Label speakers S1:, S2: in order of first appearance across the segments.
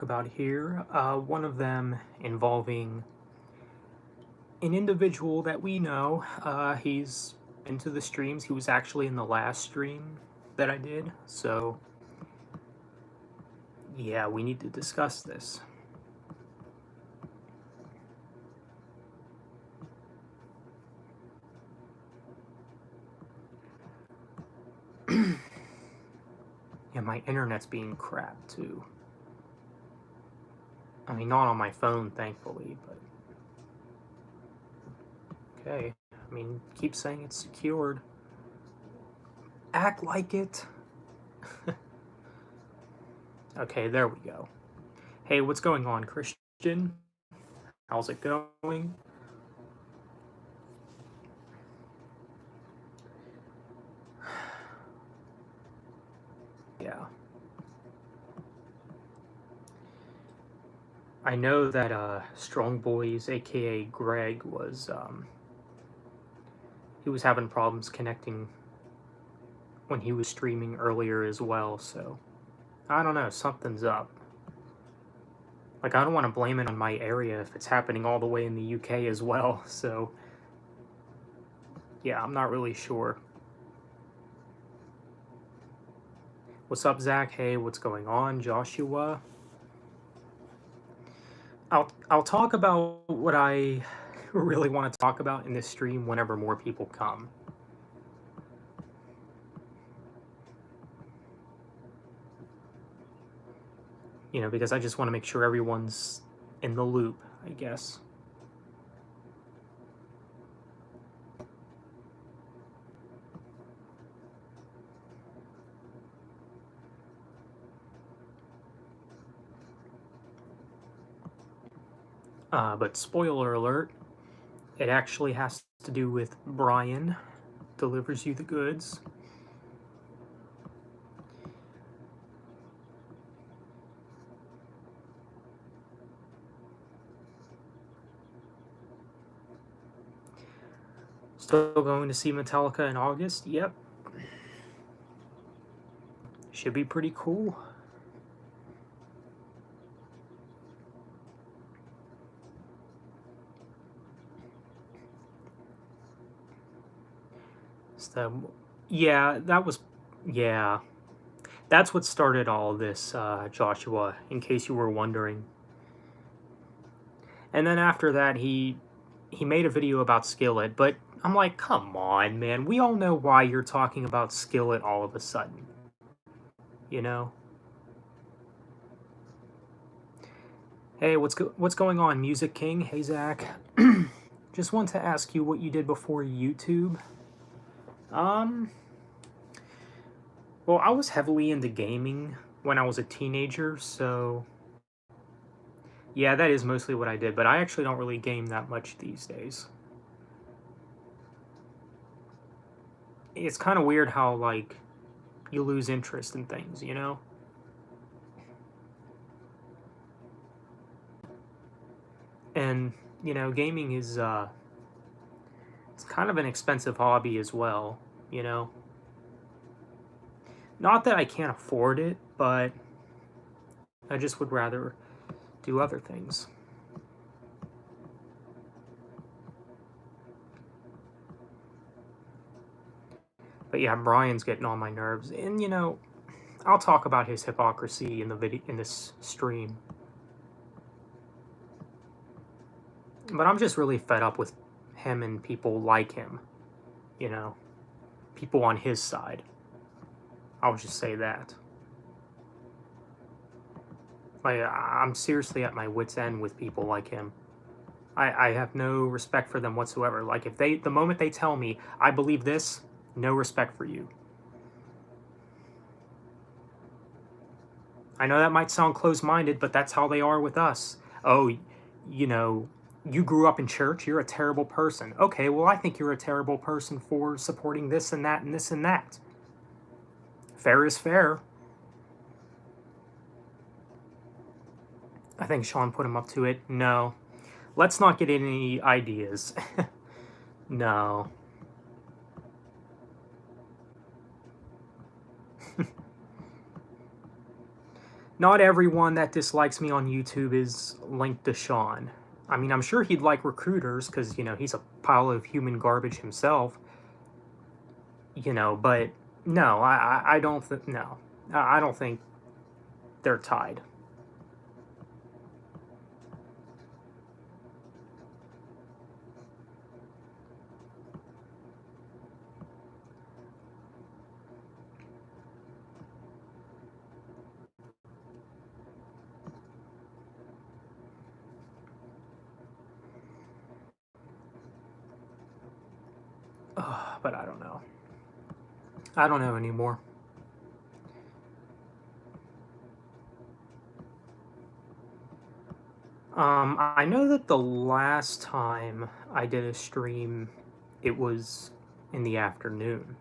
S1: About here. One of them involving an individual that we know. He's into the streams. He was actually in the last stream that I did. So, yeah, we need to discuss this. Yeah, my internet's being crap too. I mean, not on my phone, thankfully, but okay. I mean, keep saying it's secured. Act like it. Okay, there we go. Hey, what's going on, Christian? How's it going? Yeah. I know that Strong Boys, aka Greg, he was having problems connecting when he was streaming earlier as well, so I don't know, something's up. Like, I don't want to blame it on my area if it's happening all the way in the UK as well, so yeah, I'm not really sure. What's up, Zach? Hey, what's going on, Joshua? I'll talk about what I really want to talk about in this stream whenever more people come. You know, because I just want to make sure everyone's in the loop, I guess. But spoiler alert, it actually has to do with Brian delivers you the goods. Still going to see Metallica in August? Yep. Should be pretty cool. So, yeah, yeah. That's what started all this, Joshua, in case you were wondering. And then after that, he made a video about Skillet, but I'm like, come on, man. We all know why you're talking about Skillet all of a sudden. You know? Hey, what's going on, Music King? Hey, Zach. Just want to ask you what you did before YouTube. Um, well, I was heavily into gaming when I was a teenager, so yeah, that is mostly what I did, but I actually don't really game that much these days. It's kind of weird how, like, you lose interest in things, you know? And, you know, gaming is, it's kind of an expensive hobby as well, you know? Not that I can't afford it, but I just would rather do other things. But yeah, Brian's getting on my nerves, and you know, I'll talk about his hypocrisy in the video in this stream. But I'm just really fed up with him and people like him. You know, people on his side. I'll just say that. Like, I'm seriously at my wit's end with people like him. I have no respect for them whatsoever. Like, if the moment they tell me, I believe this, no respect for you. I know that might sound close-minded, but that's how they are with us. Oh, you know, you grew up in church, you're a terrible person. Okay, well, I think you're a terrible person for supporting this and that and this and that. Fair is fair. I think Sean put him up to it. No. Let's not get any ideas. No. not everyone that dislikes me on YouTube is linked to Sean. I mean, I'm sure he'd like recruiters because, you know, he's a pile of human garbage himself. You know, but no, I don't think, no. I don't think they're tied. But I don't know. I don't know anymore. I know that the last time I did a stream, it was in the afternoon.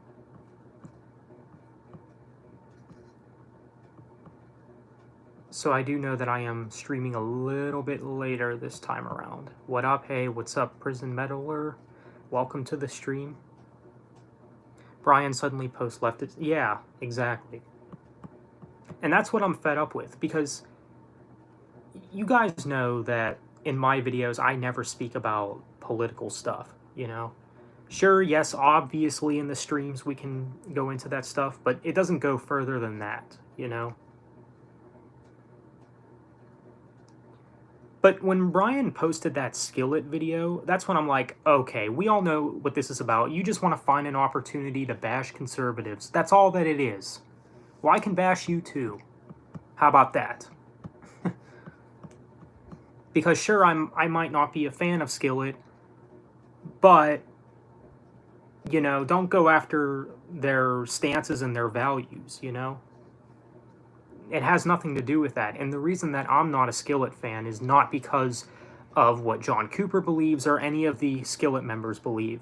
S1: So I do know that I am streaming a little bit later this time around. What up? Hey, what's up, Prison Meddler? Welcome to the stream. Brian suddenly post left it. Yeah, exactly. And that's what I'm fed up with, because you guys know that in my videos I never speak about political stuff, you know? Sure, yes, obviously in the streams we can go into that stuff, but it doesn't go further than that, you know? But when Brian posted that Skillet video, that's when I'm like, okay, we all know what this is about. You just want to find an opportunity to bash conservatives. That's all that it is. Well, I can bash you too. How about that? Because sure, I might not be a fan of Skillet, but, you know, don't go after their stances and their values, you know? It has nothing to do with that. And the reason that I'm not a Skillet fan is not because of what John Cooper believes or any of the Skillet members believe.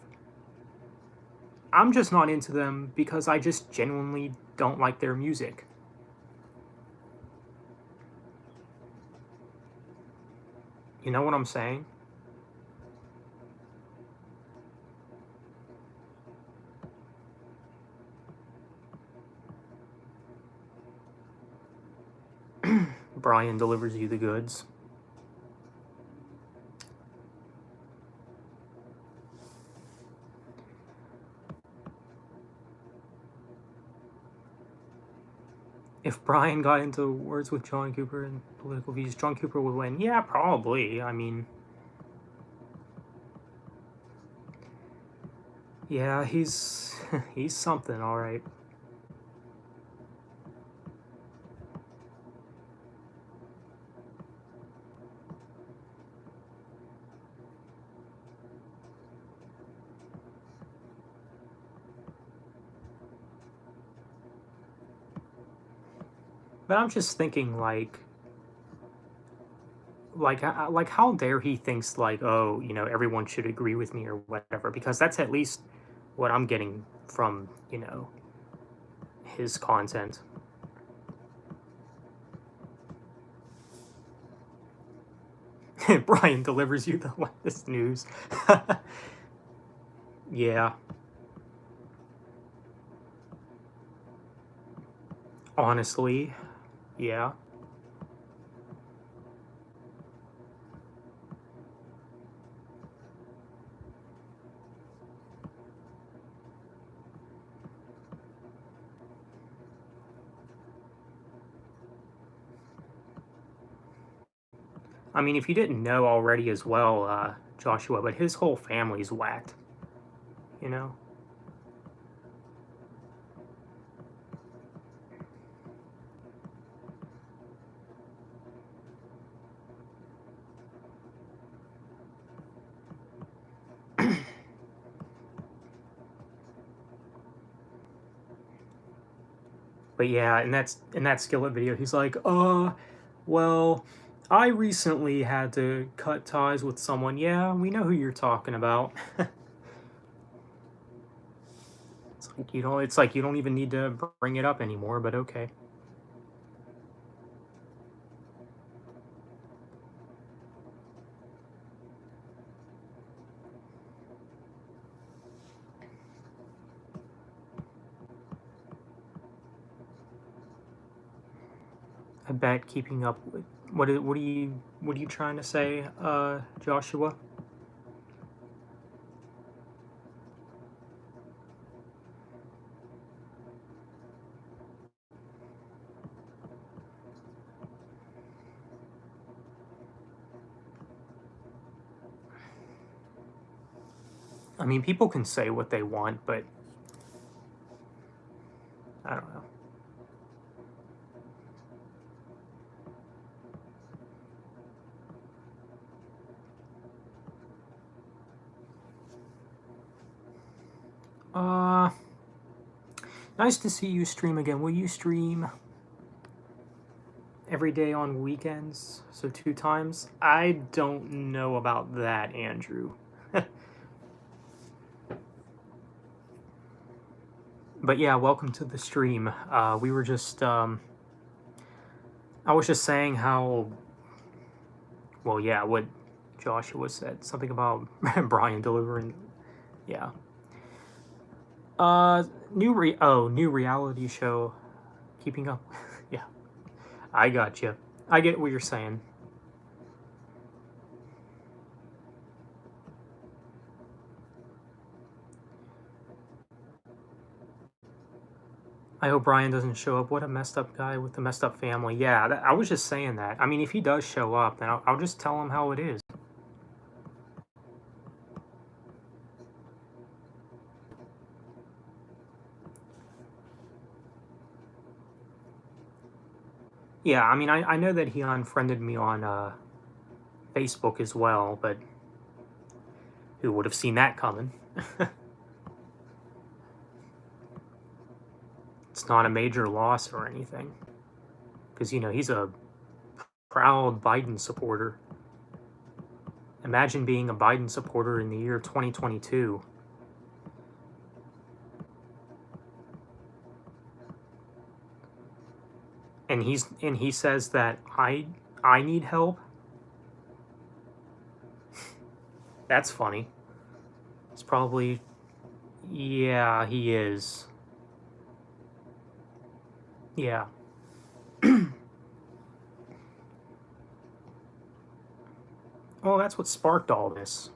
S1: I'm just not into them because I just genuinely don't like their music. You know what I'm saying? Brian delivers you the goods. If Brian got into words with John Cooper and political views, John Cooper would win. Yeah, probably. I mean, yeah, he's he's something, all right. But I'm just thinking, like how dare he thinks like, oh, you know, everyone should agree with me or whatever, because that's at least what I'm getting from, you know, his content. Brian delivers you the latest news. Yeah. Honestly, yeah. I mean, if you didn't know already as well, Joshua, but his whole family's whacked, you know? But yeah, in that Skillet video, he's like, well, I recently had to cut ties with someone. Yeah, we know who you're talking about. It's like you don't even need to bring it up anymore, but okay. I bet keeping up with what are you trying to say, Joshua? I mean, people can say what they want, but I don't know. Uh, Nice to see you stream again. Will you stream every day on weekends? So 2 times? I don't know about that, Andrew. But yeah, welcome to the stream. We were just, I was just saying how, well, yeah, what Joshua said, something about Brian delivering, yeah. New reality show, Keeping Up. Yeah, I got you. I get what you're saying. I hope Brian doesn't show up. What a messed up guy with the messed up family. Yeah, I was just saying that. I mean, if he does show up, then I'll just tell him how it is. Yeah, I mean, I know that he unfriended me on Facebook as well, but who would have seen that coming? It's not a major loss or anything. Because, you know, he's a proud Biden supporter. Imagine being a Biden supporter in the year 2022. And he says that I need help. That's funny. It's probably, yeah, he is. Yeah. Well, that's what sparked all this.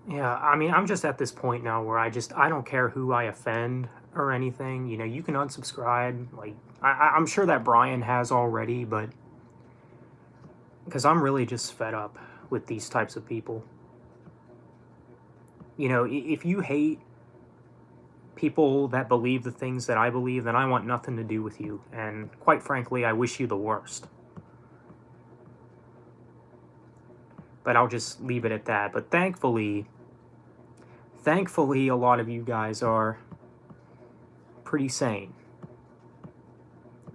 S1: Yeah, I mean, I'm just at this point now where I don't care who I offend or anything. You know, you can unsubscribe. Like, I'm sure that Brian has already, but because I'm really just fed up with these types of people. You know, if you hate people that believe the things that I believe, then I want nothing to do with you. And quite frankly, I wish you the worst. But I'll just leave it at that. But thankfully, a lot of you guys are pretty sane.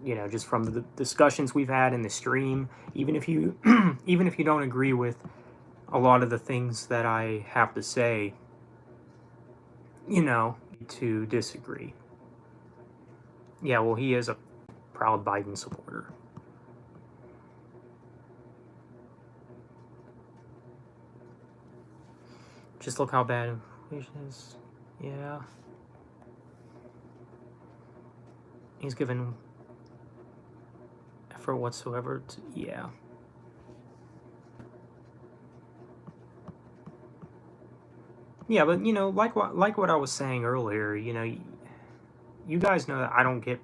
S1: You know, just from the discussions we've had in the stream, even if you even if you don't agree with a lot of the things that I have to say, you know, to disagree. Yeah, well, he is a proud Biden supporter. Just look how bad inflation is. Yeah. He's given effort whatsoever to, yeah. Yeah, but you know, like what I was saying earlier, you know, you guys know that I don't get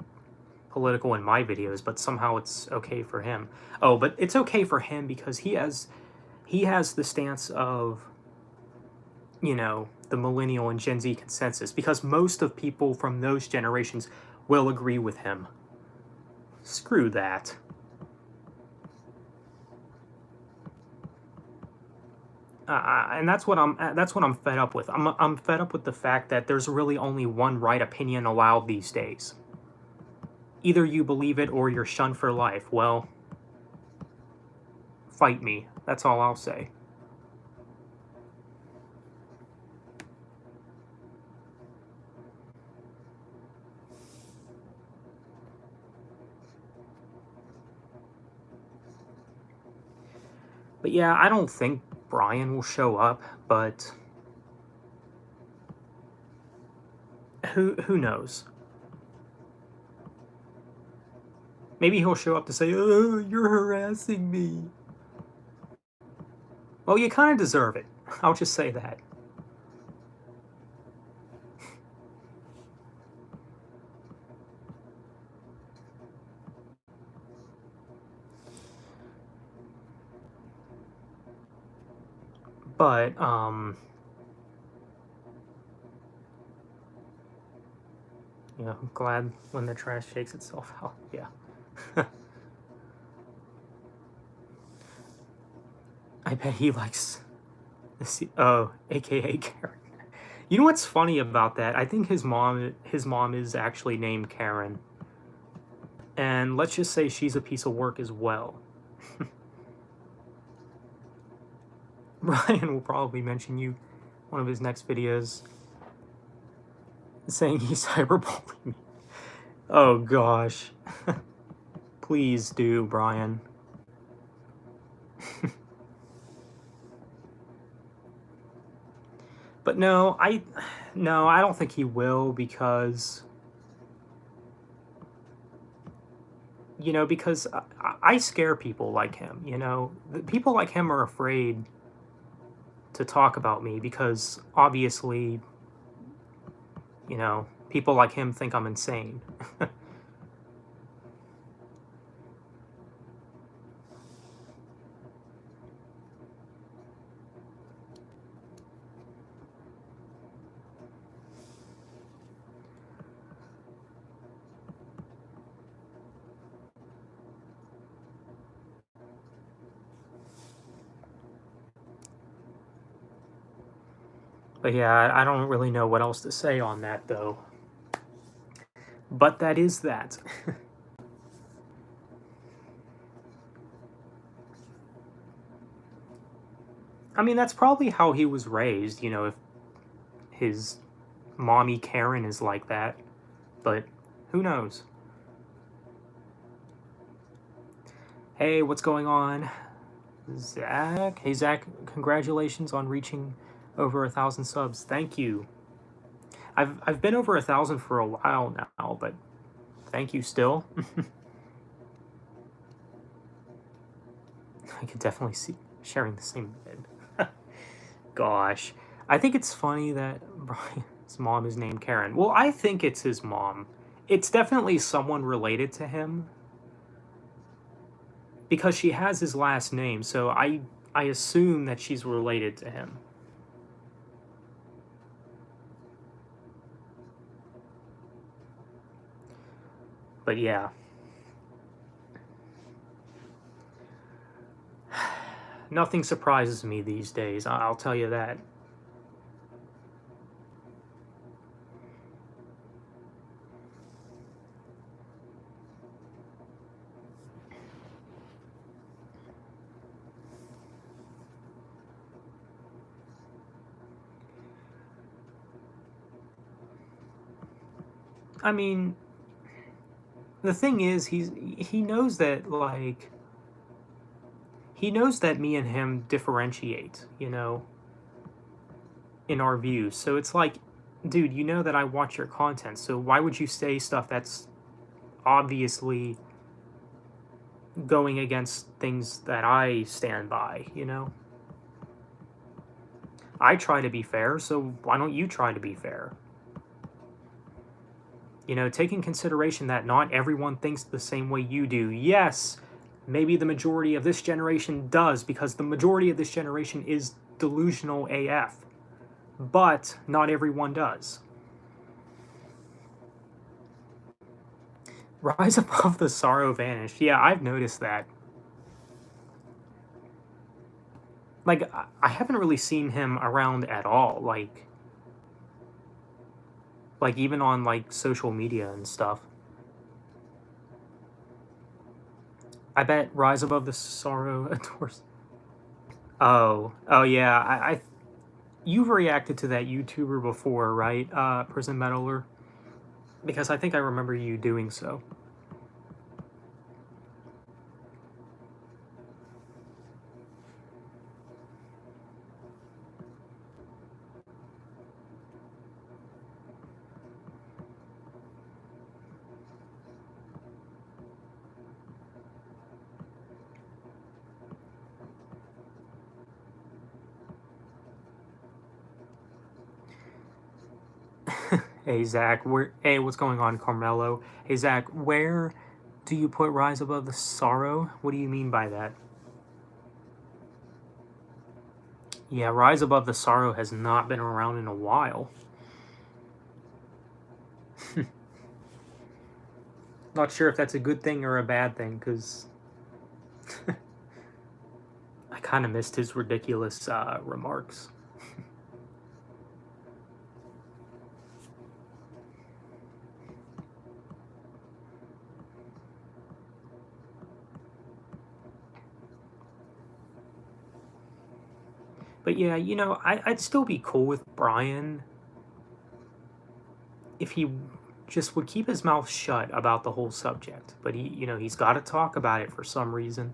S1: political in my videos, but somehow it's okay for him. Oh, but it's okay for him because he has the stance of, you know, the millennial and Gen Z consensus, because most of people from those generations will agree with him. Screw that. And that's what I'm fed up with. I'm fed up with the fact that there's really only one right opinion allowed these days. Either you believe it or you're shunned for life. Well, fight me. That's all I'll say. But yeah, I don't think Brian will show up, but who knows? Maybe he'll show up to say, "Oh, you're harassing me." Well, you kind of deserve it. I'll just say that. But, yeah, I'm glad when the trash shakes itself out. Yeah. I bet he likes oh, aka Karen. You know what's funny about that? I think his mom is actually named Karen. And let's just say she's a piece of work as well. Ryan will probably mention you one of his next videos saying he's cyberbullying me. Oh gosh. Please do, Brian. But no, I don't think he will, because because I scare people like him, people like him are afraid to talk about me because obviously, people like him think I'm insane. But yeah, I don't really know what else to say on that, though. But that is that. I mean, that's probably how he was raised, if his mommy Karen is like that. But who knows? Hey, what's going on? Zach? Hey, Zach, congratulations on reaching over 1,000 subs. Thank you. I've been over 1,000 for a while now, but thank you still. I could definitely see sharing the same bed. Gosh. I think it's funny that Brian's mom is named Karen. Well, I think it's his mom. It's definitely someone related to him, because she has his last name, so I assume that she's related to him. But yeah. Nothing surprises me these days, I'll tell you that. I mean, the thing is, he knows that, like, he knows that me and him differentiate, in our views. So it's like, dude, you know that I watch your content, so why would you say stuff that's obviously going against things that I stand by, I try to be fair, so why don't you try to be fair? Taking consideration that not everyone thinks the same way you do. Yes, maybe the majority of this generation does, because the majority of this generation is delusional AF. But not everyone does. Rise above the sorrow vanished. Yeah, I've noticed that. Like, I haven't really seen him around at all. Like even on, like, social media and stuff. I bet Rise Above the Sorrow adores. Oh yeah. You've reacted to that YouTuber before, right, Prison Meddler? Because I think I remember you doing so. Hey Zach, hey, what's going on, Carmelo? Hey Zach, where do you put Rise Above the Sorrow? What do you mean by that? Yeah, Rise Above the Sorrow has not been around in a while. Not sure if that's a good thing or a bad thing, because I kind of missed his ridiculous remarks. But yeah, you know, I'd still be cool with Brian if he just would keep his mouth shut about the whole subject. But he, you know, he's got to talk about it for some reason.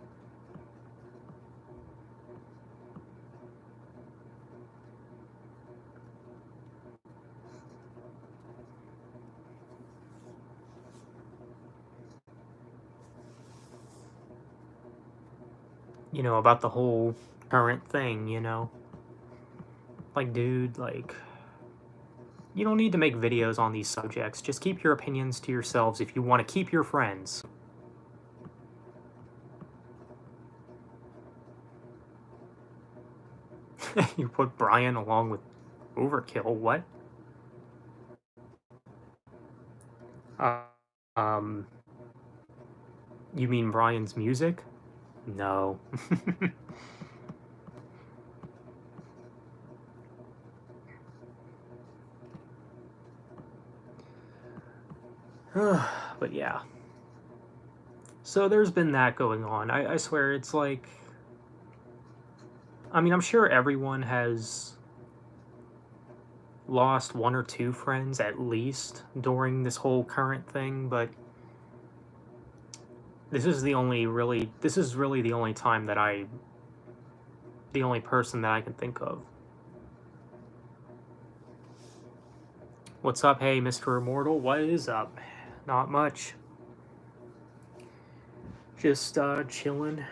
S1: You know, about the whole current thing, you know? Like, dude, like, you don't need to make videos on these subjects. Just keep your opinions to yourselves if you want to keep your friends. You put Brian along with Overkill, what? Uh, um, you mean Brian's music? No. But yeah. So there's been that going on. I swear it's like... I mean, I'm sure everyone has lost one or two friends at least during this whole current thing, but this is really the only time that the only person that I can think of. What's up? Hey, Mr. Immortal, what is up? Not much. Just chilling.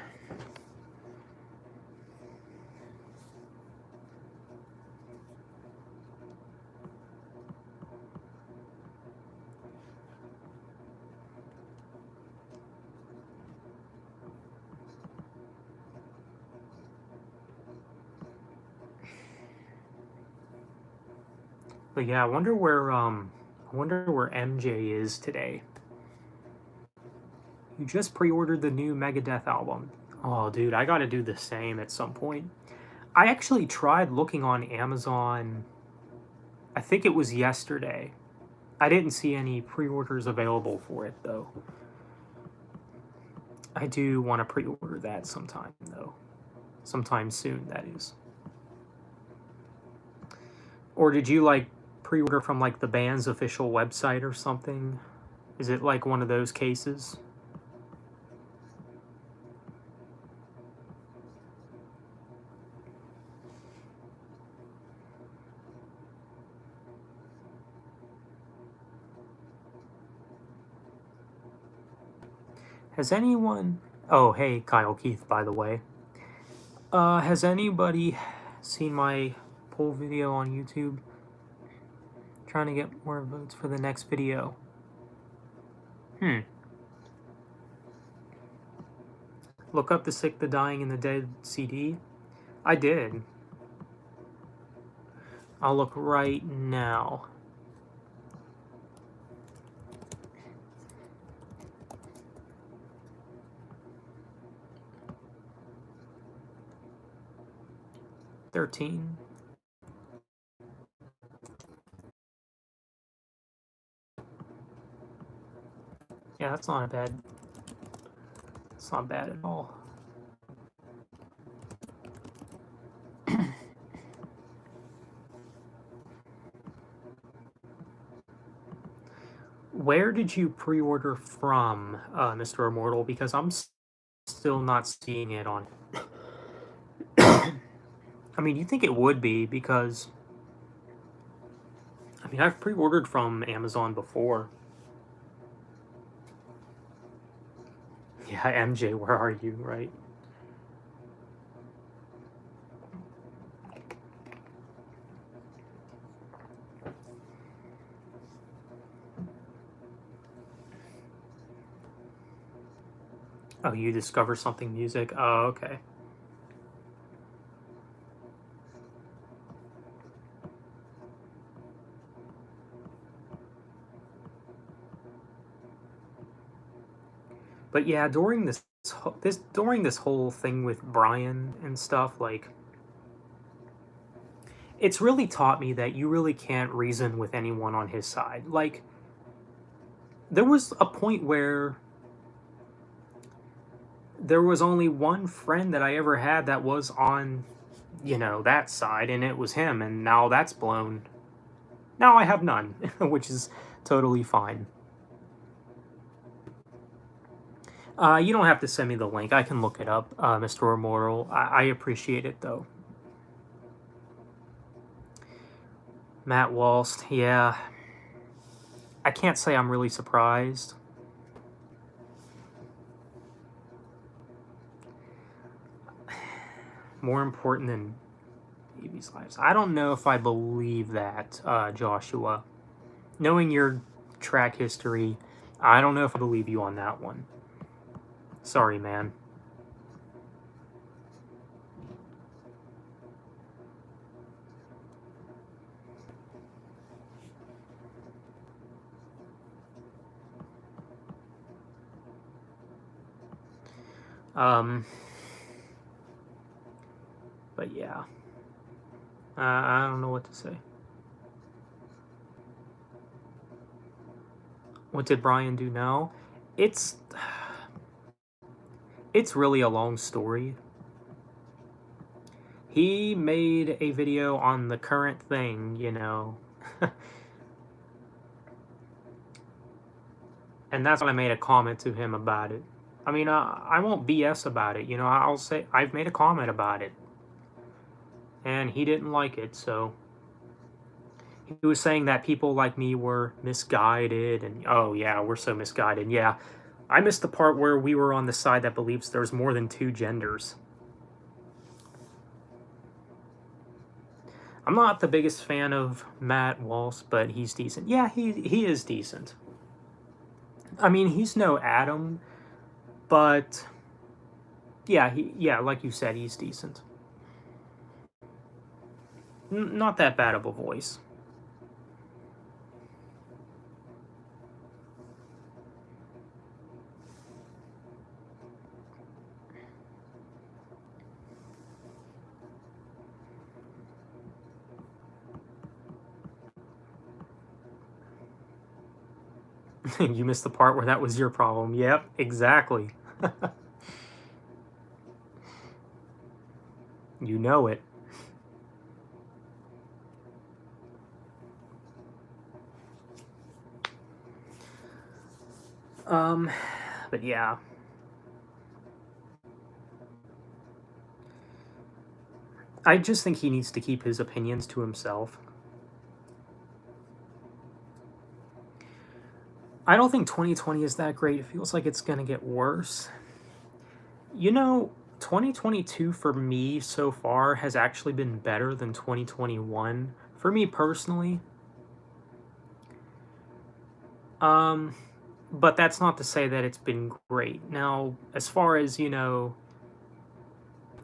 S1: But yeah, I wonder where MJ is today. You just pre-ordered the new Megadeth album. Oh, dude, I gotta do the same at some point. I actually tried looking on Amazon, I think it was yesterday. I didn't see any pre-orders available for it, though. I do want to pre-order that sometime, though. Sometime soon, that is. Or did you, like, pre-order from, like, the band's official website or something? Is it, like, one of those cases? Has anyone... Oh, hey, Kyle Keith, by the way. Has anybody seen my poll video on YouTube? Trying to get more votes for the next video. Look up The Sick, the Dying, and the Dead CD. I did. I'll look right now. $13. Yeah, that's not bad. It's not bad at all. Where did you pre-order from, Mr. Immortal? Because I'm still not seeing it on... I mean, you think it would be, because... I mean, I've pre-ordered from Amazon before. Yeah, MJ, where are you, right? Oh, you discover something music? Oh, okay. But yeah, during during this whole thing with Brian and stuff, like, it's really taught me that you really can't reason with anyone on his side. Like, there was a point where there was only one friend that I ever had that was on, that side, and it was him, and now that's blown. Now I have none, which is totally fine. You don't have to send me the link. I can look it up, Mr. Immortal. I appreciate it, though. Matt Walst, yeah. I can't say I'm really surprised. More important than babies' lives. I don't know if I believe that, Joshua. Knowing your track history, I don't know if I believe you on that one. Sorry, man. But yeah. I don't know what to say. What did Brian do now? It's really a long story. He made a video on the current thing, and that's when I made a comment to him about it. I mean, I won't BS about it, I'll say I've made a comment about it, and he didn't like it, so he was saying that people like me were misguided, and oh yeah, we're so misguided. Yeah, I missed the part where we were on the side that believes there's more than two genders. I'm not the biggest fan of Matt Walsh, but he's decent. Yeah, he is decent. I mean, he's no Adam, but yeah, like you said, he's decent. Not that bad of a voice. You missed the part where that was your problem. Yep, exactly. You know it. But yeah. I just think he needs to keep his opinions to himself. I don't think 2020 is that great. It feels like it's gonna get worse. 2022 for me so far has actually been better than 2021 for me personally. But that's not to say that it's been great. Now, as far as,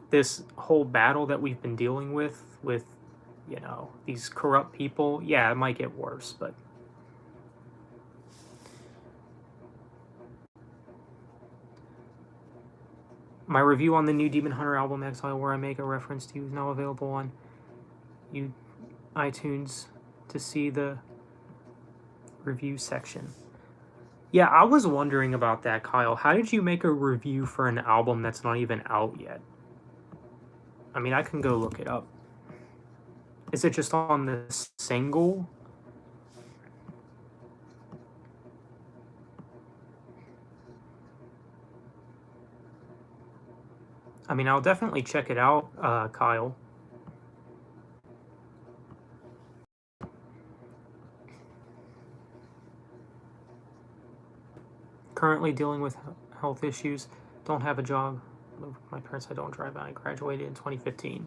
S1: this whole battle that we've been dealing with these corrupt people, yeah, it might get worse, but my review on the new Demon Hunter album Exile, where I make a reference to, is now available on iTunes to see the review section. Yeah, I was wondering about that, Kyle. How did you make a review for an album that's not even out yet? I mean, I can go look it up. Is it just on the single? I mean, I'll definitely check it out, Kyle. Currently dealing with health issues. Don't have a job. My parents, I don't drive. I graduated in 2015.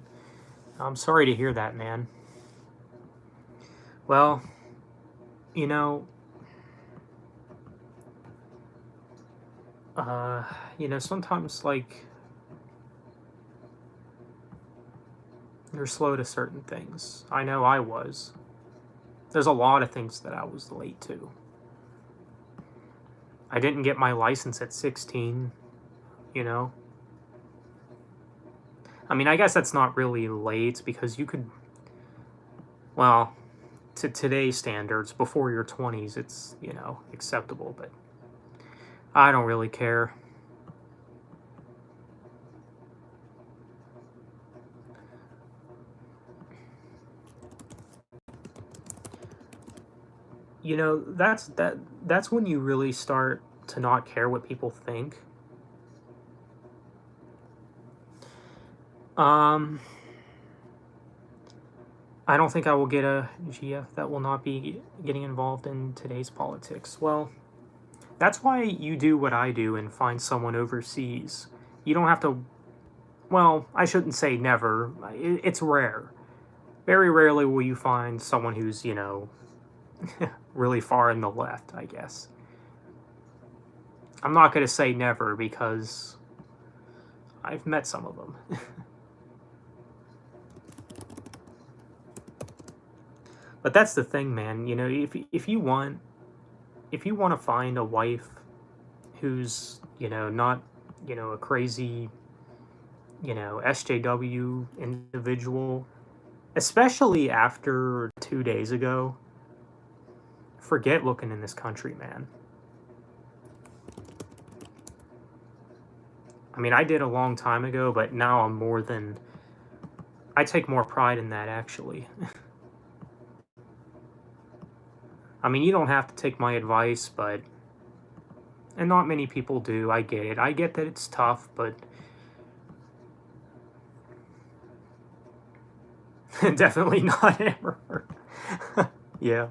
S1: I'm sorry to hear that, man. Well, uh, sometimes, like, you're slow to certain things. I know I was. There's a lot of things that I was late to. I didn't get my license at 16, you know? I mean, I guess that's not really late because you could, well, to today's standards, before your 20s, it's, acceptable, but I don't really care. That's when you really start to not care what people think. Um, I don't think I will get a GF that will not be getting involved in today's politics. Well, that's why you do what I do and find someone overseas. You don't have to, well, I shouldn't say never. It's rare. Very rarely will you find someone who's, really far in the left, I guess. I'm not going to say never because I've met some of them. But that's the thing, man. If you want to find a wife who's, not, a crazy, SJW individual, especially after 2 days ago, forget looking in this country, man. I mean, I did a long time ago, but now I take more pride in that, actually. I mean, you don't have to take my advice, and not many people do. I get it. I get that it's tough, but definitely not Amber Heard. Yeah,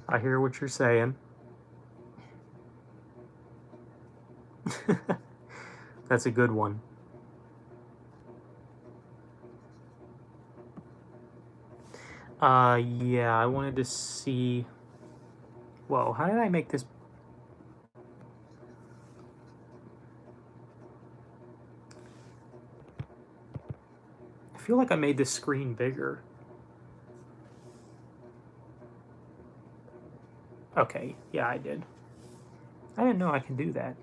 S1: I hear what you're saying. That's a good one. Yeah, I wanted to see. Whoa, how did I make this? I feel like I made this screen bigger. Okay, yeah, I did. I didn't know I could do that.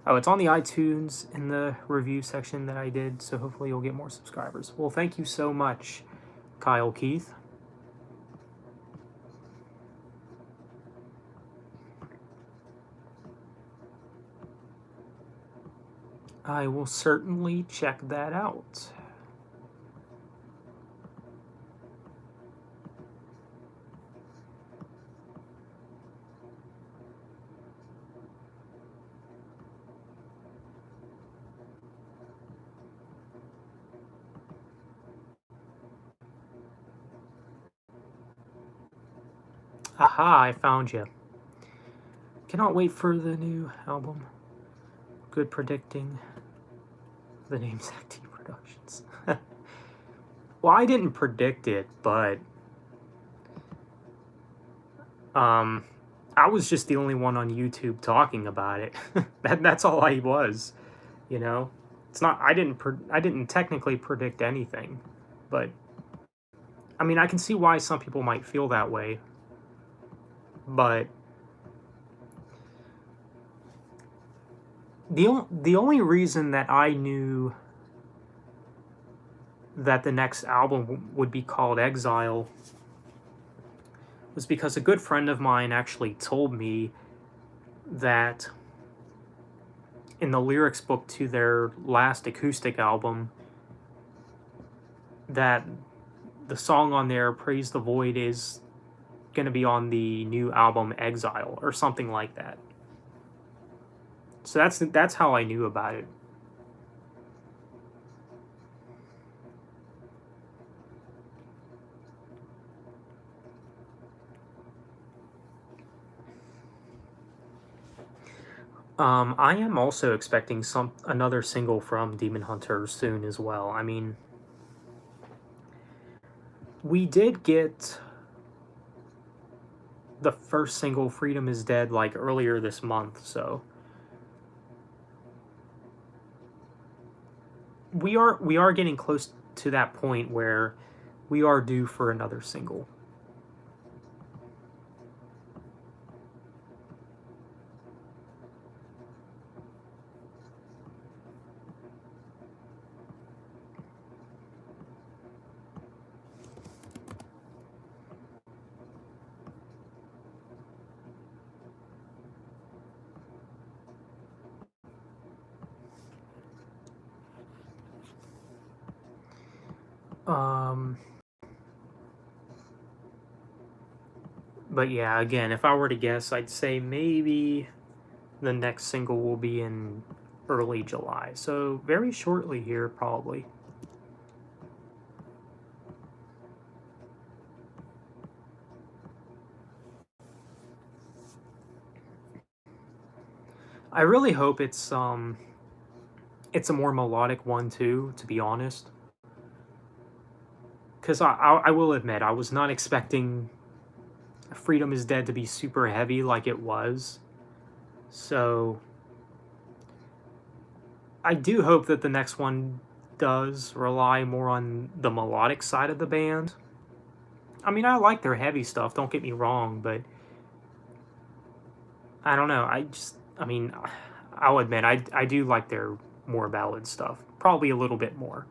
S1: Oh, it's on the iTunes in the review section that I did, so hopefully you'll get more subscribers. Well, thank you so much, Kyle Keith. I will certainly check that out. Aha, I found you. Cannot wait for the new album. Good predicting. The name's Zach T Productions. Well, I didn't predict it, but I was just the only one on YouTube talking about it. That's all I was, It's not. I didn't technically predict anything, but I mean, I can see why some people might feel that way, but the only reason that I knew that the next album would be called Exile was because a good friend of mine actually told me that in the lyrics book to their last acoustic album, that the song on there, Praise the Void, is going to be on the new album Exile or something like that. So that's how I knew about it. I am also expecting another single from Demon Hunter soon as well. I mean, we did get the first single, Freedom is Dead, like earlier this month, so we are getting close to that point where we are due for another single. But yeah, again, if I were to guess, I'd say maybe the next single will be in early July. So very shortly here, probably. I really hope it's a more melodic one too, to be honest. Because I will admit, I was not expecting Freedom is Dead to be super heavy like it was. So I do hope that the next one does rely more on the melodic side of the band. I mean, I like their heavy stuff, don't get me wrong, but I don't know. I mean, I'll admit, I do like their more ballad stuff. Probably a little bit more.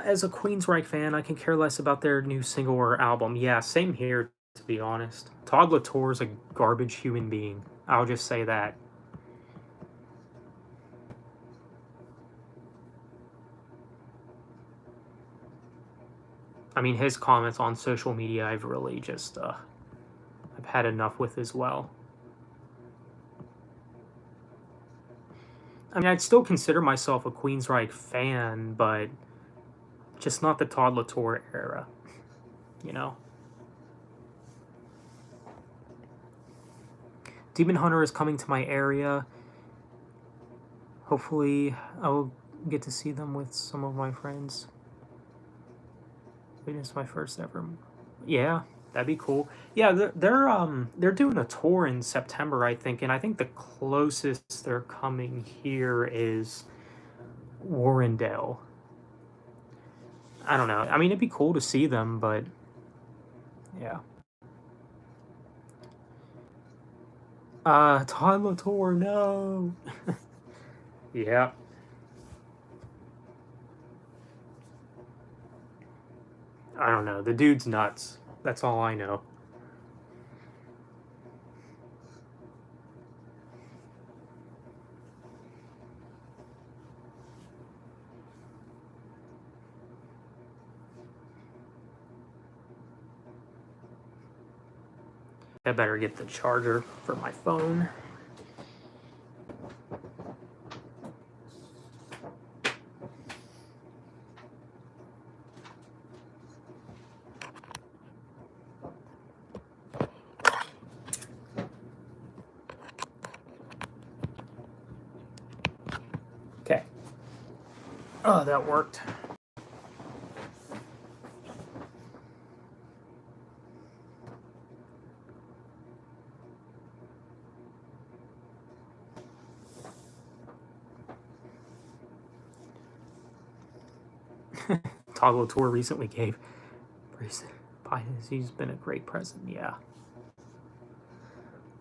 S1: As a Queensryche fan, I can care less about their new single or album. Yeah, same here, to be honest. Todd La Torre's a garbage human being. I'll just say that. I mean, his comments on social media, I've really just, I've had enough with as well. I mean, I'd still consider myself a Queensryche fan, but just not the Todd La Torre era, you know? Demon Hunter is coming to my area. Hopefully, I will get to see them with some of my friends. It is my first ever. Yeah, that'd be cool. Yeah, they're doing a tour in September, I think, and I think the closest they're coming here is Warrendale. I don't know. I mean, it'd be cool to see them, but yeah. Todd La Torre, no. Yeah. I don't know. The dude's nuts. That's all I know. I better get the charger for my phone. Okay. Oh, that worked. Todd La Torre recently gave he's been a great present, yeah.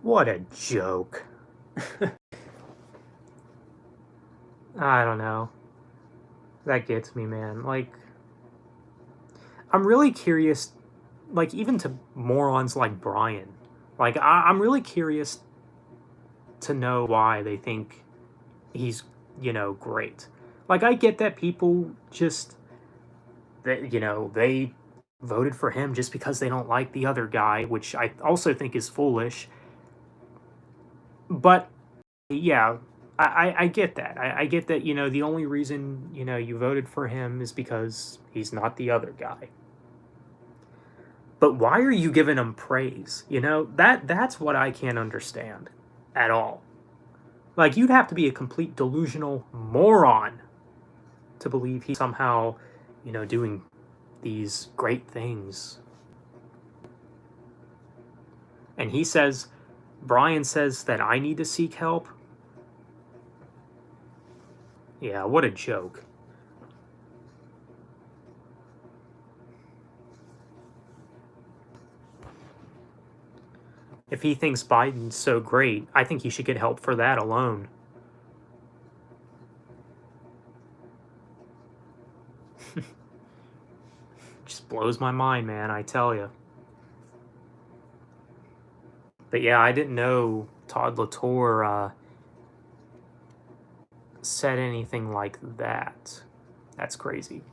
S1: What a joke. I don't know. That gets me, man. Like, I'm really curious, like, even to morons like Brian. Like, I'm really curious to know why they think he's, great. Like, I get that people just, they voted for him just because they don't like the other guy, which I also think is foolish. But, yeah, I get that. I get that, the only reason, you voted for him is because he's not the other guy. But why are you giving him praise? That's what I can't understand at all. Like, you'd have to be a complete delusional moron to believe he somehow, you know, doing these great things. And he says, Brian says that I need to seek help. Yeah, what a joke. If he thinks Biden's so great, I think he should get help for that alone. Just blows my mind, man, I tell you. But yeah, I didn't know Todd Latour said anything like that. That's crazy.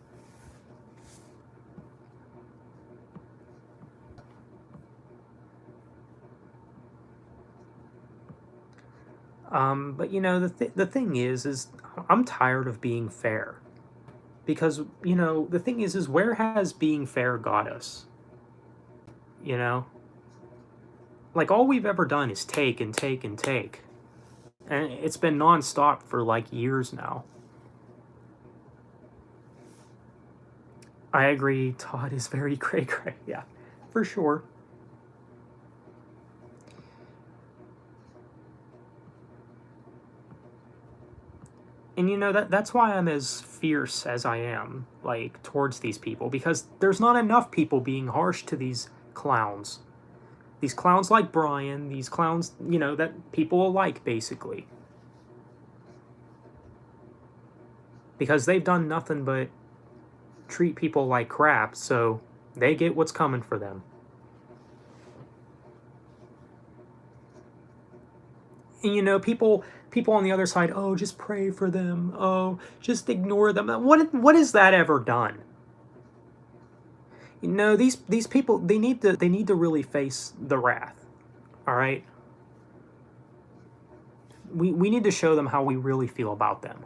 S1: But you know, the thing is I'm tired of being fair. Because, you know, the thing is where has being fair got us? You know? Like, all we've ever done is take and take and take. And it's been nonstop for, like, years now. I agree, Todd is very cray-cray. Yeah, for sure. And you know, that's why I'm as fierce as I am, like, towards these people, because there's not enough people being harsh to these clowns. These clowns like Brian, these clowns, you know, that people like, basically. Because they've done nothing but treat people like crap, so they get what's coming for them. And you know, people on the other side, oh, just pray for them. Oh, just ignore them. What has that ever done? You know, these people, they need to really face the wrath. All right? We need to show them how we really feel about them.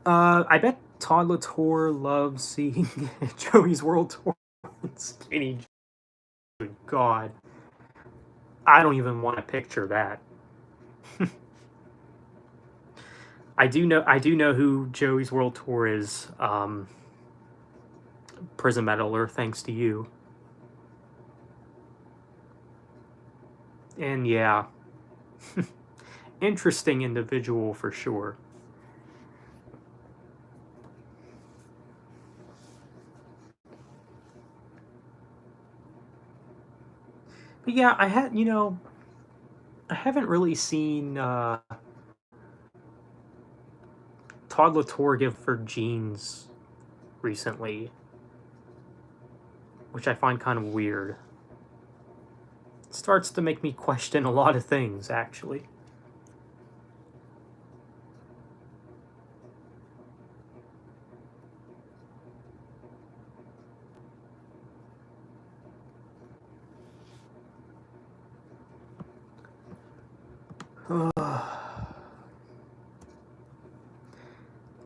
S1: I bet Todd Latour loves seeing Joey's World Tour skinny. Good God. I don't even want to picture that. I do know who Joey's World Tour is. Prison Meddler, thanks to you. And yeah, interesting individual for sure. But yeah, I haven't really seen Todd Latour give for jeans recently, which I find kind of weird. It starts to make me question a lot of things, actually.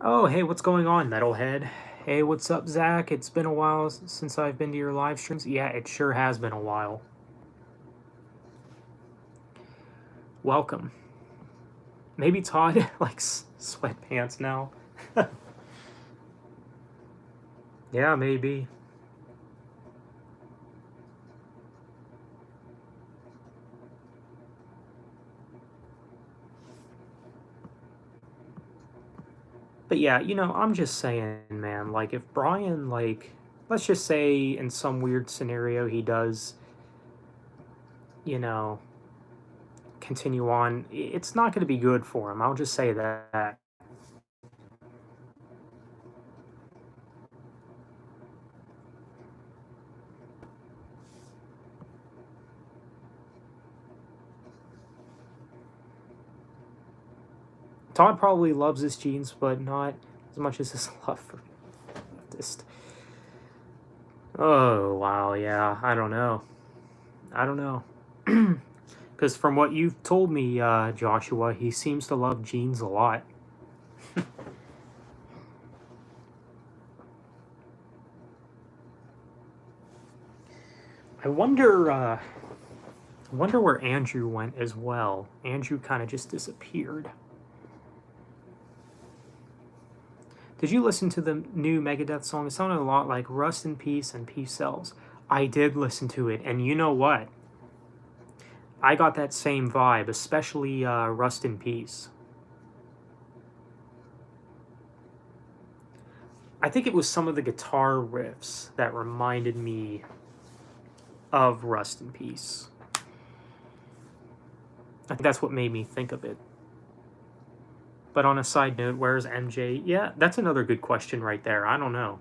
S1: Oh, hey, what's going on, Metalhead? Hey, what's up, Zach? It's been a while since I've been to your live streams. Yeah, it sure has been a while. Welcome. Maybe Todd likes sweatpants now. Yeah, maybe. But yeah, you know, I'm just saying, man, like, if Brian, like, let's just say in some weird scenario he does, you know, continue on, it's not going to be good for him. I'll just say that. Todd probably loves his jeans, but not as much as his love for just. Oh, wow, yeah, I don't know. Because from what you've told me, Joshua, he seems to love jeans a lot. I wonder where Andrew went as well. Andrew kind of just disappeared. Did you listen to the new Megadeth song? It sounded a lot like Rust in Peace and Peace Sells. I did listen to it, and you know what? I got that same vibe, especially Rust in Peace. I think it was some of the guitar riffs that reminded me of Rust in Peace. I think that's what made me think of it. But on a side note, where's MJ? Yeah, that's another good question right there. I don't know.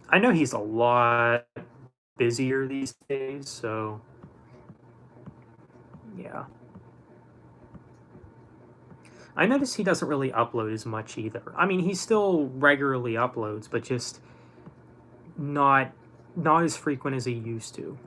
S1: I know he's a lot busier these days, so yeah. I notice he doesn't really upload as much either. I mean, he still regularly uploads, but just not as frequent as he used to.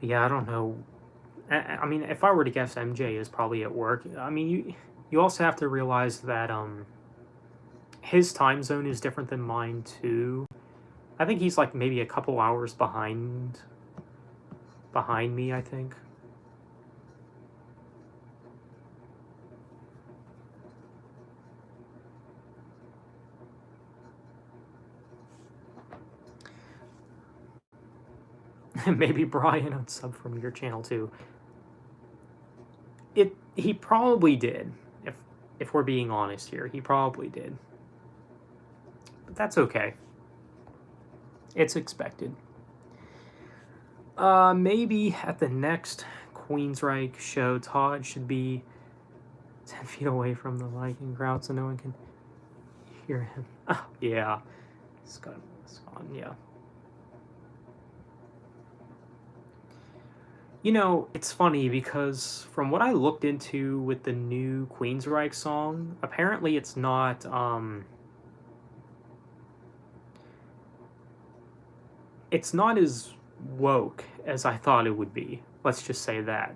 S1: But yeah, I don't know. I mean, if I were to guess, MJ is probably at work. I mean, you also have to realize that his time zone is different than mine too. I think he's like maybe a couple hours behind me, I think. Maybe Brian unsub from your channel too. He probably did. If we're being honest here, he probably did. But that's okay. It's expected. Maybe at the next Queensryche show, Todd should be 10 feet away from the Viking crowd so no one can hear him. Oh, yeah. It's gone, yeah. You know, it's funny because from what I looked into with the new Queensryche song, apparently it's not, it's not as woke as I thought it would be. Let's just say that.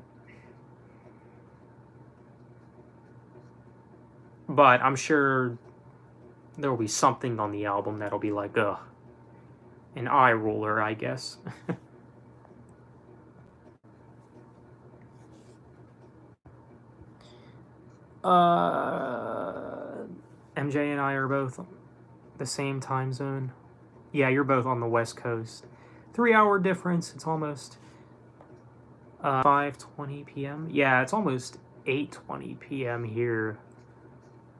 S1: But I'm sure there will be something on the album that'll be like, ugh, an eye roller, I guess. MJ and I are both the same time zone. Yeah, you're both on the West Coast. 3-hour difference. It's almost 5:20 p.m. Yeah, it's almost 8:20 p.m. here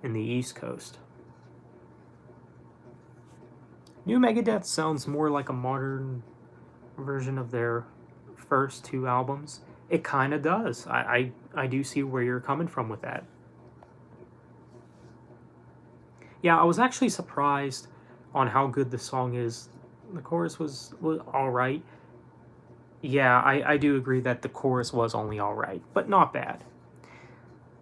S1: in the East Coast. New Megadeth sounds more like a modern version of their first two albums. It kind of does. I do see where you're coming from with that. Yeah, I was actually surprised on how good the song is. The chorus was all right. Yeah, I do agree that the chorus was only all right, but not bad.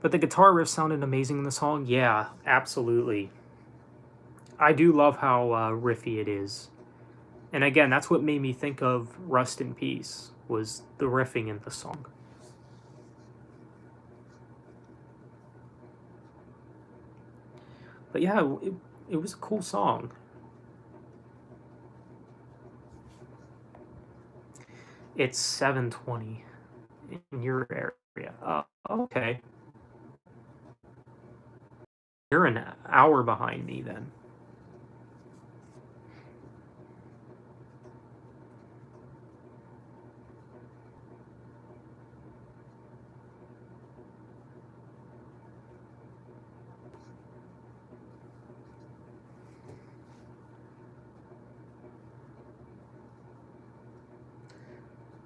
S1: But the guitar riff sounded amazing in the song. Yeah, absolutely. I do love how riffy it is. And again, that's what made me think of Rust in Peace, was the riffing in the song. But yeah, it was a cool song. It's 7:20 in your area. Okay. You're an hour behind me then.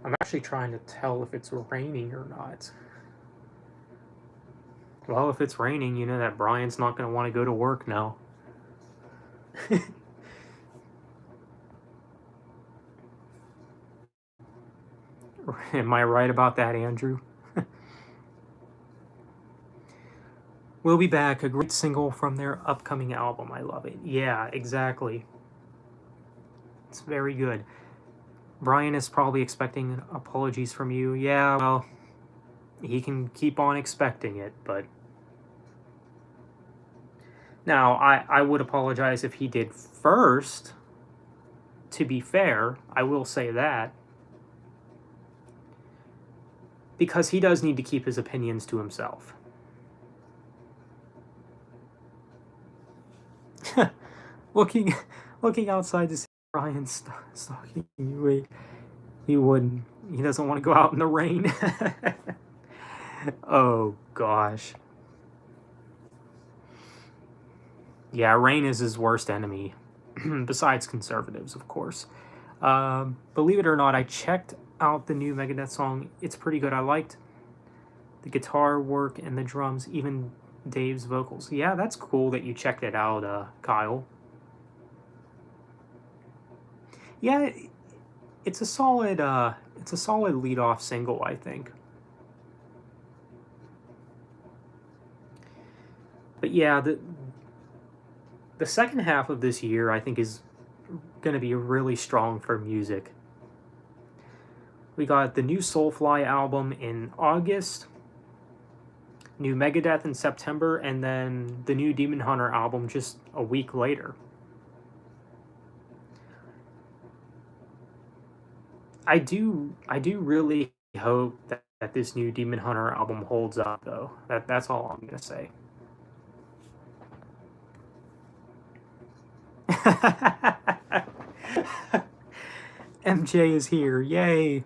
S1: I'm actually trying to tell if it's raining or not. Well, if it's raining, you know that Brian's not going to want to go to work now. Am I right about that, Andrew? We'll Be Back, a great single from their upcoming album. I love it. Yeah, exactly. It's very good. Brian is probably expecting apologies from you. Yeah, well, he can keep on expecting it, but... Now, I would apologize if he did first, to be fair. I will say that. Because he does need to keep his opinions to himself. looking outside to see Brian stalking you, he wouldn't. He doesn't want to go out in the rain. Oh, gosh. Yeah, rain is his worst enemy. Besides conservatives, of course. Believe it or not, I checked out the new Megadeth song. It's pretty good. I liked the guitar work and the drums, even Dave's vocals. Yeah, that's cool that you checked it out, Kyle. Yeah, it's a solid lead-off single, I think. But yeah, the second half of this year, I think, is going to be really strong for music. We got the new Soulfly album in August, new Megadeth in September, and then the new Demon Hunter album just a week later. I do really hope that this new Demon Hunter album holds up, though. That's all I'm gonna say. MJ is here, yay!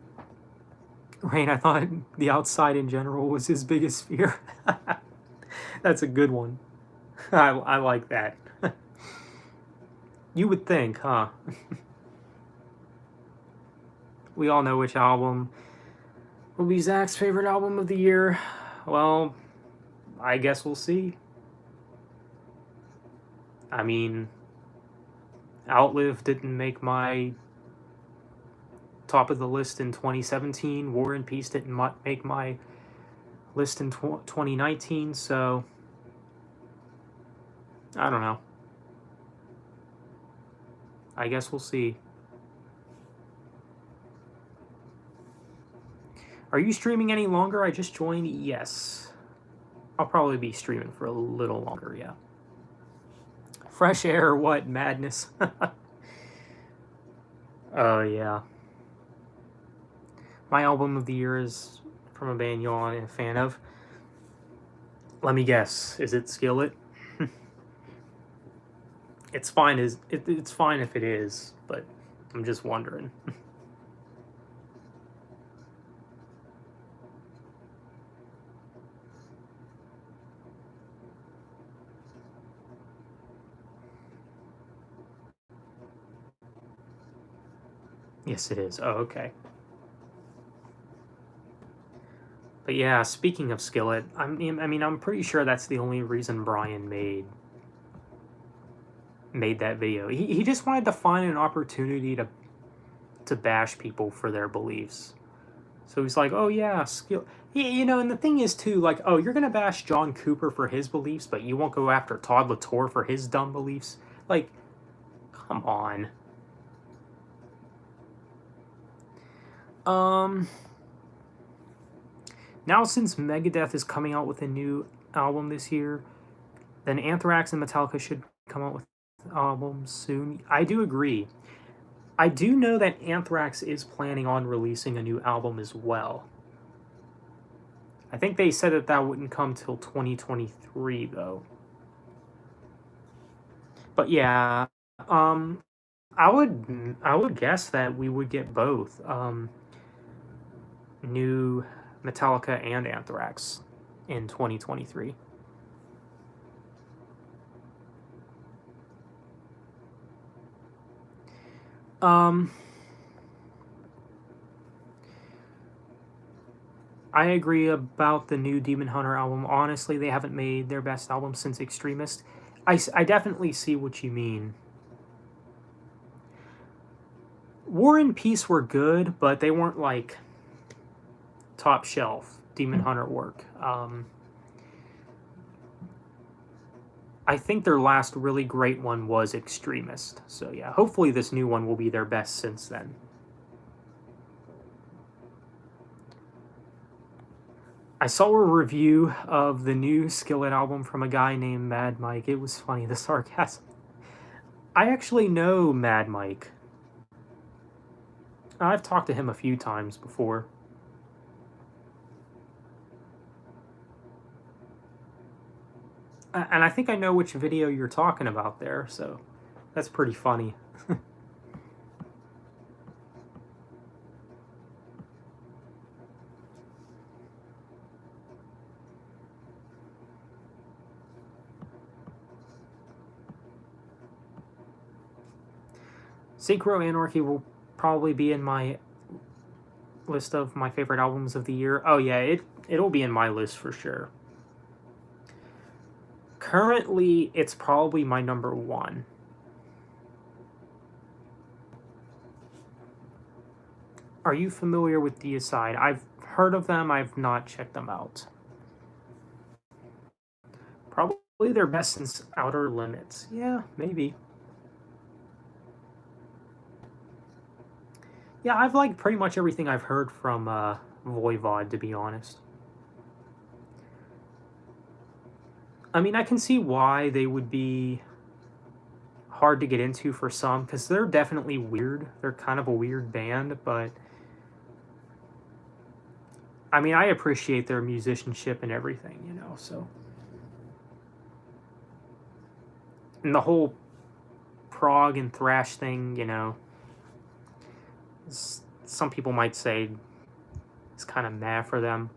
S1: Rain, I thought the outside in general was his biggest fear. That's a good one. I like that. You would think, huh? We all know which album will be Zach's favorite album of the year. Well, I guess we'll see. I mean, Outlive didn't make my top of the list in 2017. War and Peace didn't make my list in 2019, so I don't know. I guess we'll see. Are you streaming any longer? I just joined. Yes. I'll probably be streaming for a little longer, yeah. Fresh air, what? Madness. Oh, yeah. My album of the year is from a band you're a fan of. Let me guess. Is it Skillet? It's fine. It's fine if it is, but I'm just wondering. Yes, it is. Oh, okay. But yeah, speaking of Skillet, I mean, I'm pretty sure that's the only reason Brian made that video. He just wanted to find an opportunity to bash people for their beliefs. So he's like, oh yeah, Skillet. You know, and the thing is too, like, oh, you're gonna bash John Cooper for his beliefs, but you won't go after Todd Latour for his dumb beliefs. Like, come on. Now, since Megadeth is coming out with a new album this year, then Anthrax and Metallica should come out with albums soon. I do agree. I do know that Anthrax is planning on releasing a new album as well. I think they said that wouldn't come till 2023, though. But yeah, I would guess that we would get both new Metallica and Anthrax in 2023. I agree about the new Demon Hunter album. Honestly, they haven't made their best album since Extremist. I definitely see what you mean. War and Peace were good, but they weren't like top shelf Demon Hunter work. I think their last really great one was Extremist. So yeah, hopefully this new one will be their best since then. I saw a review of the new Skillet album from a guy named Mad Mike. It was funny, the sarcasm. I actually know Mad Mike. I've talked to him a few times before. And I think I know which video you're talking about there, so that's pretty funny. Synchro Anarchy will probably be in my list of my favorite albums of the year. Oh yeah, it'll be in my list for sure. Currently, it's probably my number one. Are you familiar with Deicide? I've heard of them, I've not checked them out. Probably their best since Outer Limits. Yeah, maybe. Yeah, I've liked pretty much everything I've heard from Voivod, to be honest. I mean, I can see why they would be hard to get into for some, because they're definitely weird. They're kind of a weird band, but I mean, I appreciate their musicianship and everything, you know, so. And the whole prog and thrash thing, you know, some people might say it's kind of meh for them,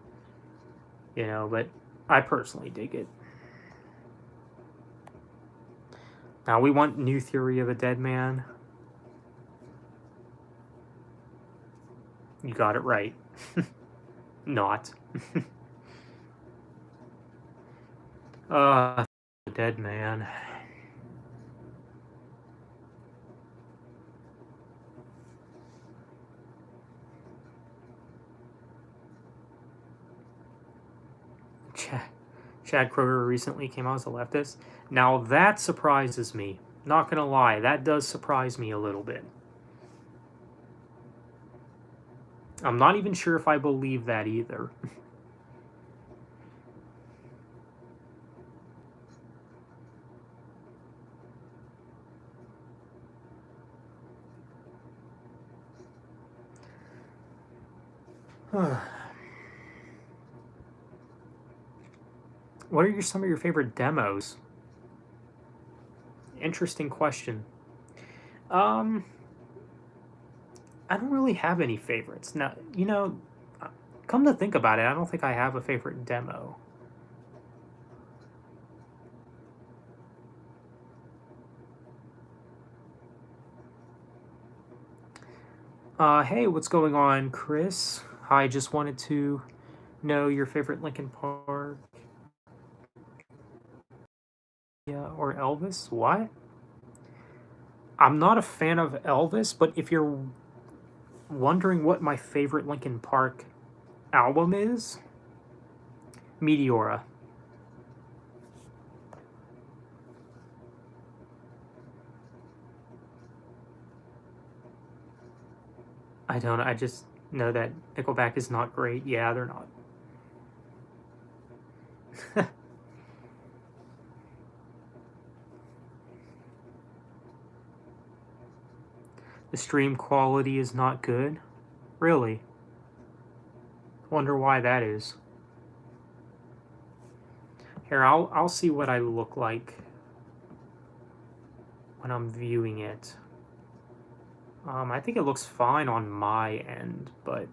S1: you know, but I personally dig it. Now we want New Theory of a Dead Man. You got it right. Not. Dead Man. Chad Kroeger recently came out as a leftist. Now that surprises me. Not gonna lie, that does surprise me a little bit. I'm not even sure if I believe that either. What are some of your favorite demos? Interesting question. I don't really have any favorites. Now, you know, come to think about it, I don't think I have a favorite demo. Hey, what's going on, Chris? I just wanted to know your favorite Linkin Park. Yeah, or Elvis? What? I'm not a fan of Elvis, but if you're wondering what my favorite Linkin Park album is, Meteora. I don't know, I just know that Nickelback is not great. Yeah, they're not. The stream quality is not good? Really? Wonder why that is. Here, I'll see what I look like when I'm viewing it. I think it looks fine on my end, but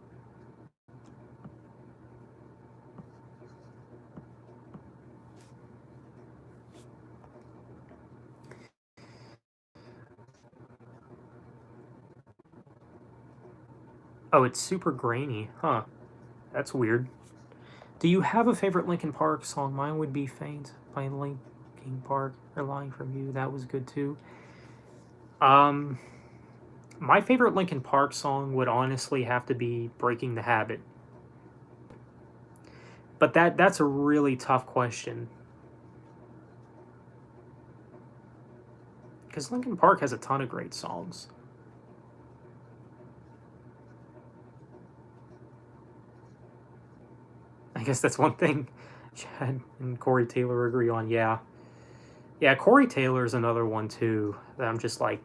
S1: oh, it's super grainy. Huh. That's weird. Do you have a favorite Linkin Park song? Mine would be Faint by Linkin Park, or Lying From You. That was good too. My favorite Linkin Park song would honestly have to be Breaking the Habit. But that's a really tough question. Because Linkin Park has a ton of great songs. I guess that's one thing Chad and Corey Taylor agree on. Yeah. Yeah, Corey Taylor's another one too that I'm just like,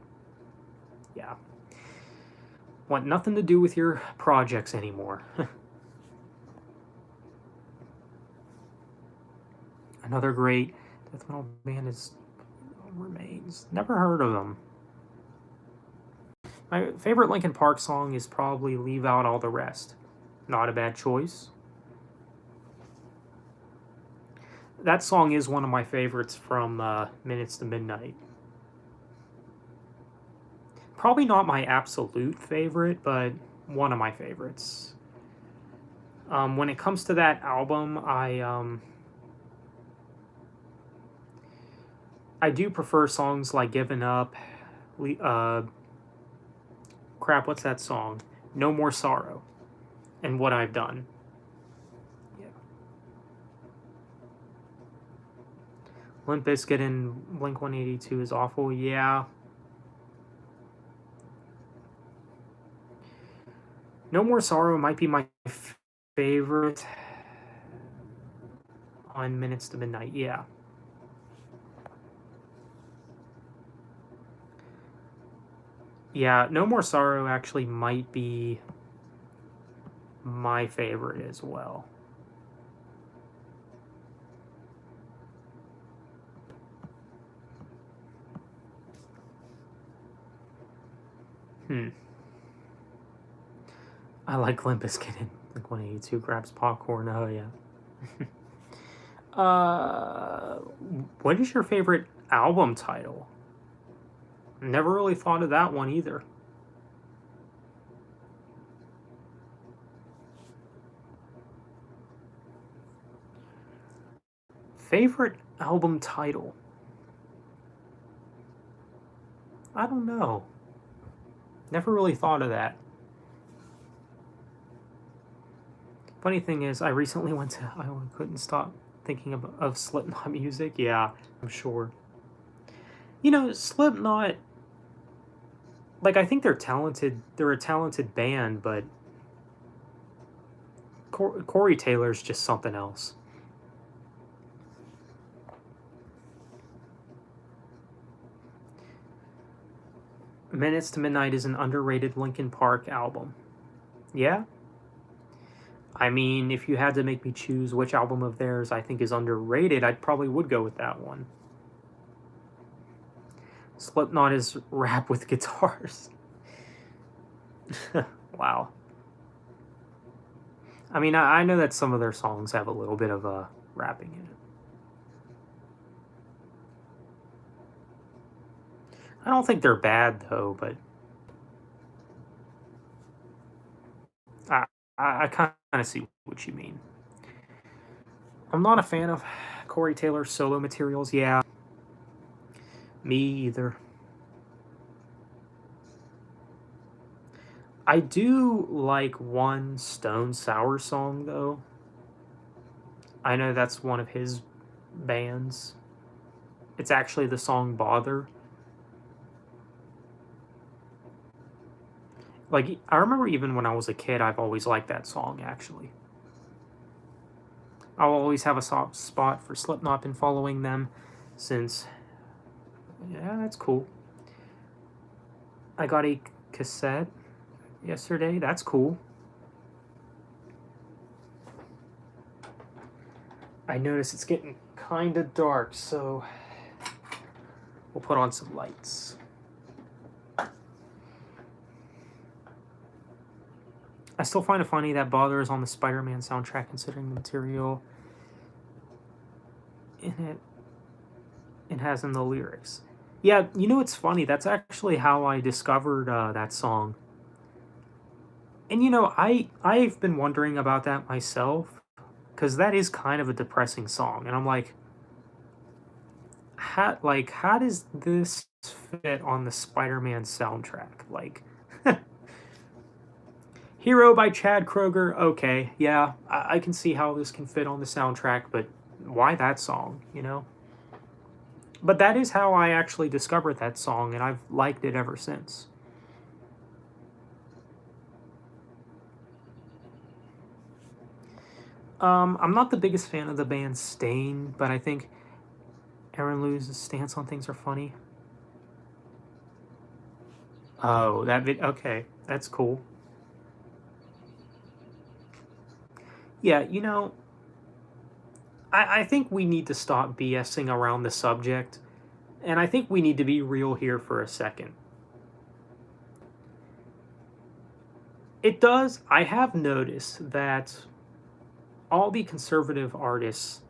S1: yeah. Want nothing to do with your projects anymore. Another great death metal band is Remains. Never heard of them. My favorite Linkin Park song is probably Leave Out All the Rest. Not a bad choice. That song is one of my favorites from Minutes to Midnight. Probably not my absolute favorite, but one of my favorites. When it comes to that album, I do prefer songs like Given Up, crap, what's that song? No More Sorrow, and What I've Done. Yeah. Limp Bizkit and Blink-182 is awful, yeah. No More Sorrow might be my favorite on Minutes to Midnight, yeah. Yeah, No More Sorrow actually might be my favorite as well. I like Limp Bizkit and Blink-182 grabs popcorn. Oh yeah. What is your favorite album title? Never really thought of that one either. Favorite album title? I don't know. Never really thought of that. Funny thing is, I recently went to Iowa and couldn't stop thinking of Slipknot music. Yeah, I'm sure. You know, Slipknot, like, I think they're talented. They're a talented band, but Corey Taylor's just something else. Minutes to Midnight is an underrated Linkin Park album. Yeah? I mean, if you had to make me choose which album of theirs I think is underrated, I probably would go with that one. Slipknot is rap with guitars. Wow. I mean, I know that some of their songs have a little bit of rapping in it. I don't think they're bad though, but I kind of see what you mean. I'm not a fan of Corey Taylor's solo materials. Yeah, me either. I do like one Stone Sour song though. I know that's one of his bands. It's actually the song Bother. Like, I remember even when I was a kid, I've always liked that song, actually. I'll always have a soft spot for Slipknot, been following them since. Yeah, that's cool. I got a cassette yesterday. That's cool. I notice it's getting kind of dark, so we'll put on some lights. I still find it funny that Bother is on the Spider-Man soundtrack, considering the material in it has in the lyrics. Yeah, you know it's funny. That's actually how I discovered that song. And you know, I've been wondering about that myself, because that is kind of a depressing song, and I'm like, how does this fit on the Spider-Man soundtrack? Like, Hero by Chad Kroeger, okay, yeah, I can see how this can fit on the soundtrack, but why that song, you know? But that is how I actually discovered that song, and I've liked it ever since. I'm not the biggest fan of the band Stain, but I think Aaron Lew's stance on things are funny. Oh, okay, that's cool. Yeah, I think we need to stop BSing around the subject, and I think we need to be real here for a second. I have noticed that all the conservative artists,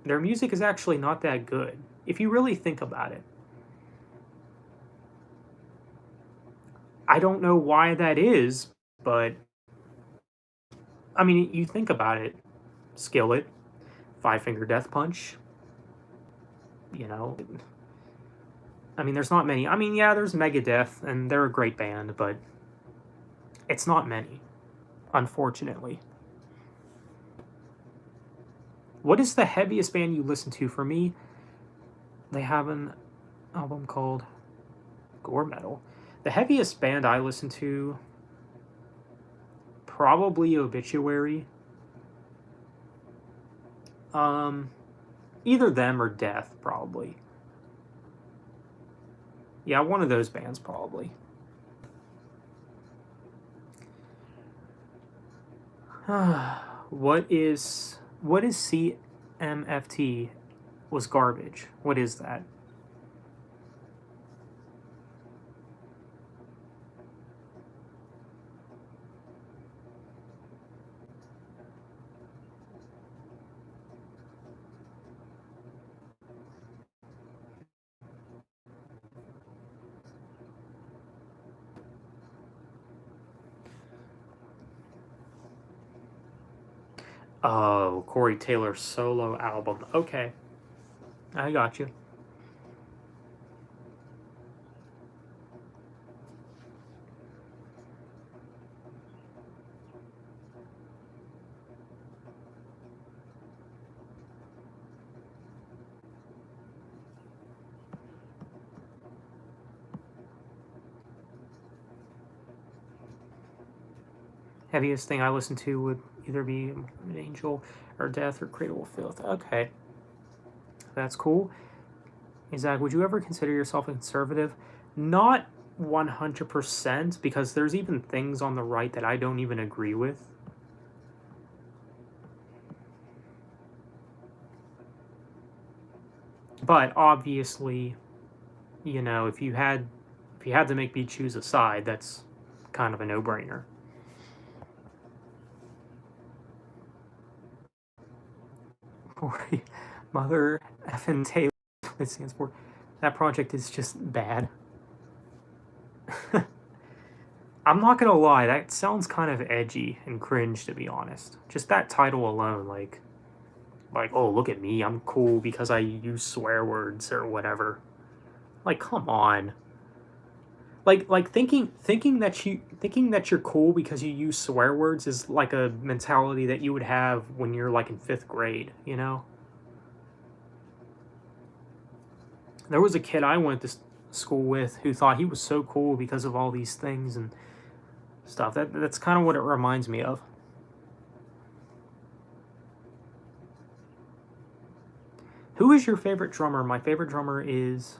S1: their music is actually not that good, if you really think about it. I don't know why that is, but I mean, you think about it. Skillet, Five Finger Death Punch, you know. I mean, there's not many. I mean, yeah, there's Megadeth, and they're a great band, but it's not many, unfortunately. What is the heaviest band you listen to? For me, they have an album called Gore Metal. The heaviest band I listen to, probably Obituary. Either them or Death, probably. Yeah, one of those bands, probably. What is CMFT was garbage? What is that? Oh, Corey Taylor's solo album. Okay, I got you. Heaviest thing I listen to would either be an Angel or Death or Cradle of Filth. Okay, that's cool. Zach, would you ever consider yourself a conservative? Not 100%, because there's even things on the right that I don't even agree with. But obviously, if you had to make me choose a side, that's kind of a no-brainer. Mother effing Taylor, it stands for. That project is just bad. I'm not gonna lie, that sounds kind of edgy and cringe, to be honest. Just that title alone, oh, look at me, I'm cool because I use swear words or whatever. Like, come on. Like thinking that you're cool because you use swear words is like a mentality that you would have when you're like in 5th grade, There was a kid I went to school with who thought he was so cool because of all these things and stuff. That's kind of what it reminds me of. Who is your favorite drummer? My favorite drummer is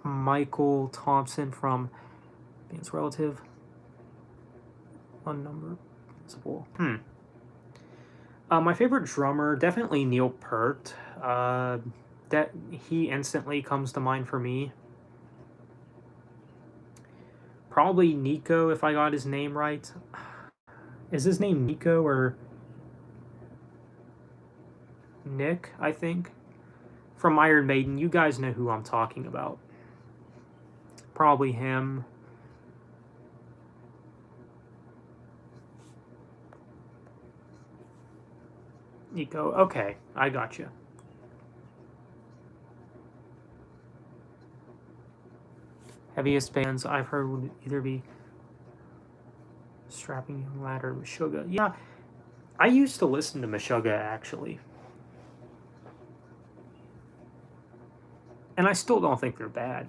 S1: Michael Thompson from Band's Relative. Unnumbered Principle. My favorite drummer, definitely Neil Peart. That he instantly comes to mind for me. Probably Nico, if I got his name right. Is his name Nico or Nick, I think? From Iron Maiden. You guys know who I'm talking about. Probably him. Nico. Okay, I got you. Heaviest bands I've heard would either be Strapping Young Lad or Meshuggah. Yeah, I used to listen to Meshuggah, actually. And I still don't think they're bad.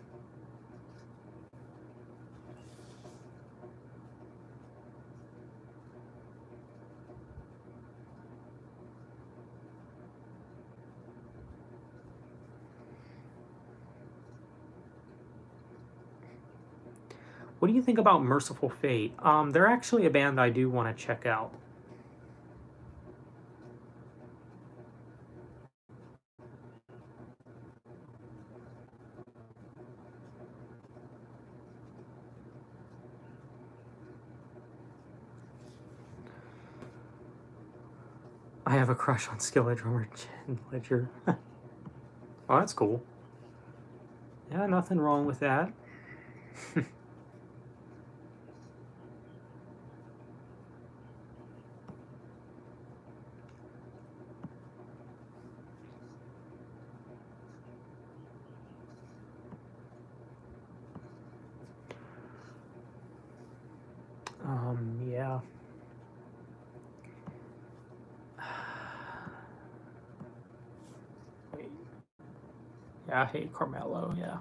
S1: What do you think about Merciful Fate? They're actually a band I do want to check out. I have a crush on Skillet drummer Jen Ledger. Oh, that's cool. Yeah, nothing wrong with that. Yeah. Wait. Yeah, I hate Carmelo, yeah.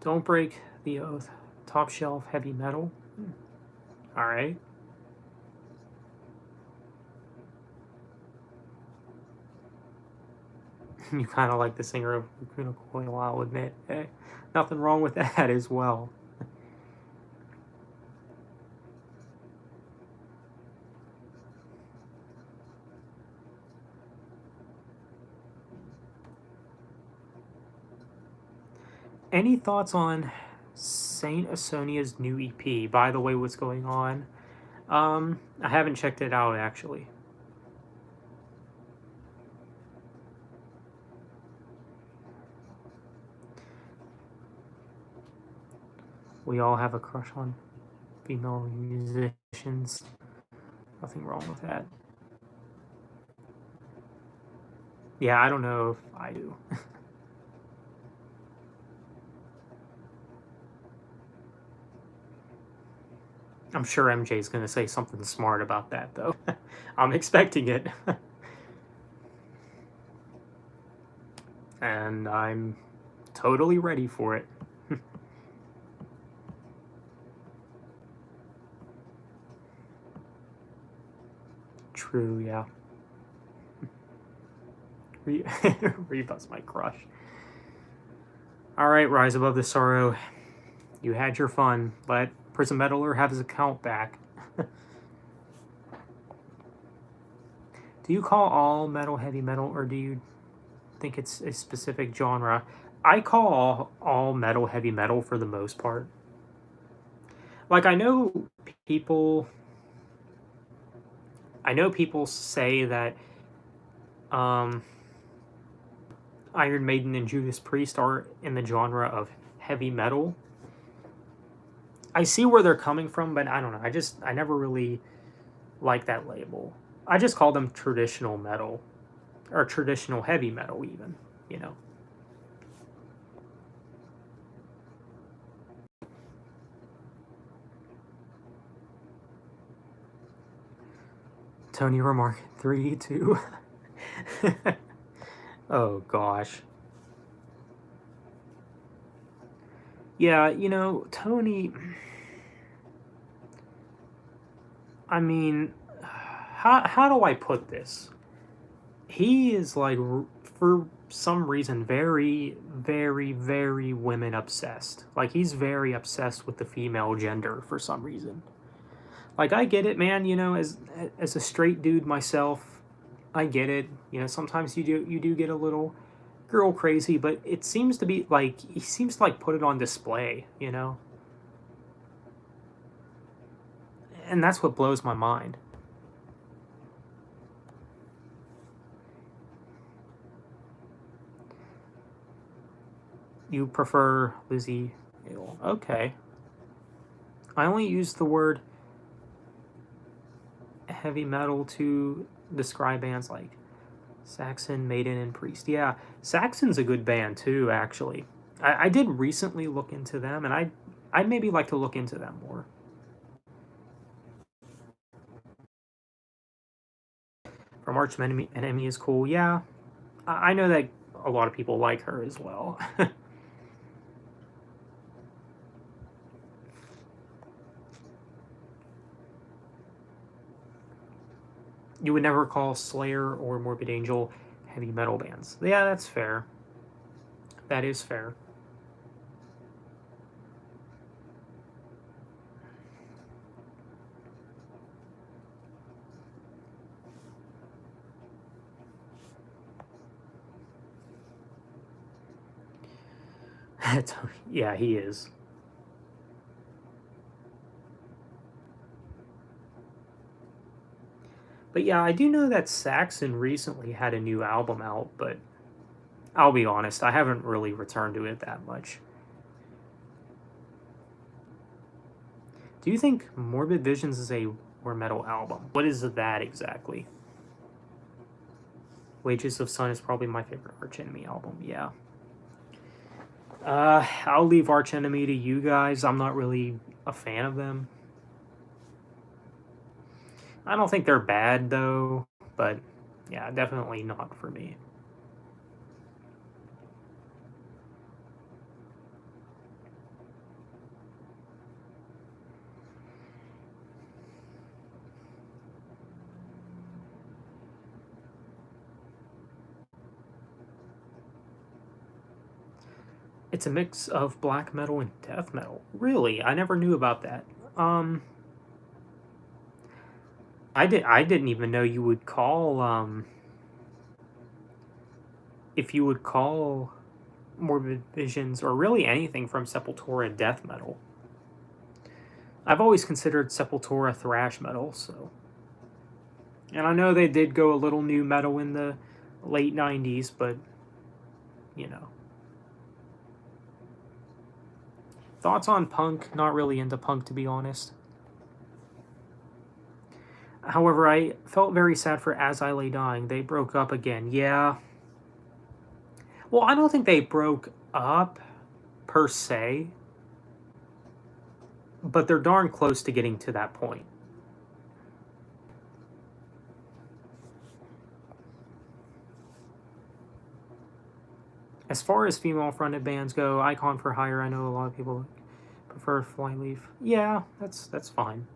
S1: Don't Break the Oath. Top shelf heavy metal. Alright. You kind of like the singer of Lacuna Coil, I'll admit. Hey, nothing wrong with that as well. Any thoughts on Saint Asonia's new EP? By the way, what's going on? I haven't checked it out actually. We all have a crush on female musicians. Nothing wrong with that. Yeah, I don't know if I do. I'm sure MJ's going to say something smart about that, though. I'm expecting it. And I'm totally ready for it. True, yeah. Reba's my crush. Alright, Rise Above the Sorrow. You had your fun. Let Prison Meddler have his account back. Do you call all metal heavy metal, or do you think it's a specific genre? I call all metal heavy metal for the most part. Like, I know people say that Iron Maiden and Judas Priest are in the genre of heavy metal. I see where they're coming from, but I don't know. I never really like that label. I just call them traditional metal, or traditional heavy metal even, you know. Tony Remark 3, 2. Oh gosh. Yeah, you know, Tony, I mean, how do I put this? He is like, for some reason, very, very, very women obsessed. Like, he's very obsessed with the female gender for some reason. Like, I get it, man. You know, as a straight dude myself, I get it. You know, sometimes you do get a little girl crazy, but it seems to be like he seems to like put it on display. You know, and that's what blows my mind. You prefer Lizzie Ale. Okay. I only use the word heavy metal to describe bands like Saxon, Maiden, and Priest. Yeah, Saxon's a good band too, actually. I did recently look into them, and I'd maybe like to look into them more. from Arch Enemy is cool. Yeah, I know that a lot of people like her as well. You would never call Slayer or Morbid Angel heavy metal bands. Yeah, that's fair. That is fair. Yeah, he is. But yeah, I do know that Saxon recently had a new album out, but I'll be honest, I haven't really returned to it that much. Do you think Morbid Visions is a war metal album? What is that exactly? Wages of Sun is probably my favorite Arch Enemy album, yeah. I'll leave Arch Enemy to you guys. I'm not really a fan of them. I don't think they're bad, though, but yeah, definitely not for me. It's a mix of black metal and death metal. Really? I never knew about that. Um, I didn't even know you would call if you would call Morbid Visions or really anything from Sepultura death metal. I've always considered Sepultura thrash metal, so. And I know they did go a little new metal in the late 90s, but you know. Thoughts on punk? Not really into punk, to be honest. However, I felt very sad for As I Lay Dying. They broke up again. Yeah. Well, I don't think they broke up, per se. But they're darn close to getting to that point. As far as female-fronted bands go, Icon for Hire, I know a lot of people prefer Flyleaf. Yeah, that's fine.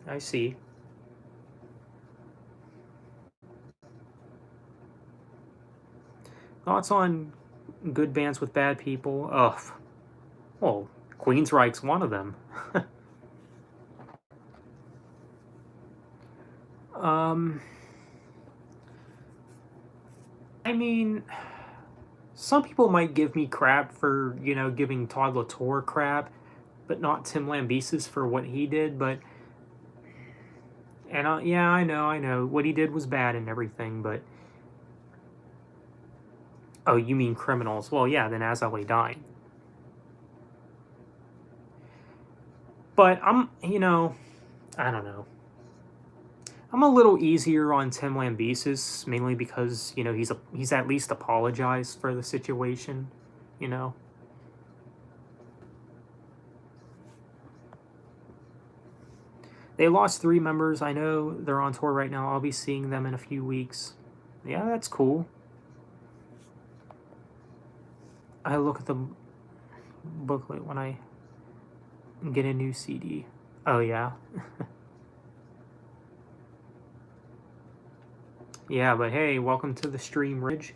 S1: I see. Thoughts on good bands with bad people? Ugh. Well, Queensryche's one of them. I mean, some people might give me crap for, giving Todd Latour crap, but not Tim Lambesis for what he did, but... And, yeah, I know. What he did was bad and everything, but... Oh, you mean Criminals? Well, yeah, then As I Lay Dying. But I don't know. I'm a little easier on Tim Lambesis, mainly because, he's at least apologized for the situation, They lost 3 members. I know they're on tour right now. I'll be seeing them in a few weeks. Yeah, that's cool. I look at the booklet when I get a new CD. Oh, yeah. Yeah, but hey, welcome to the stream, Ridge.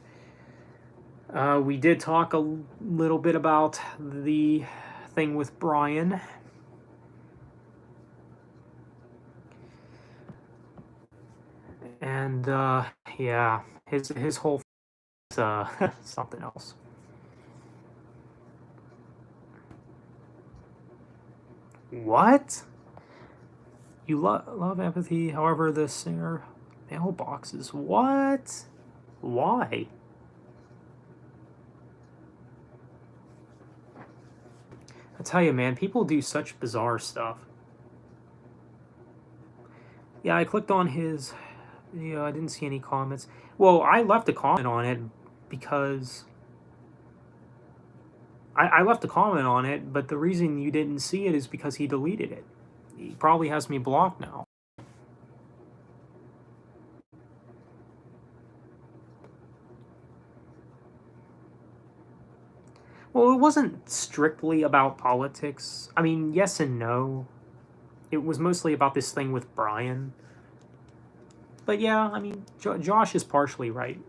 S1: We did talk a little bit about the thing with Brian. And, yeah, his whole something else. What? You love empathy, however, the singer mailboxes. What? Why? I tell you, man, people do such bizarre stuff. Yeah, I clicked on his... I didn't see any comments. Well, I left a comment on it because... I left a comment on it, but the reason you didn't see it is because he deleted it. He probably has me blocked now. wasn't strictly about politics. I mean, yes and no. It was mostly about this thing with Brian. But yeah, I mean, Josh is partially right.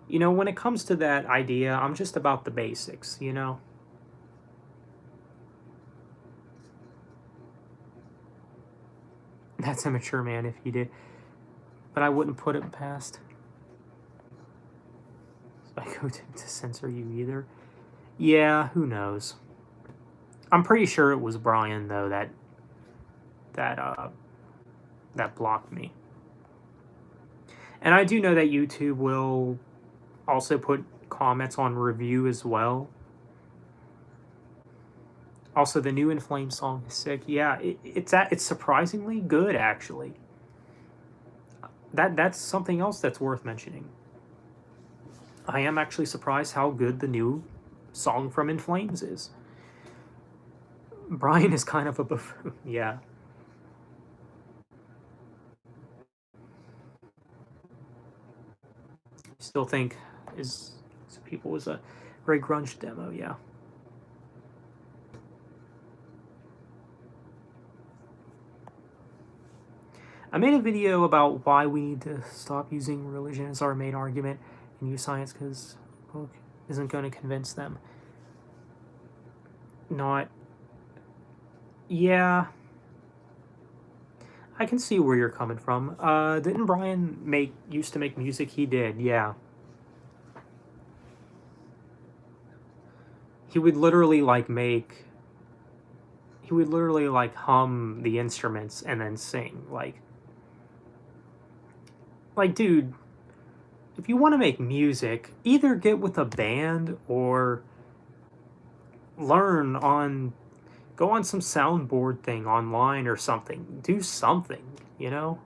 S1: You know, when it comes to that idea, I'm just about the basics, you know? That's immature, man, if you did. But I wouldn't put it past Psycho to censor you either. Yeah, who knows? I'm pretty sure it was Brian, though, that blocked me. And I do know that YouTube will also put comments on review as well. Also, the new In Flames song is sick. Yeah, it's surprisingly good, actually. That's something else that's worth mentioning. I am actually surprised how good the new song from In Flames is. Brian is kind of a buffoon, yeah. Still think People was a great grunge demo, yeah. I made a video about why we need to stop using religion as our main argument and use science because book isn't going to convince them. Not. Yeah. I can see where you're coming from. Didn't Brian used to make music? He did, yeah. He would literally hum the instruments and then sing. Like, dude, if you want to make music, either get with a band or go on some soundboard thing online or something. Do something, you know?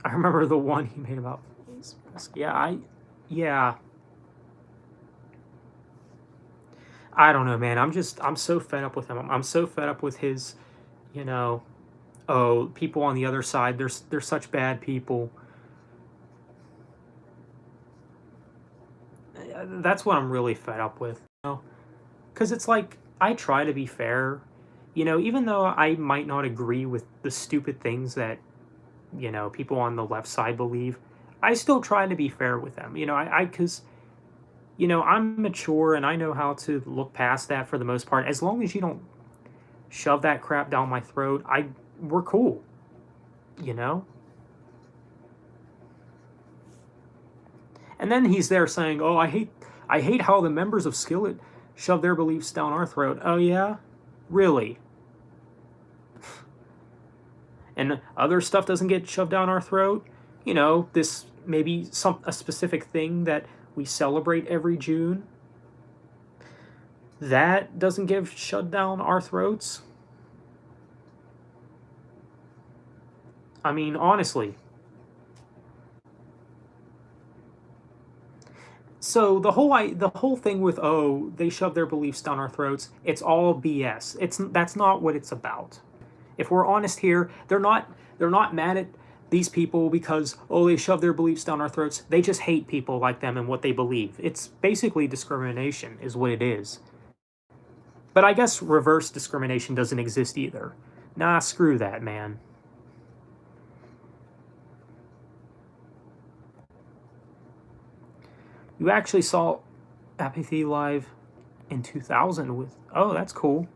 S1: I remember the one he made about yeah. I don't know, man. I'm so fed up with him. I'm so fed up with his, you know, oh, people on the other side, they're such bad people. That's what I'm really fed up with, you know? Because it's like, I try to be fair, you know, even though I might not agree with the stupid things that, you know, people on the left side believe, I still try to be fair with them, you know, because, you know, I'm mature and I know how to look past that for the most part. As long as you don't shove that crap down my throat, we're cool, you know? And then he's there saying, "Oh, I hate how the members of Skillet shove their beliefs down our throat." Oh yeah? Really? And other stuff doesn't get shoved down our throat? You know, this maybe a specific thing that we celebrate every June, that doesn't get shoved down our throats? I mean, honestly. So the whole thing with, oh, they shove their beliefs down our throats, it's all BS. That's not what it's about. If we're honest here, they're not mad at these people because, oh, they shove their beliefs down our throats. They just hate people like them and what they believe. It's basically discrimination is what it is. But I guess reverse discrimination doesn't exist either. Nah, screw that, man. You actually saw Apathy live in 2000 with... Oh, that's cool.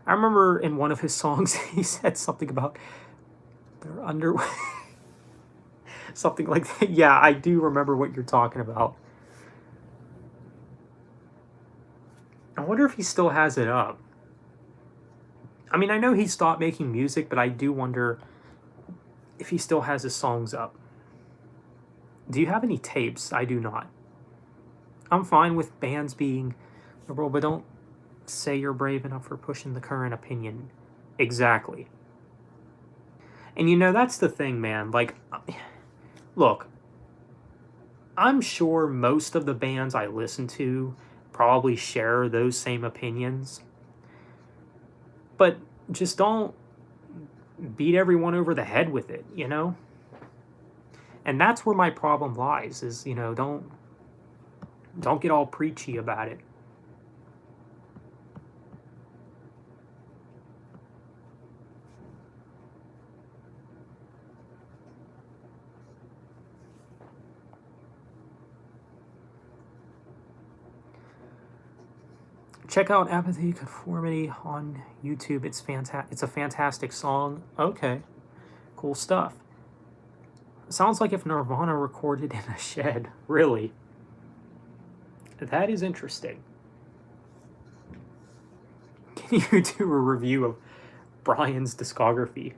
S1: I remember in one of his songs, he said something about their underwear. Something like that. Yeah, I do remember what you're talking about. I wonder if he still has it up. I mean, I know he stopped making music, but I do wonder if he still has his songs up. Do you have any tapes? I do not. I'm fine with bands being liberal, but don't say you're brave enough for pushing the current opinion. Exactly. And you know, that's the thing, man. Like, look, I'm sure most of the bands I listen to probably share those same opinions. But just don't beat everyone over the head with it, you know? And that's where my problem lies, is, you know, don't get all preachy about it. Check out Apathy Conformity on YouTube. It's fantastic. It's a fantastic song. Okay, cool stuff. Sounds like if Nirvana recorded in a shed. Really? That is interesting. Can you do a review of Brian's discography?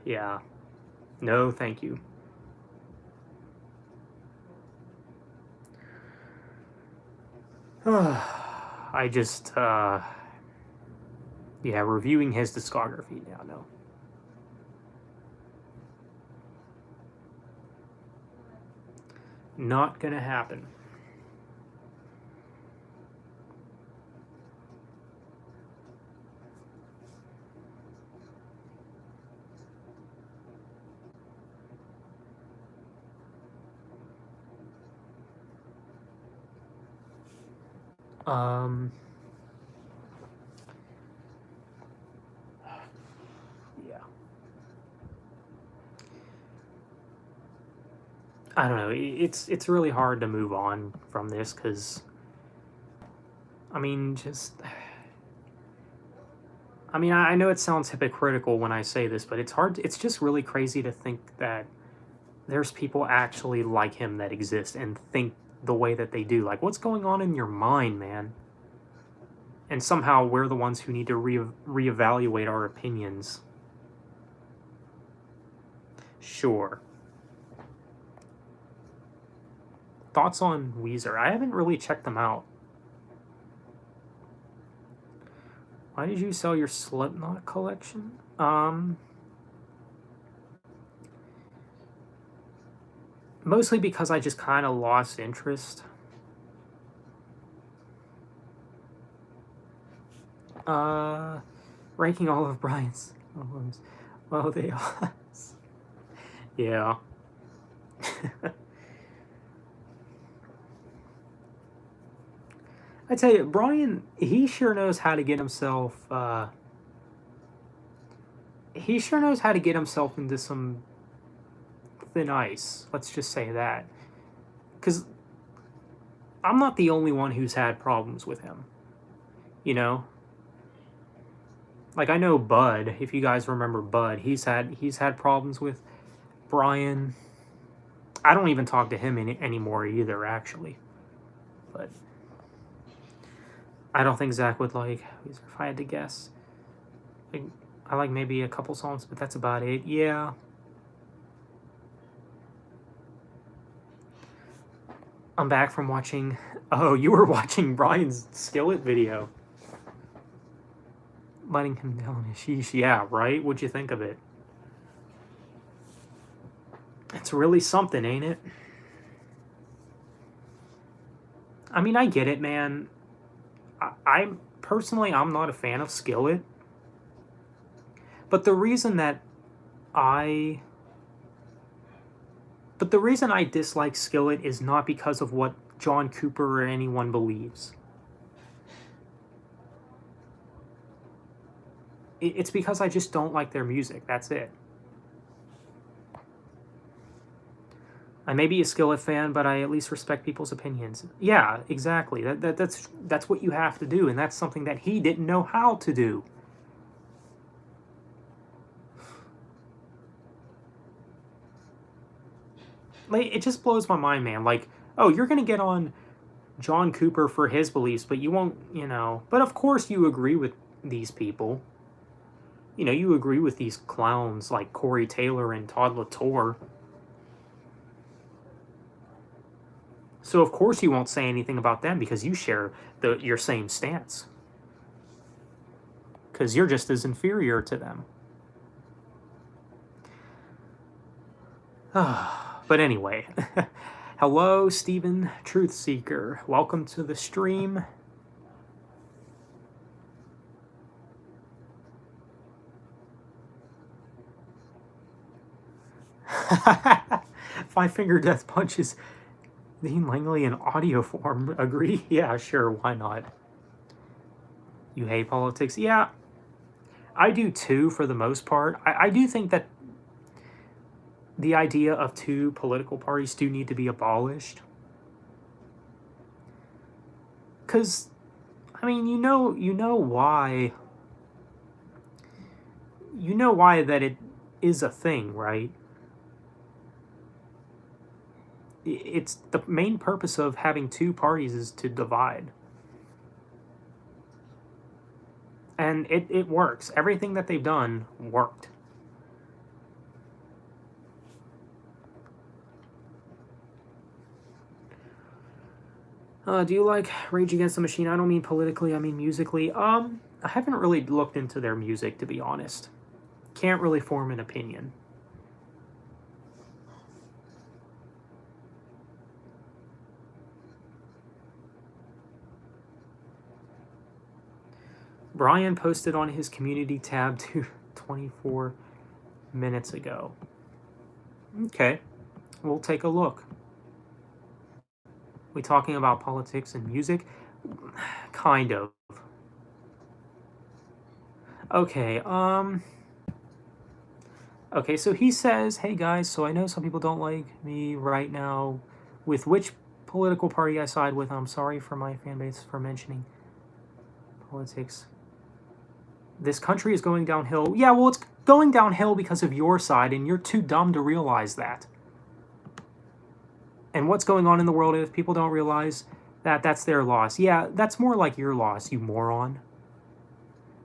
S1: Yeah. No, thank you. I just, yeah, reviewing his discography. Yeah, no. Not gonna happen. Yeah. I don't know. It's really hard to move on from this because, I mean, just, I mean, I know it sounds hypocritical when I say this, but it's hard. It's just really crazy to think that there's people actually like him that exist and think the way that they do. Like, what's going on in your mind, man? And somehow we're the ones who need to reevaluate our opinions. Sure. Thoughts on Weezer? I haven't really checked them out. Why did you sell your Slipknot collection? Mostly because I just kind of lost interest. Ranking all of Brian's albums. Well, they are. Yeah. I tell you, Brian, he sure knows how to get himself, he sure knows how to get himself into some thin ice. Let's just say that. Because I'm not the only one who's had problems with him. You know? Like, I know Bud, if you guys remember Bud, he's had problems with Brian. I don't even talk to him anymore either, actually. But I don't think Zach would like, if I had to guess. I like maybe a couple songs, but that's about it. Yeah. I'm back from watching... Oh, you were watching Brian's Skillet video. Letting him down his sheesh. Yeah, right? What'd you think of it? It's really something, ain't it? I mean, I get it, man. Personally, I'm not a fan of Skillet. But the reason I dislike Skillet is not because of what John Cooper or anyone believes. It's because I just don't like their music. That's it. I may be a Skillet fan, but I at least respect people's opinions. Yeah, exactly. That's what you have to do, and that's something that he didn't know how to do. Like, it just blows my mind, man. Like, oh, you're gonna get on John Cooper for his beliefs, but you won't, you know. But of course you agree with these people. You know, you agree with these clowns like Corey Taylor and Todd LaTorre. So of course you won't say anything about them because you share your same stance. Because you're just as inferior to them. But anyway, Hello, Stephen Truthseeker. Welcome to the stream. Five Finger Death Punch is Dean Langley in audio form. Agree? Yeah, sure. Why not? You hate politics? Yeah, I do too, for the most part. I do think that the idea of two political parties do need to be abolished. Because, I mean, you know why. You know why that it is a thing, right? It's the main purpose of having two parties is to divide. And it works. Everything that they've done worked. Do you like Rage Against the Machine? I don't mean politically, I mean musically. I haven't really looked into their music, to be honest. Can't really form an opinion. Brian posted on his community tab 24 minutes ago. Okay, we'll take a look. We talking about politics and music? Kind of. Okay, okay, so he says, hey guys, so I know some people don't like me right now with which political party I side with. I'm sorry for my fan base for mentioning politics. This country is going downhill. Yeah, well, it's going downhill because of your side, and you're too dumb to realize that. And what's going on in the world, if people don't realize that, that's their loss. Yeah, that's more like your loss, you moron.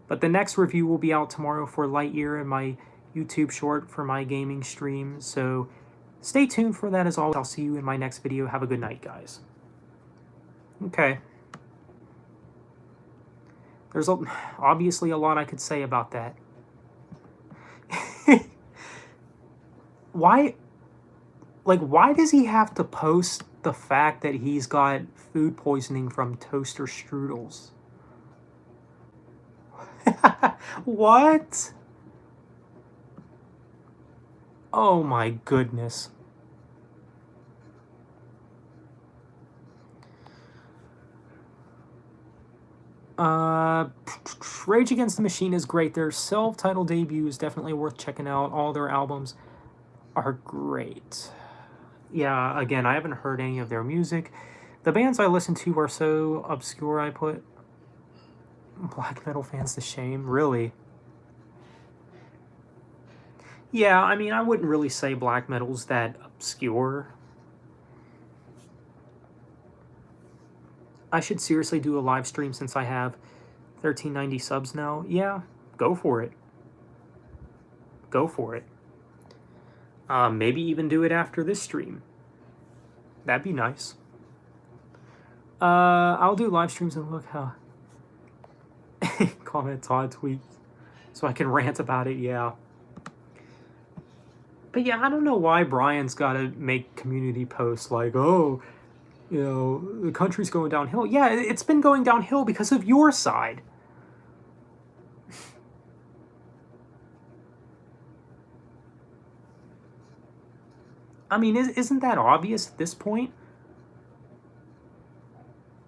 S1: But the next review will be out tomorrow for Lightyear and my YouTube short for my gaming stream. So stay tuned for that as always. I'll see you in my next video. Have a good night, guys. Okay. There's obviously a lot I could say about that. Why does he have to post the fact that he's got food poisoning from toaster strudels? What? Oh my goodness. Rage Against the Machine is great. Their self-titled debut is definitely worth checking out. All their albums are great. Yeah, again, I haven't heard any of their music. The bands I listen to are so obscure, I put black metal fans to shame. Really? Yeah, I mean, I wouldn't really say black metal's that obscure. I should seriously do a live stream since I have 1390 subs now. Yeah, go for it. Go for it. Maybe even do it after this stream. That'd be nice. I'll do live streams and look how... Comment Todd tweets. So I can rant about it, yeah. But yeah, I don't know why Brian's gotta make community posts like, oh, you know, the country's going downhill. Yeah, it's been going downhill because of your side. I mean, isn't that obvious at this point?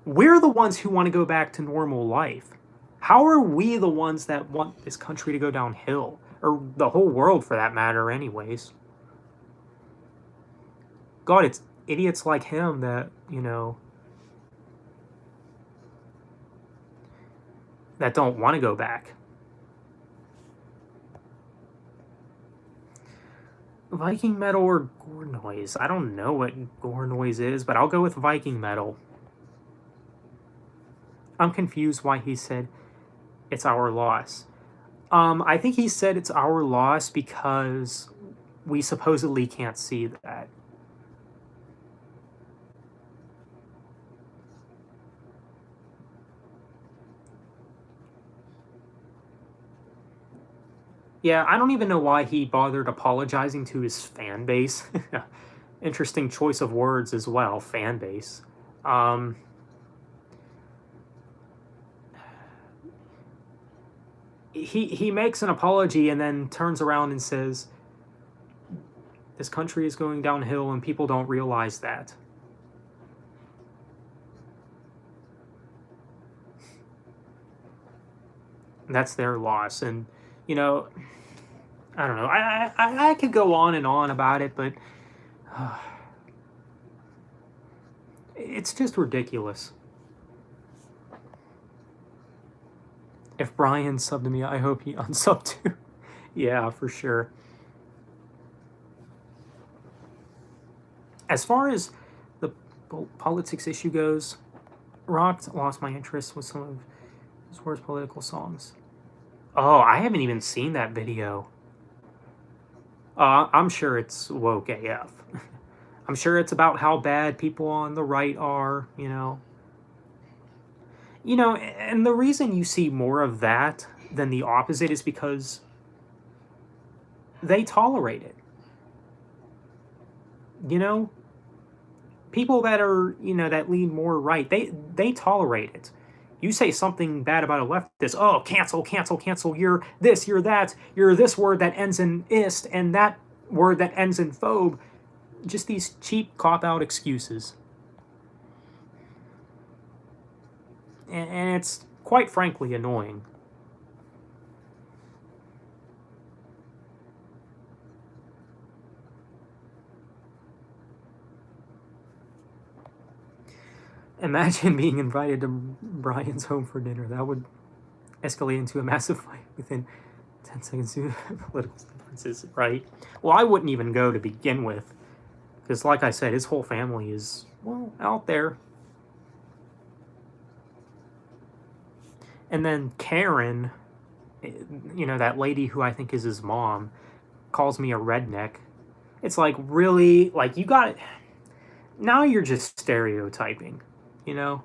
S1: We're the ones who want to go back to normal life. How are we the ones that want this country to go downhill? Or the whole world, for that matter, anyways. God, it's idiots like him that, you know, that don't want to go back. Viking metal or gore noise? I don't know what gore noise is, but I'll go with Viking metal. I'm confused why he said it's our loss. I think he said it's our loss because we supposedly can't see that. Yeah, I don't even know why he bothered apologizing to his fan base. Interesting choice of words as well, fan base. Um, he makes an apology and then turns around and says, this country is going downhill and people don't realize that. That's their loss. And, you know, I don't know. I could go on and on about it, but it's just ridiculous. If Brian subbed to me, I hope he unsubbed too. Yeah, for sure. As far as the politics issue goes, Rock lost my interest with some of his worst political songs. Oh, I haven't even seen that video. I'm sure it's woke AF. I'm sure it's about how bad people on the right are, you know. You know, and the reason you see more of that than the opposite is because they tolerate it. You know, people that are, you know, that lean more right, they tolerate it. You say something bad about a leftist, oh, cancel, cancel, cancel, you're this, you're that, you're this word that ends in ist, and that word that ends in phobe. Just these cheap cop-out excuses. And it's quite frankly annoying. Imagine being invited to Brian's home for dinner. That would escalate into a massive fight within 10 seconds due to political differences, right? Well, I wouldn't even go to begin with. Because, like I said, his whole family is, well, out there. And then Karen, you know, that lady who I think is his mom, calls me a redneck. It's like, really? Like, you got it. Now you're just stereotyping, you know?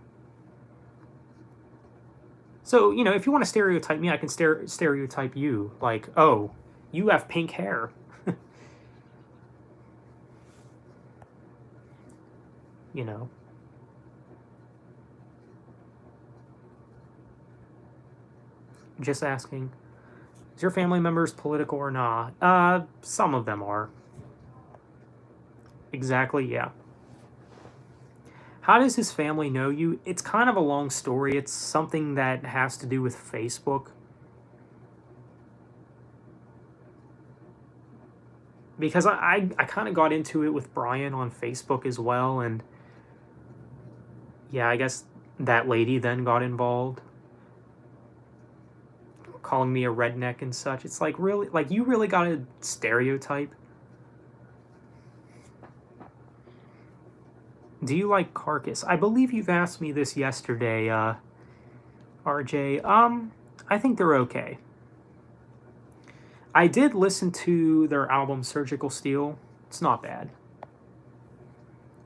S1: So, you know, if you want to stereotype me, I can stereotype you. Like, oh, you have pink hair. You know? Just asking. Is your family members political or not? Some of them are. Exactly, yeah. How does his family know you? It's kind of a long story. It's something that has to do with Facebook. Because I kind of got into it with Brian on Facebook as well, and yeah, I guess that lady then got involved, calling me a redneck and such. It's like, really? Like, you really got to stereotype? Do you like Carcass? I believe you've asked me this yesterday, RJ. I think they're okay. I did listen to their album Surgical Steel. It's not bad.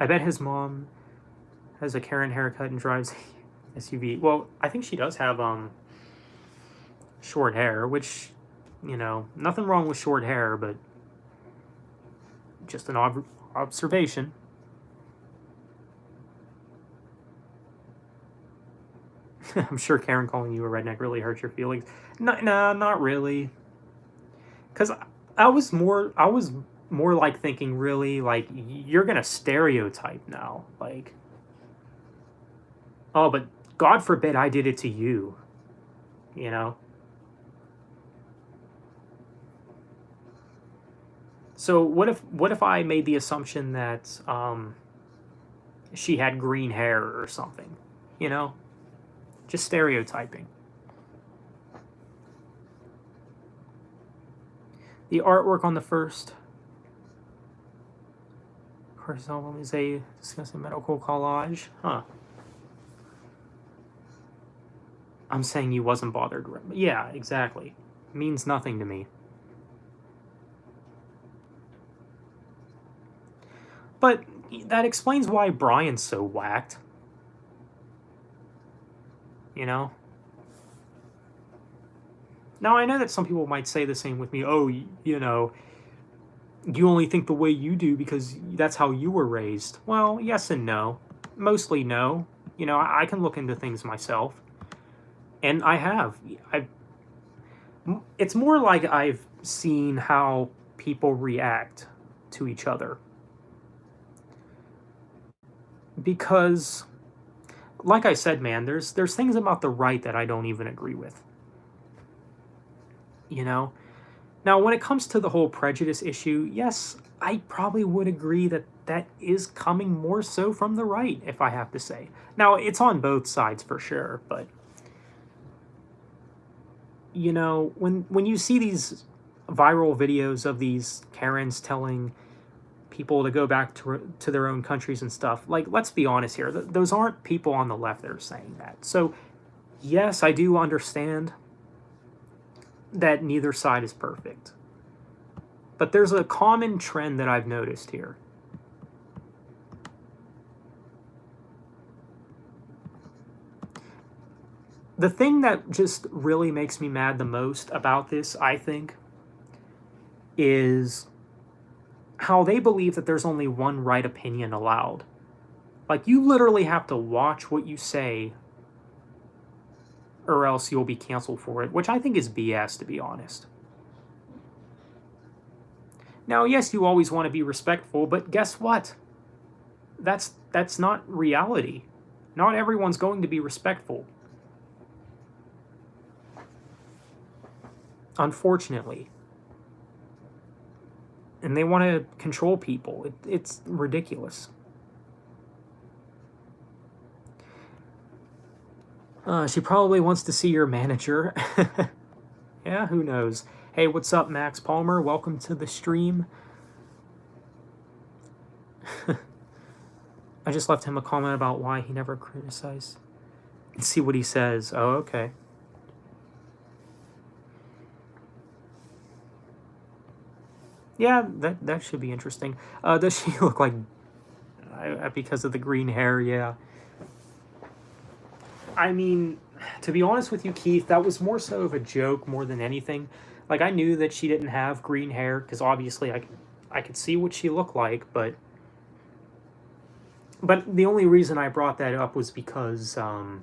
S1: I bet his mom has a Karen haircut and drives a SUV. Well, I think she does have short hair, which, you know, nothing wrong with short hair, but just an observation. I'm sure Karen calling you a redneck really hurt your feelings. No, not really. Because I was more like thinking, really, like, you're gonna stereotype now, like, oh, but God forbid I did it to you, you know. So what if I made the assumption that she had green hair or something, you know, just stereotyping. The artwork on the first Carcass album is a disgusting medical collage. Huh. I'm saying you wasn't bothered. Yeah, exactly. Means nothing to me. But that explains why Brian's so whacked. You know? Now, I know that some people might say the same with me. Oh, you know, you only think the way you do because that's how you were raised. Well, yes and no. Mostly no. You know, I can look into things myself. And I have. It's more like I've seen how people react to each other. Because, like I said, man, there's things about the right that I don't even agree with. You know? Now, when it comes to the whole prejudice issue, yes, I probably would agree that that is coming more so from the right, if I have to say. Now, it's on both sides for sure, but you know, when you see these viral videos of these Karens telling people to go back to their own countries and stuff, like, let's be honest here, those aren't people on the left that are saying that. So, yes, I do understand that neither side is perfect. But there's a common trend that I've noticed here. The thing that just really makes me mad the most about this, I think, is how they believe that there's only one right opinion allowed. Like, you literally have to watch what you say or else you'll be canceled for it, which I think is BS, to be honest. Now, yes, you always want to be respectful, but guess what? That's not reality. Not everyone's going to be respectful. Unfortunately. And they want to control people. It's ridiculous. She probably wants to see your manager. Yeah, who knows? Hey, what's up, Max Palmer? Welcome to the stream. I just left him a comment about why he never criticized. Let's see what he says. Oh, okay. Yeah, that should be interesting. Does she look like... because of the green hair, yeah. I mean, to be honest with you, Keith, that was more so of a joke more than anything. Like, I knew that she didn't have green hair, because obviously I could see what she looked like, but the only reason I brought that up was because of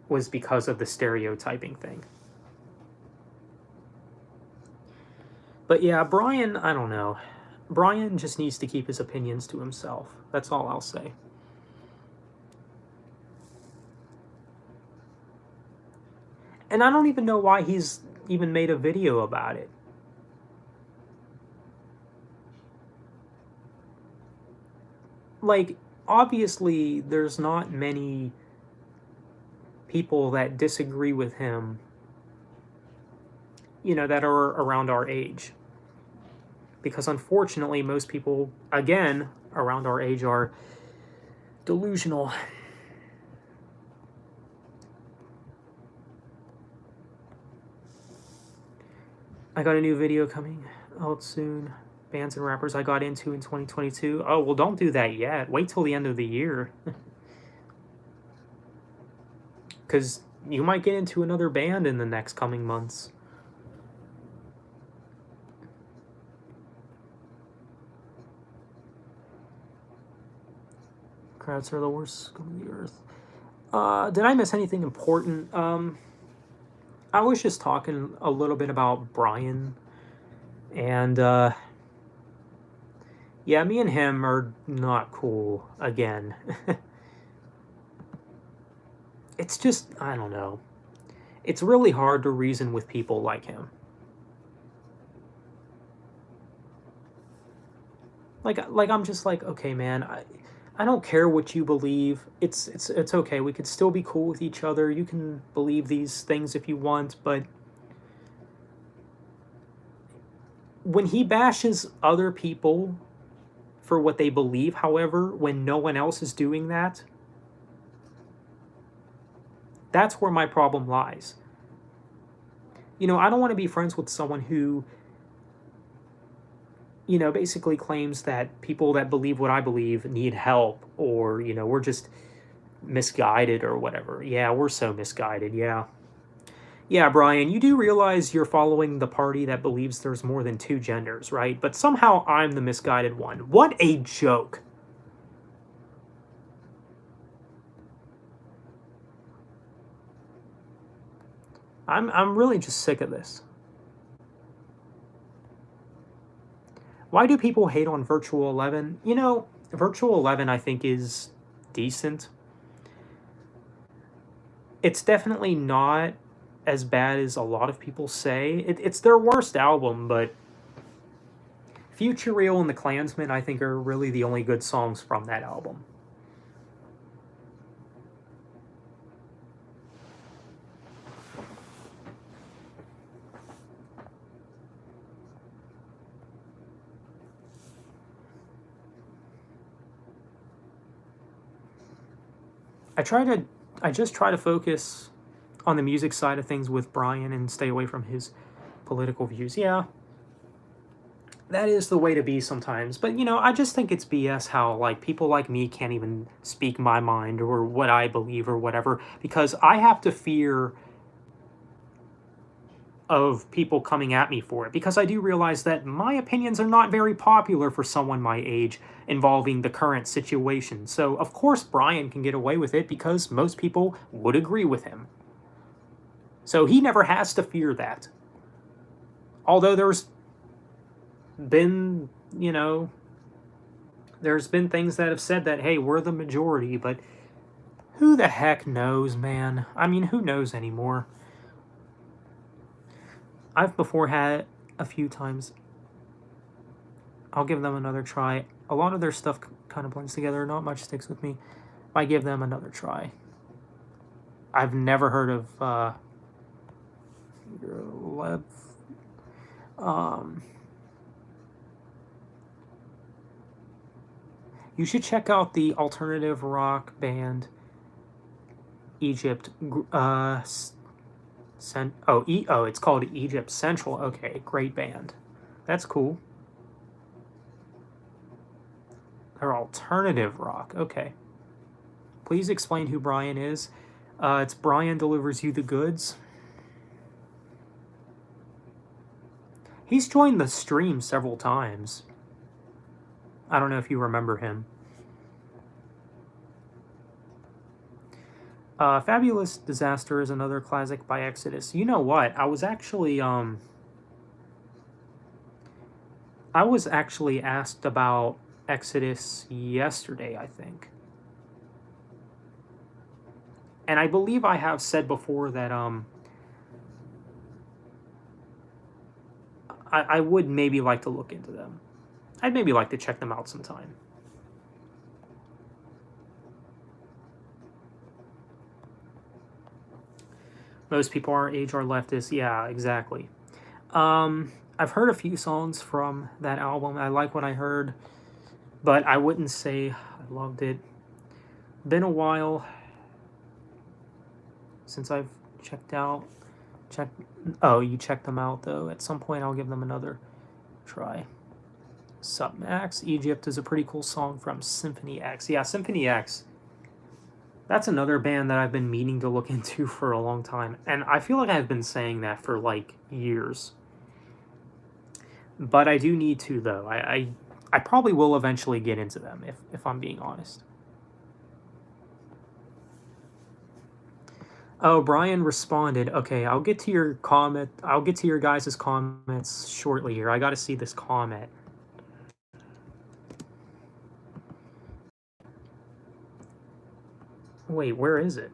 S1: the stereotyping thing. But yeah, Brian, I don't know. Brian just needs to keep his opinions to himself. That's all I'll say. And I don't even know why he's even made a video about it. Like, obviously, there's not many people that disagree with him, you know, that are around our age. Because unfortunately, most people, again, around our age are delusional. I got a new video coming out soon. Bands and rappers I got into in 2022. Oh, well, don't do that yet. Wait till the end of the year. Because you might get into another band in the next coming months. Crowds are the worst scum of the earth. Did I miss anything important? I was just talking a little bit about Brian, and yeah, me and him are not cool again. It's just, I don't know. It's really hard to reason with people like him. Like I'm just like, okay, man, I don't care what you believe. It's okay. We could still be cool with each other. You can believe these things if you want, but when he bashes other people for what they believe, however, when no one else is doing that, that's where my problem lies. You know, I don't want to be friends with someone who, you know, basically claims that people that believe what I believe need help, or, you know, we're just misguided or whatever. Yeah, we're so misguided, yeah. Yeah, Brian, you do realize you're following the party that believes there's more than two genders, right? But somehow I'm the misguided one. What a joke. I'm really just sick of this. Why do people hate on Virtual 11? You know, Virtual 11 I think is decent. It's definitely not as bad as a lot of people say. It's their worst album, but Future Real and The Klansman I think are really the only good songs from that album. I just try to focus on the music side of things with Brian and stay away from his political views. Yeah, that is the way to be sometimes. But, you know, I just think it's BS how, like, people like me can't even speak my mind or what I believe or whatever because I have to fear of people coming at me for it because I do realize that my opinions are not very popular for someone my age involving the current situation. So, of course, Brian can get away with it because most people would agree with him. So he never has to fear that. Although there's been, you know, there's been things that have said that, hey, we're the majority, but who the heck knows, man? I mean, who knows anymore? I've before had a few times. I'll give them another try. A lot of their stuff kind of blends together. Not much sticks with me. I give them another try. I've never heard of Lev. You should check out the alternative rock band Egypt. It's called Egypt Central. Okay, great band. That's cool. They're alternative rock. Okay. Please explain who Brian is. It's Brian Delivers You the Goods. He's joined the stream several times. I don't know if you remember him. Fabulous Disaster is another classic by Exodus. You know what? I was actually asked about Exodus yesterday, I think. And I believe I have said before that I would maybe like to look into them. I'd maybe like to check them out sometime. Most people our age are leftists. Yeah, exactly. I've heard a few songs from that album. I like what I heard, but I wouldn't say I loved it. Been a while since I've checked. Oh, you checked them out though. At some point, I'll give them another try. Sup, Max? Egypt is a pretty cool song from Symphony X. Yeah, Symphony X. That's another band that I've been meaning to look into for a long time, and I feel like I've been saying that for like years. But I do need to though. I probably will eventually get into them if I'm being honest. Oh, Brian responded. Okay, I'll get to your comment. I'll get to your guys' comments shortly here. I got to see this comment. Wait, where is it?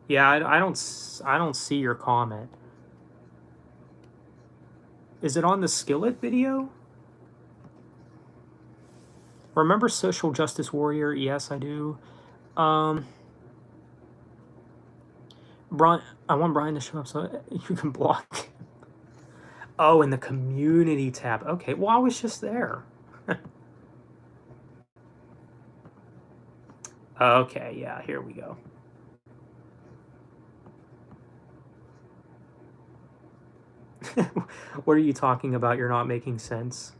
S1: Yeah, I don't see your comment. Is it on the Skillet video? Remember Social Justice Warrior? Yes, I do. Brian, I want Brian to show up so you can block. Oh, in the community tab. Okay, well, I was just there. Okay, yeah, here we go. What are you talking about? You're not making sense.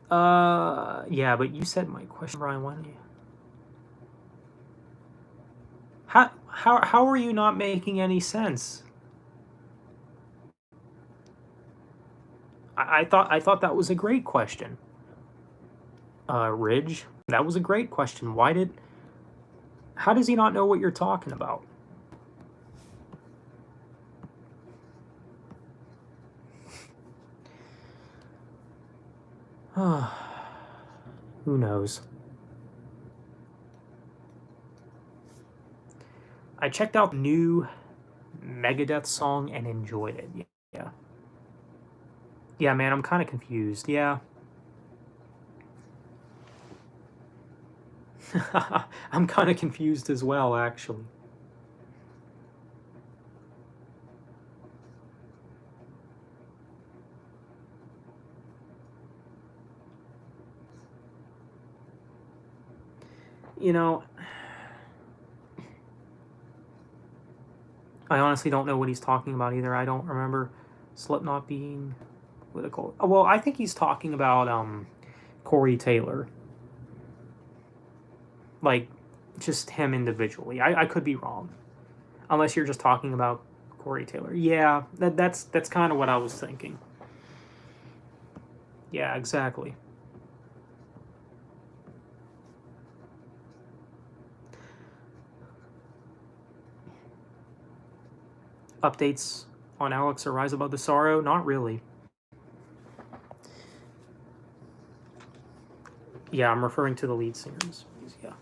S1: Yeah, but you said my question, Brian. Why don't you? How are you not making any sense? I thought that was a great question. Ridge, that was a great question. How does he not know what you're talking about? Who knows? I checked out the new Megadeth song and enjoyed it. Yeah. Yeah, man, I'm kind of confused. Yeah. I'm kind of confused as well, actually. You know, I honestly don't know what he's talking about either. I don't remember Slipknot being political. Well, I think he's talking about Corey Taylor. Like, just him individually. I could be wrong. Unless you're just talking about Corey Taylor. Yeah, that's kind of what I was thinking. Yeah, exactly. Updates on Alex or Rise Above the Sorrow? Not really. Yeah, I'm referring to the lead singers. Yeah.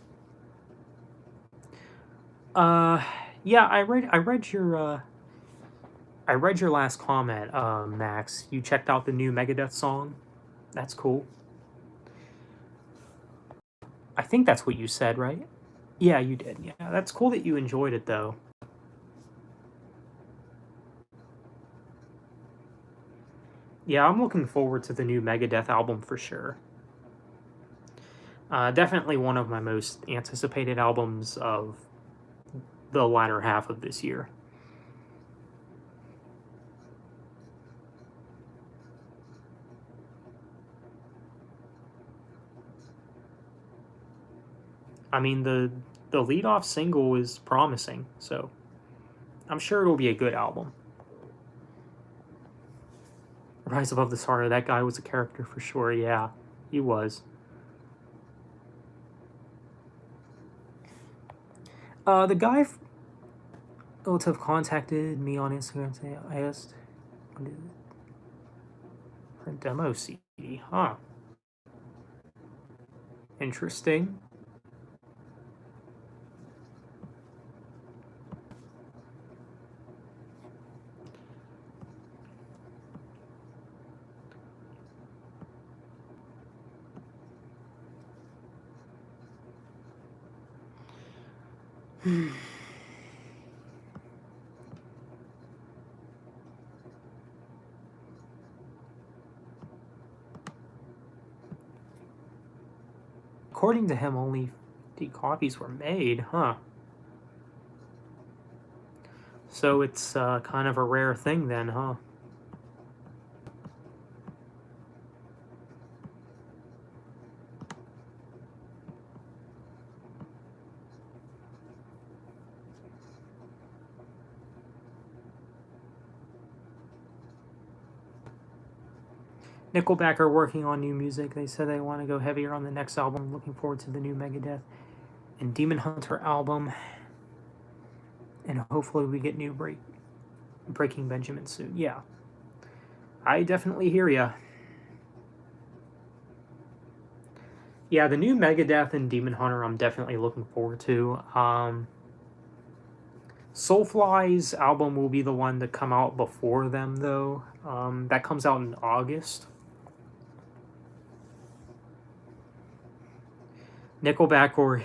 S1: Yeah, I read your last comment, Max. You checked out the new Megadeth song. That's cool. I think that's what you said, right? Yeah, you did. Yeah, that's cool that you enjoyed it, though. Yeah, I'm looking forward to the new Megadeth album for sure. Definitely one of my most anticipated albums of the latter half of this year. I mean, the lead off single is promising, so I'm sure it'll be a good album. Rise Above the Sorrow, that guy was a character for sure. Yeah, he was. The guy have contacted me on Instagram today. I asked for a demo CD. Huh. Interesting. According to him, only 50 copies were made, huh? So it's kind of a rare thing then, huh? Nickelback are working on new music. They said they want to go heavier on the next album. Looking forward to the new Megadeth and Demon Hunter album. And hopefully we get new Breaking Benjamin soon. Yeah. I definitely hear ya. Yeah, the new Megadeth and Demon Hunter I'm definitely looking forward to. Soulfly's album will be the one to come out before them, though. That comes out in August. Nickelback or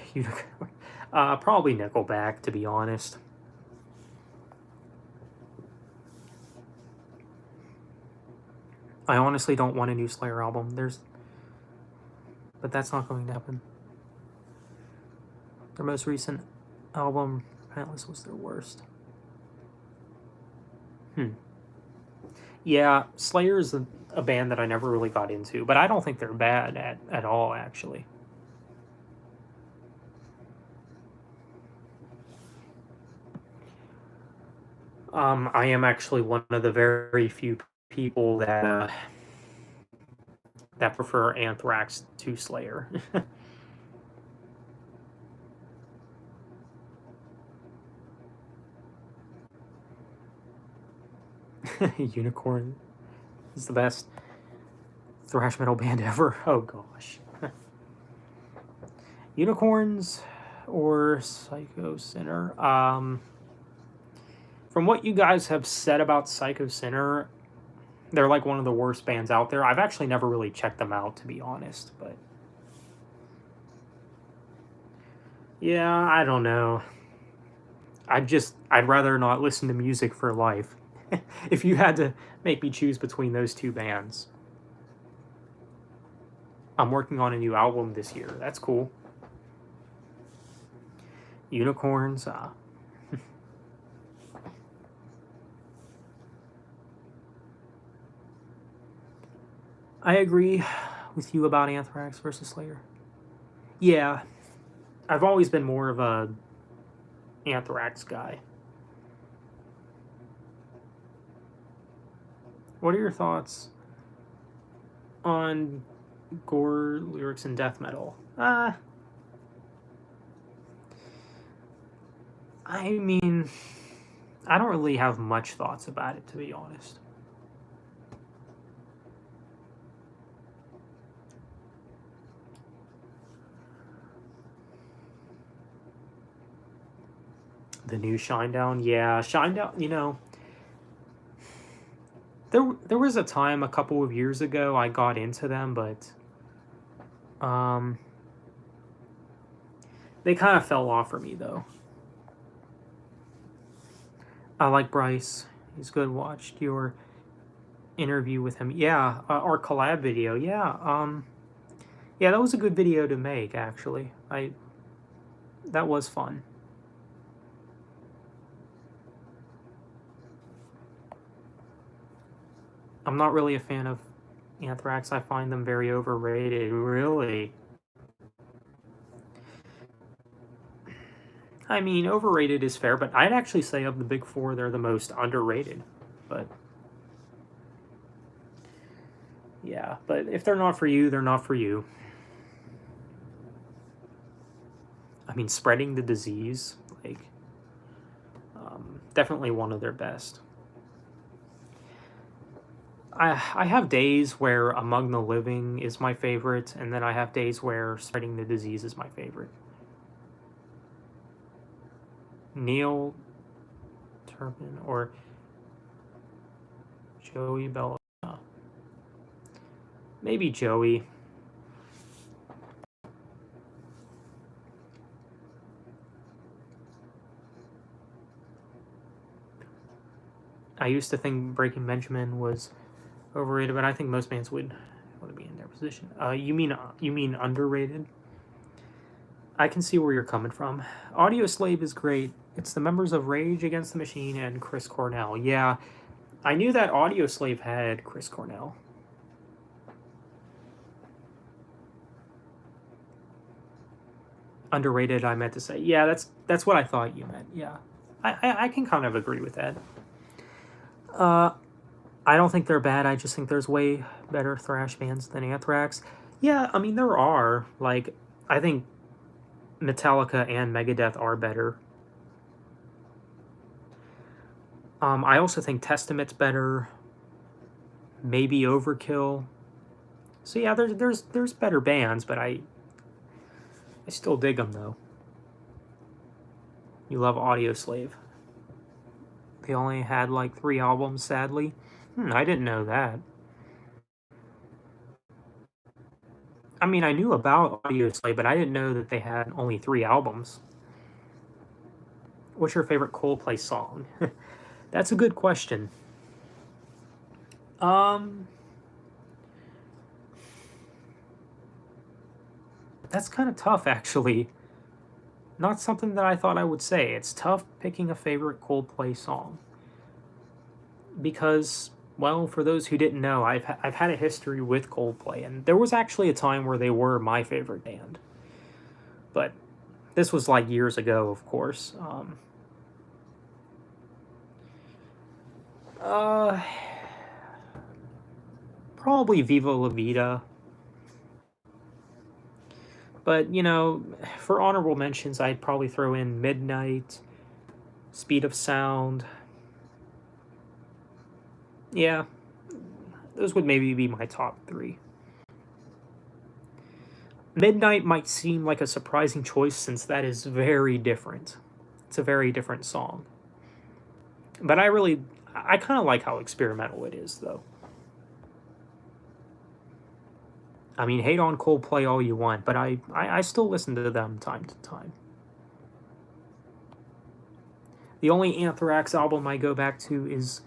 S1: probably Nickelback, to be honest. I honestly don't want a new Slayer album. But that's not going to happen. Their most recent album, Relentless, was their worst. Yeah, Slayer is a band that I never really got into, but I don't think they're bad at all, actually. I am actually one of the very few people that prefer Anthrax to Slayer. Unicorn is the best thrash metal band ever. Oh gosh. Unicorns or Psycho Sinner? From what you guys have said about Psycho Sinner, they're like one of the worst bands out there. I've actually never really checked them out, to be honest, but yeah, I don't know. I'd rather not listen to music for life. If you had to make me choose between those two bands. I'm working on a new album this year. That's cool. Unicorns. I agree with you about Anthrax versus Slayer. Yeah, I've always been more of a Anthrax guy. What are your thoughts on gore lyrics in death metal? I mean, I don't really have much thoughts about it, to be honest. The new Shinedown, yeah, Shinedown. There was a time a couple of years ago I got into them, but they kind of fell off for me though. I like Bryce. He's good. Watched your interview with him. Yeah, our collab video. Yeah, yeah, that was a good video to make. Actually, that was fun. I'm not really a fan of Anthrax. I find them very overrated. Really. I mean, overrated is fair, but I'd actually say of the big four, they're the most underrated. But yeah, but if they're not for you, they're not for you. I mean, spreading the disease, like, definitely one of their best. I have days where Among the Living is my favorite, and then I have days where Spreading the Disease is my favorite. Neil Turpin or Joey Bella. Maybe Joey. I used to think Breaking Benjamin was overrated, but I think most bands would want to be in their position. You mean underrated? I can see where you're coming from. Audioslave is great. It's the members of Rage Against the Machine and Chris Cornell. Yeah, I knew that Audioslave had Chris Cornell. Underrated, I meant to say. Yeah, that's what I thought you meant. Yeah, I can kind of agree with that. I don't think they're bad. I just think there's way better thrash bands than Anthrax. Yeah, I mean there are. Like, I think Metallica and Megadeth are better. I also think Testament's better. Maybe Overkill. So yeah, there's better bands, but I still dig them though. You love Audioslave. They only had like 3 albums, sadly. I didn't know that. I mean, I knew about Audioslave, but I didn't know that they had only 3 albums. What's your favorite Coldplay song? That's a good question. That's kind of tough, actually. Not something that I thought I would say. It's tough picking a favorite Coldplay song. Because Well, for those who didn't know, I've had a history with Coldplay, and there was actually a time where they were my favorite band. But this was like years ago, of course. Uh, Probably Viva La Vida. But, you know, for honorable mentions, I'd probably throw in Midnight, Speed of Sound. Yeah, those would maybe be my top three. Midnight might seem like a surprising choice since that is very different. It's a very different song. But I kind of like how experimental it is, though. I mean, hate on Coldplay all you want, but I still listen to them time to time. The only Anthrax album I go back to is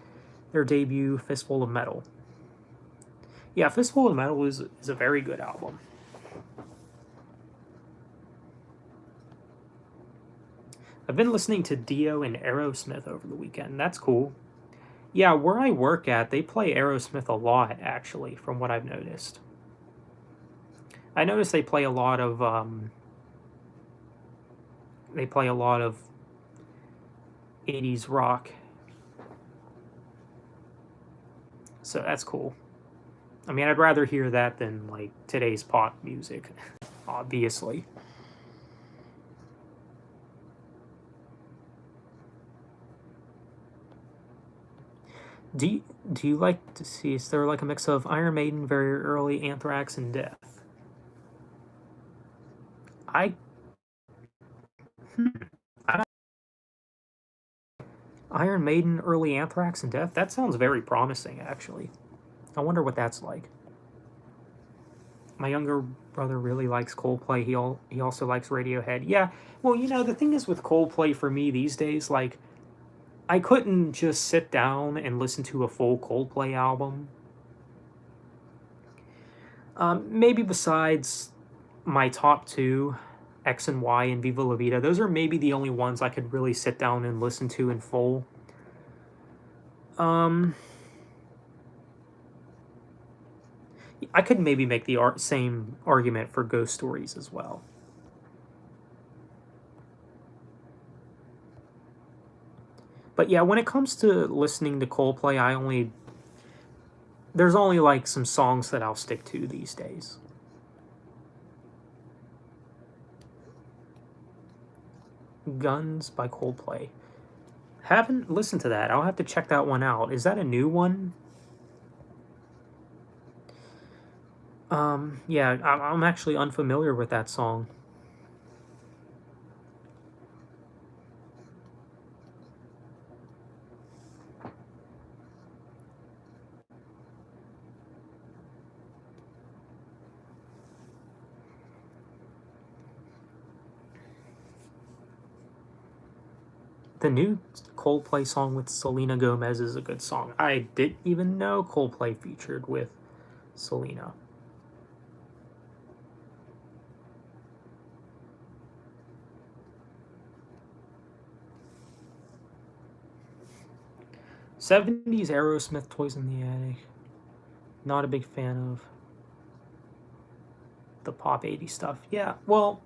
S1: their debut, Fistful of Metal. Yeah, Fistful of Metal is a very good album. I've been listening to Dio and Aerosmith over the weekend. That's cool. Yeah, where I work at, they play Aerosmith a lot, actually, from what I've noticed. I noticed they play a lot of they play a lot of 80s rock. So that's cool. I mean, I'd rather hear that than like today's pop music, obviously. Do you like to see? Is there like a mix of Iron Maiden, very early, Anthrax, and Death? I hmm, I Iron Maiden, early Anthrax, and Death. That sounds very promising, actually. I wonder what that's like. My younger brother really likes Coldplay. He also likes Radiohead. Yeah. Well, you know, the thing is with Coldplay for me these days, like I couldn't just sit down and listen to a full Coldplay album. Maybe besides my top two, X and Y and Viva La Vida, those are maybe the only ones I could really sit down and listen to in full. Um, I could maybe make the same argument for Ghost Stories as well. But yeah, when it comes to listening to Coldplay, there's only like some songs that I'll stick to these days. Guns by Coldplay. Haven't listened to that. I'll have to check that one out. Is that a new one? Yeah, I'm actually unfamiliar with that song. The new Coldplay song with Selena Gomez is a good song. I didn't even know Coldplay featured with Selena. '70s Aerosmith, Toys in the Attic. Not a big fan of the pop '80s stuff. Yeah, well,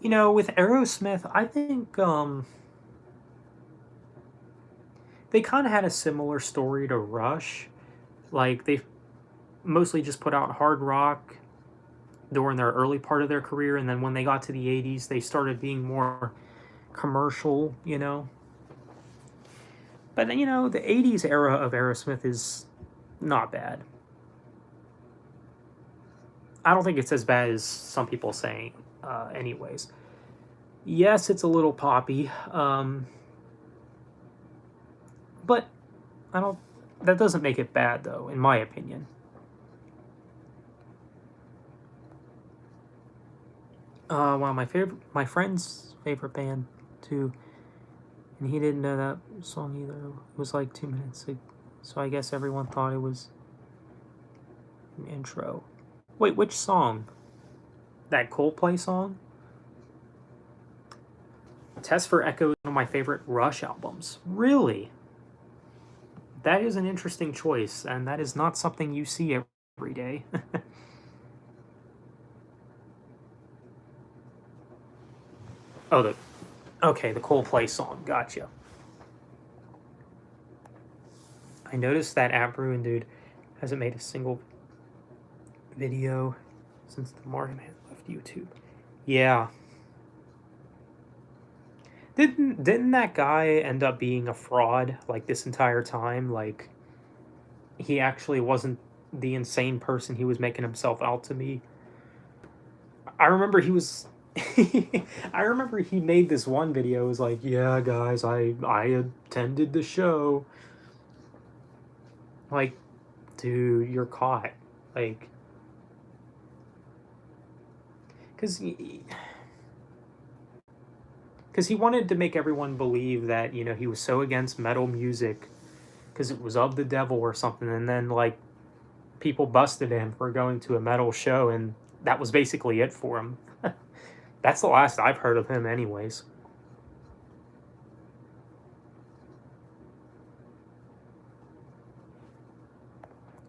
S1: you know, with Aerosmith, I think they kind of had a similar story to Rush. Like they mostly just put out hard rock during their early part of their career, and then when they got to the '80s, they started being more commercial, you know. But you know, the '80s era of Aerosmith is not bad. I don't think it's as bad as some people saying, anyways. Yes, it's a little poppy, but I don't. That doesn't make it bad, though, in my opinion. Wow, my friend's favorite band too, and he didn't know that song either. It was like 2 minutes, so I guess everyone thought it was an intro. Wait, which song? That Coldplay song? Test for Echo is one of my favorite Rush albums. Really? That is an interesting choice, and that is not something you see every day. Oh, okay, the Coldplay song. Gotcha. I noticed that AppRuin dude hasn't made a single video since the Mario Man left YouTube. Yeah. Didn't that guy end up being a fraud like this entire time? Like he actually wasn't the insane person he was making himself out to be. I remember he was I remember he made this one video. It was like, "Yeah, guys, I attended the show." Like, dude, you're caught. Like, because he wanted to make everyone believe that, you know, he was so against metal music because it was of the devil or something, and then like people busted him for going to a metal show, and that was basically it for him. That's the last I've heard of him, anyways.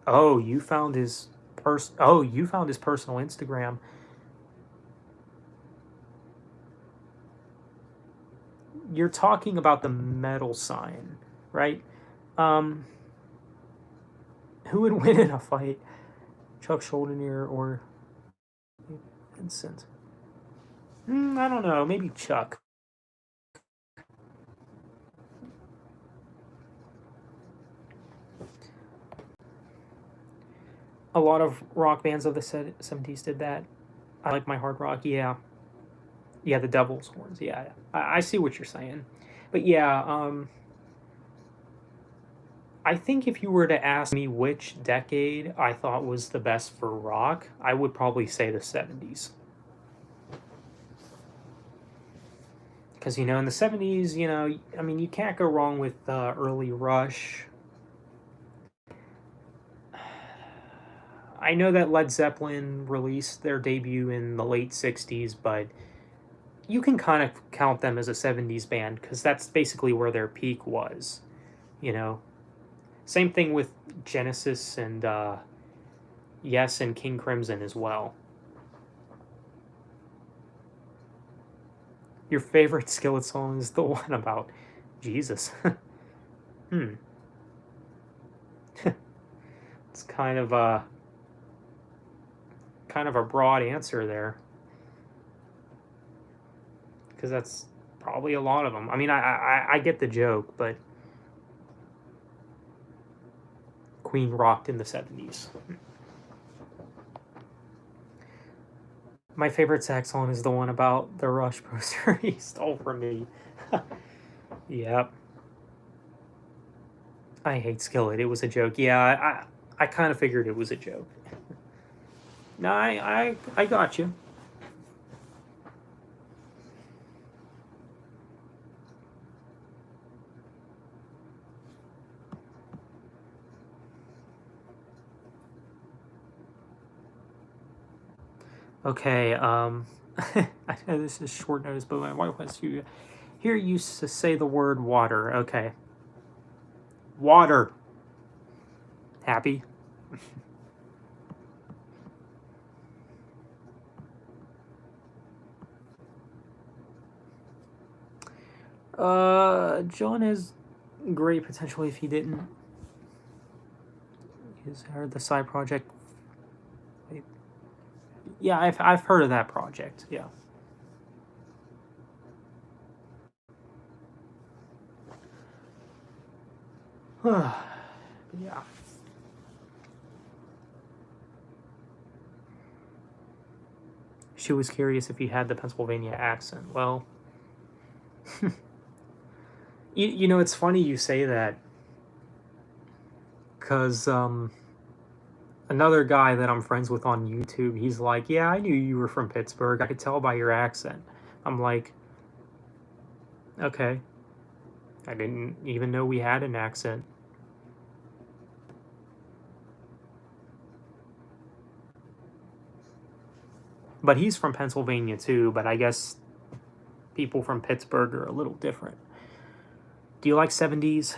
S1: Oh, you found his you found his personal Instagram. You're talking about the metal sign, right? Um, who would win in a fight, Chuck Schuldiner or Vincent? I don't know. Maybe Chuck. A lot of rock bands of the 70s did that. I like my hard rock. Yeah. Yeah, the Devil's Horns. Yeah. I see what you're saying. But yeah, I think if you were to ask me which decade I thought was the best for rock, I would probably say the 70s. Because, you know, in the 70s, you know, I mean, you can't go wrong with early Rush. I know that Led Zeppelin released their debut in the late 60s, but you can kind of count them as a 70s band because that's basically where their peak was, you know. Same thing with Genesis and Yes and King Crimson as well. Your favorite Skillet song is the one about Jesus. It's kind of a broad answer there, because that's probably a lot of them. I mean, I get the joke, but Queen rocked in the 70s. My favorite sax song is the one about the Rush poster he stole from me. Yep. I hate Skillet. It was a joke. Yeah, I kind of figured it was a joke. No, I got you. Okay, I know this is short notice, but my wife wants to hear you say the word water. Okay. Water. Happy? John has great potential if he didn't. He's heard the side project. Yeah, I've heard of that project. Yeah. Yeah. She was curious if he had the Pennsylvania accent. Well, you know, it's funny you say that, because another guy that I'm friends with on YouTube, he's like, "Yeah, I knew you were from Pittsburgh. I could tell by your accent." I'm like, "Okay. I didn't even know we had an accent." But he's from Pennsylvania too, but I guess people from Pittsburgh are a little different. Do you like 70s?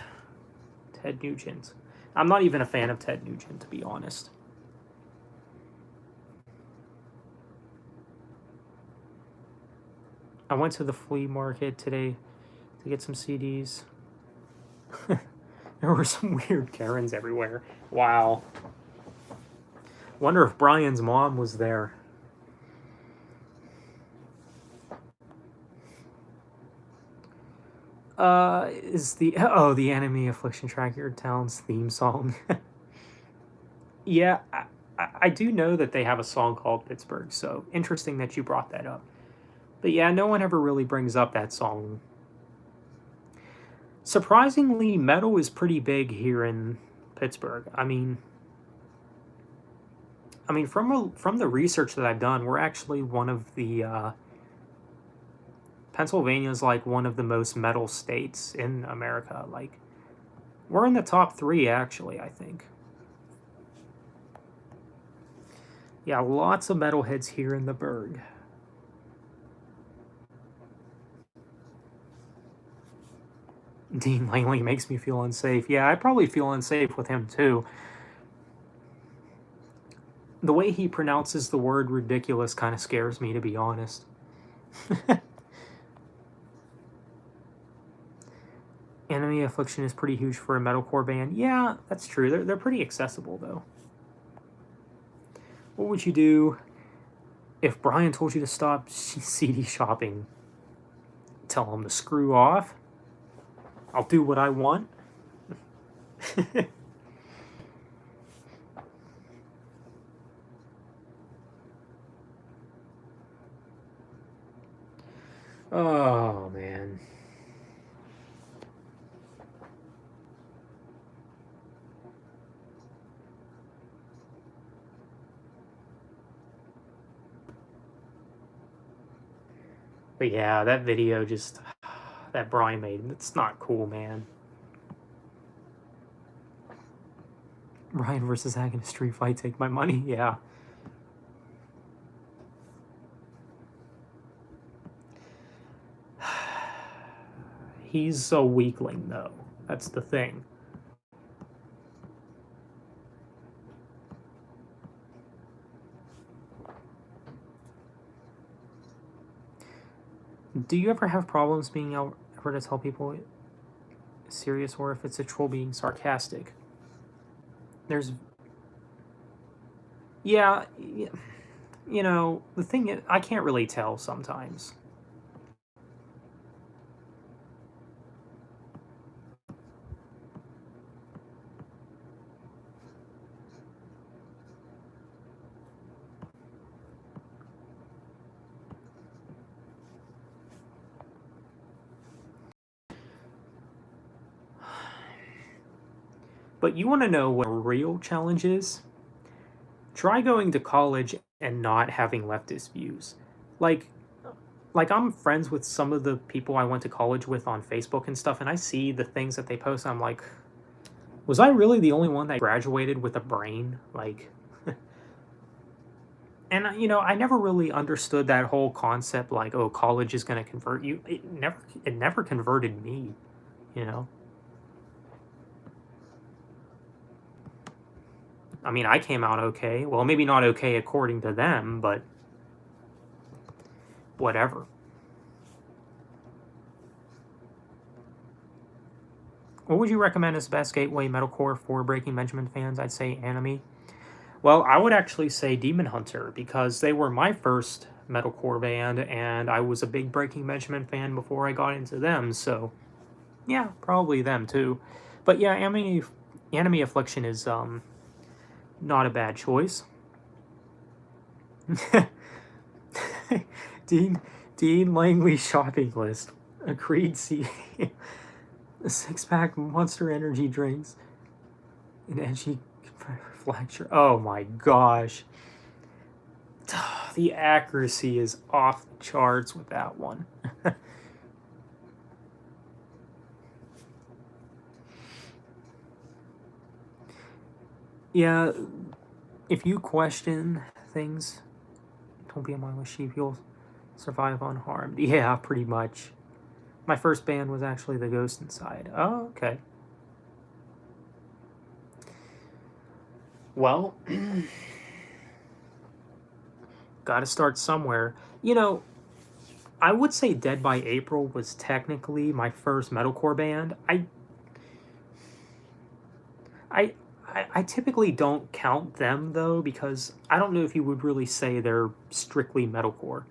S1: Ted Nugent. I'm not even a fan of Ted Nugent, to be honest. I went to the flea market today to get some CDs. There were some weird Karens everywhere. Wow. Wonder if Brian's mom was there. Is the Enemy Affliction Track Your Town's theme song? Yeah, I do know that they have a song called Pittsburgh, so interesting that you brought that up. But yeah, no one ever really brings up that song. Surprisingly, metal is pretty big here in Pittsburgh. I mean, from the research that I've done, we're actually one of the Pennsylvania's like one of the most metal states in America. Like, we're in the top 3, actually, I think. Yeah, lots of metalheads here in the Burgh. Dean Langley makes me feel unsafe. Yeah, I probably feel unsafe with him too. The way he pronounces the word ridiculous kind of scares me, to be honest. Enemy Affliction is pretty huge for a metalcore band. Yeah, that's true. They're pretty accessible, though. What would you do if Brian told you to stop CD shopping? Tell him to screw off? I'll do what I want? Oh, man. But yeah, that video just... that Brian made, it's not cool, man. Brian versus Hack in a street fight, take my money? Yeah. He's a weakling, though. That's the thing. Do you ever have problems being able to tell people it's serious or if it's a troll being sarcastic? There's... Yeah, you know, the thing is, I can't really tell sometimes. But you want to know what a real challenge is? Try going to college and not having leftist views. Like I'm friends with some of the people I went to college with on Facebook and stuff, and I see the things that they post, and I'm like, was I really the only one that graduated with a brain? Like, and you know, I never really understood that whole concept, like, oh, college is going to convert you. It never converted me, you know? I mean, I came out okay. Well, maybe not okay according to them, but whatever. What would you recommend as the best gateway metalcore for Breaking Benjamin fans? I'd say Enemy. Well, I would actually say Demon Hunter, because they were my first metalcore band, and I was a big Breaking Benjamin fan before I got into them, so yeah, probably them too. But yeah, Enemy Affliction is not a bad choice. Dean Langley shopping list. A Creed CD. A 6-pack Monster Energy drinks. An edgy flagship. Oh my gosh. The accuracy is off the charts with that one. Yeah, if you question things, don't be a mindless sheep, you'll survive unharmed. Yeah, pretty much. My first band was actually The Ghost Inside. Oh, okay. Well, gotta start somewhere. You know, I would say Dead by April was technically my first metalcore band. I, I typically don't count them though because I don't know if you would really say they're strictly metalcore.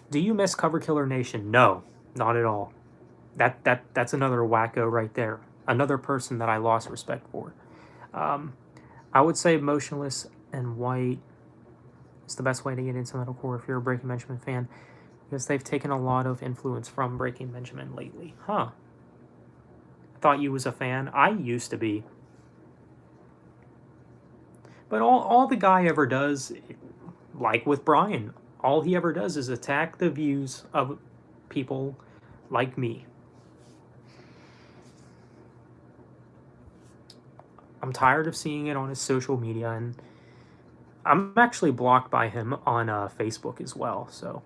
S1: Do you miss Cover Killer Nation? No, not at all. That's another wacko right there. Another person that I lost respect for. Um, I would say Motionless in White is the best way to get into metalcore if you're a Breaking Benjamin fan, because they've taken a lot of influence from Breaking Benjamin lately. Huh. I thought you was a fan. I used to be. But all the guy ever does, like with Brian, all he ever does is attack the views of people like me. I'm tired of seeing it on his social media, and I'm actually blocked by him on Facebook as well, so.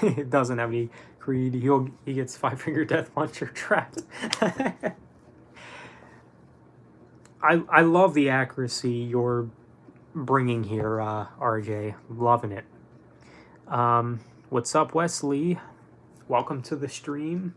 S1: It doesn't have any Creed. He gets Five Finger Death Punch or trapped. I love the accuracy you're bringing here, RJ. Loving it. What's up, Wesley? Welcome to the stream.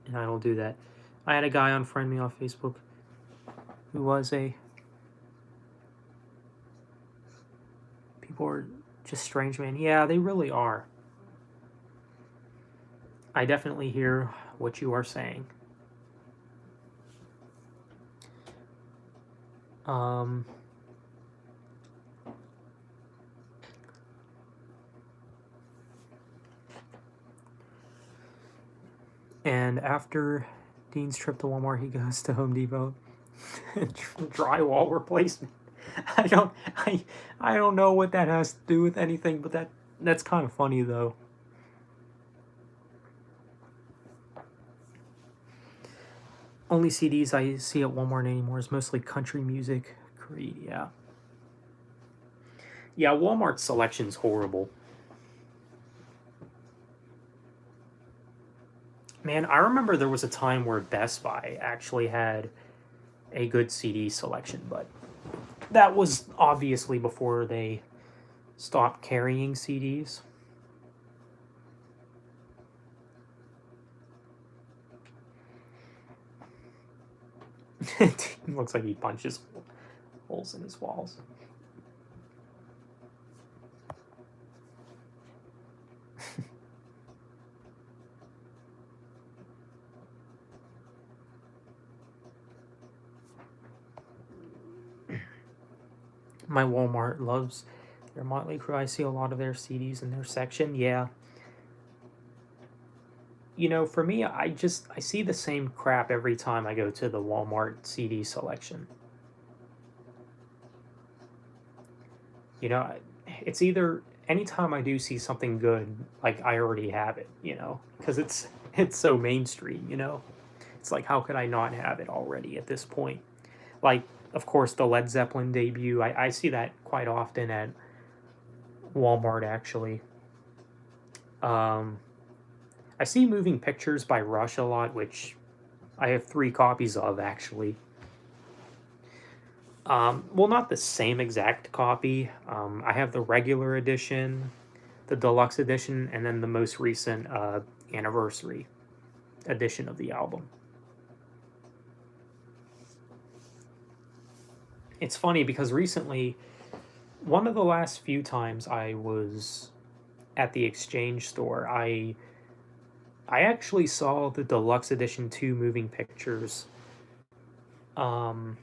S1: And I don't do that. I had a guy unfriend me on Facebook who was a... People are just strange, man. Yeah, they really are. I definitely hear what you are saying. And after Dean's trip to Walmart, he goes to Home Depot. Drywall replacement. I don't know what that has to do with anything, but that's kind of funny though. Only CDs I see at Walmart anymore is mostly country music. Creed, yeah. Yeah, Walmart's selection's horrible. Man, I remember there was a time where Best Buy actually had a good CD selection, but that was obviously before they stopped carrying CDs. It looks like he punches holes in his walls. My Walmart loves their Motley Crue. I see a lot of their CDs in their section. Yeah. You know, for me, I see the same crap every time I go to the Walmart CD selection. You know, it's either anytime I do see something good, like I already have it, you know, because it's so mainstream, you know. It's like, how could I not have it already at this point? Like, of course, the Led Zeppelin debut, I see that quite often at Walmart, actually. I see Moving Pictures by Rush a lot, which I have 3 copies of, actually. Well, not the same exact copy. I have the regular edition, the deluxe edition, and then the most recent anniversary edition of the album. It's funny because recently, one of the last few times I was at the Exchange store, I actually saw the deluxe edition 2 Moving Pictures for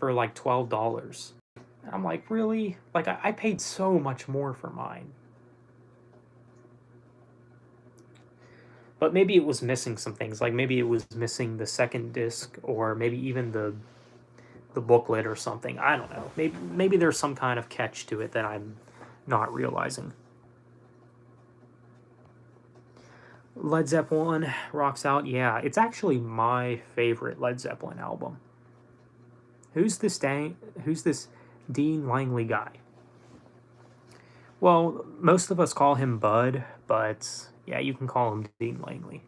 S1: like $12. I'm like, really? Like, I paid so much more for mine. But maybe it was missing some things. Like, maybe it was missing the second disc, or maybe even the the booklet or something. I don't know. Maybe there's some kind of catch to it that I'm not realizing. Led Zeppelin rocks out. Yeah, it's actually my favorite Led Zeppelin album. Who's this Dean Langley guy? Well, most of us call him Bud, but yeah, you can call him Dean Langley.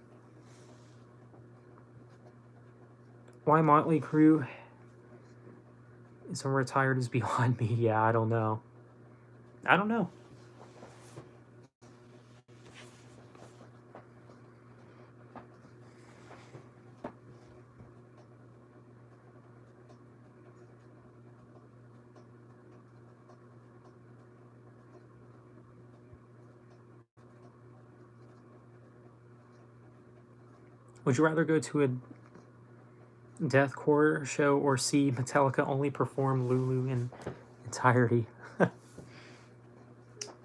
S1: Why Motley Crue isn't retired is beyond me. Yeah, I don't know. Would you rather go to a deathcore show or see Metallica only perform Lulu in entirety?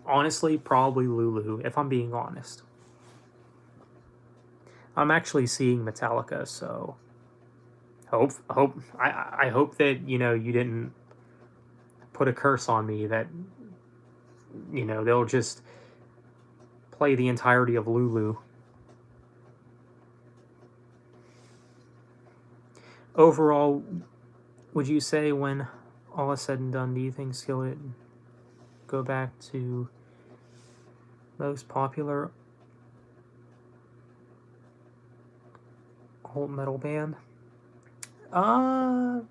S1: Honestly, probably Lulu, if I'm being honest. I'm actually seeing Metallica, so I hope that, you didn't put a curse on me that, they'll just play the entirety of Lulu. Overall, would you say when all is said and done, do you think Skillet go back to most popular alt metal band? I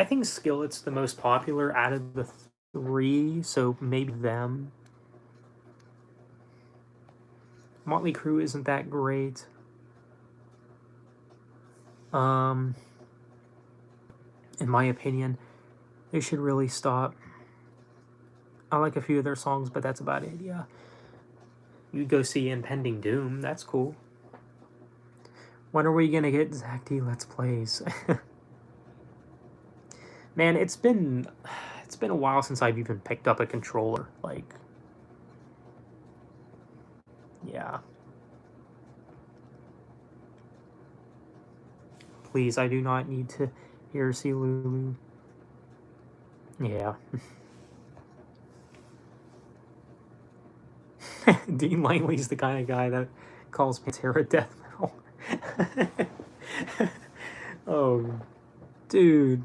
S1: think Skillet's the most popular out of the three, so maybe them. Motley Crue isn't that great. In my opinion, they should really stop. I like a few of their songs, but that's about it, yeah. You go see Impending Doom, that's cool. When are we gonna get Zach D Let's Plays? Man, it's been a while since I've even picked up a controller. Like, yeah. Please, I do not need to hear see Lulu. Yeah. Dean Langley's the kind of guy that calls Pantera death metal. Oh, dude.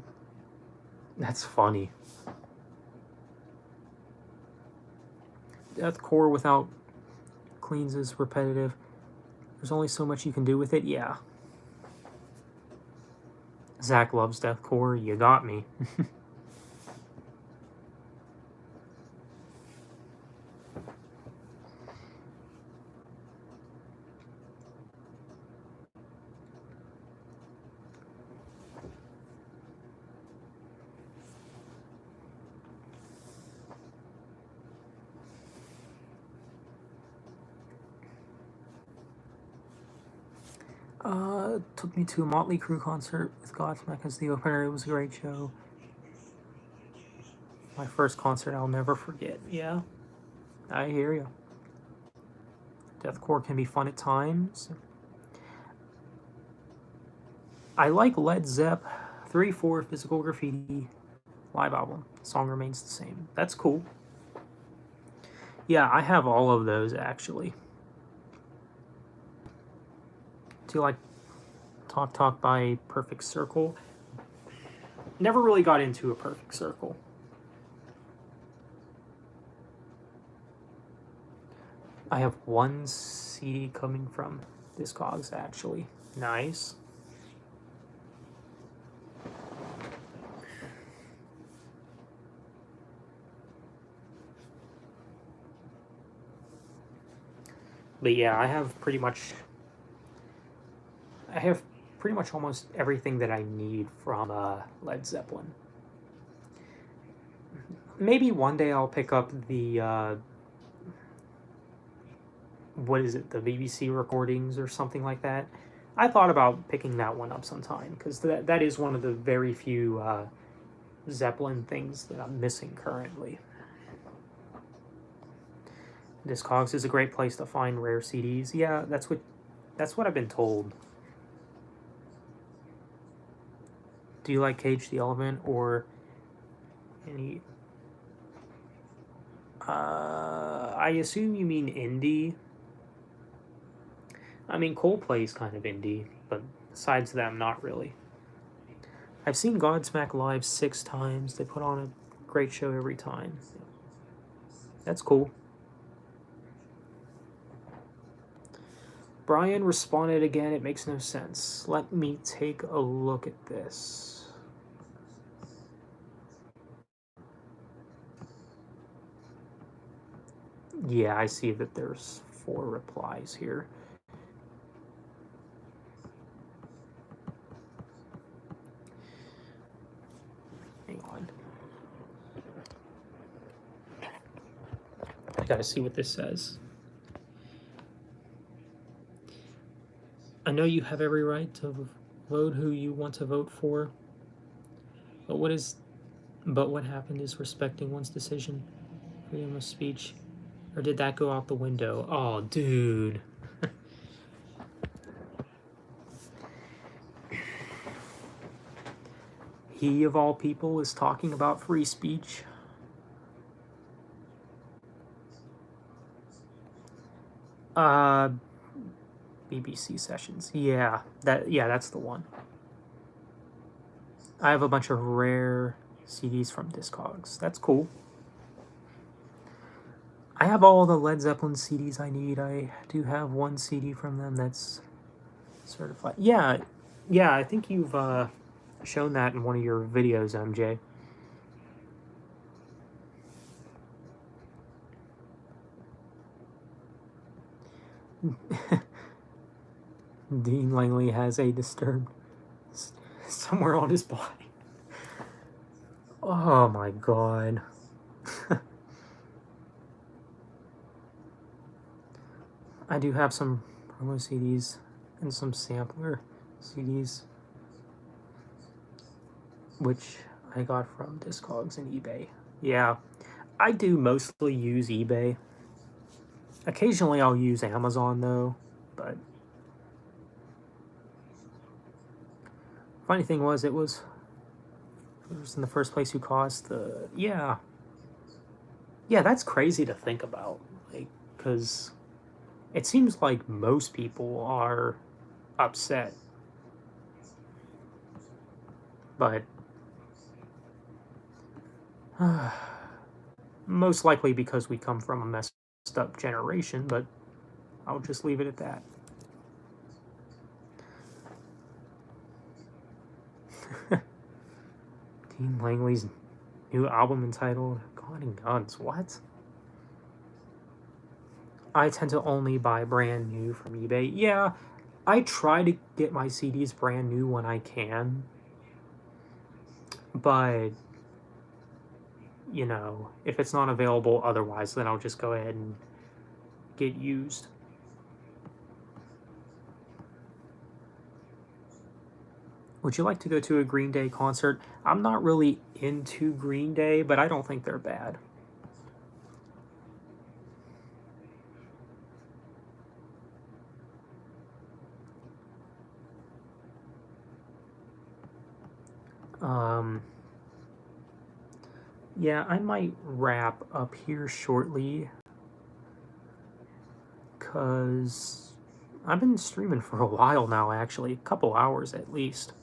S1: That's funny. Deathcore without cleans is repetitive. There's only so much you can do with it. Yeah. Zach loves deathcore. You got me. Took me to a Motley Crue concert with Godsmack as the opener. It was a great show. My first concert I'll never forget. Yeah, I hear you. Deathcore can be fun at times. I like Led Zepp 3-4 Physical Graffiti live album. Song remains the same. That's cool. Yeah, I have all of those actually. Do you like Talk Talk by Perfect Circle? Never really got into a Perfect Circle. I have one CD coming from Discogs actually. Nice. But yeah, I have pretty much almost everything that I need from Led Zeppelin. Maybe one day I'll pick up the what is it, the BBC recordings or something like that. I thought about picking that one up sometime because that is one of the very few Zeppelin things that I'm missing currently. Discogs is a great place to find rare CDs. Yeah, that's what I've been told. Do you like Cage the Elephant or any... I assume you mean indie. I mean, Coldplay's kind of indie, but besides them, not really. I've seen Godsmack live 6 times. They put on a great show every time. That's cool. Brian responded again. It makes no sense. Let me take a look at this. Yeah, I see that there's 4 replies here. Hang on. I gotta see what this says. I know you have every right to vote who you want to vote for, but what happened is respecting one's decision, freedom of speech, or did that go out the window? Oh, dude. He, of all people, is talking about free speech. BBC Sessions. Yeah, that's the one. I have a bunch of rare CDs from Discogs. That's cool. I have all the Led Zeppelin CDs I need. I do have 1 CD from them that's certified. Yeah, I think you've shown that in one of your videos, MJ. Dean Langley has a disturbed somewhere on his body. Oh my god. I do have some promo CDs and some sampler CDs, which I got from Discogs and eBay. Yeah, I do mostly use eBay. Occasionally I'll use Amazon though, but funny thing was, it was in the first place who caused the... Yeah, that's crazy to think about, like, because it seems like most people are upset, but most likely because we come from a messed up generation, but I'll just leave it at that. Dean Langley's new album entitled God and Guns. What? I tend to only buy brand new from eBay. Yeah, I try to get my CDs brand new when I can, but you know, if it's not available otherwise, then I'll just go ahead and get used. Would you like to go to a Green Day concert? I'm not really into Green Day, but I don't think they're bad. Yeah, I might wrap up here shortly, because I've been streaming for a while now, actually. A couple hours at least.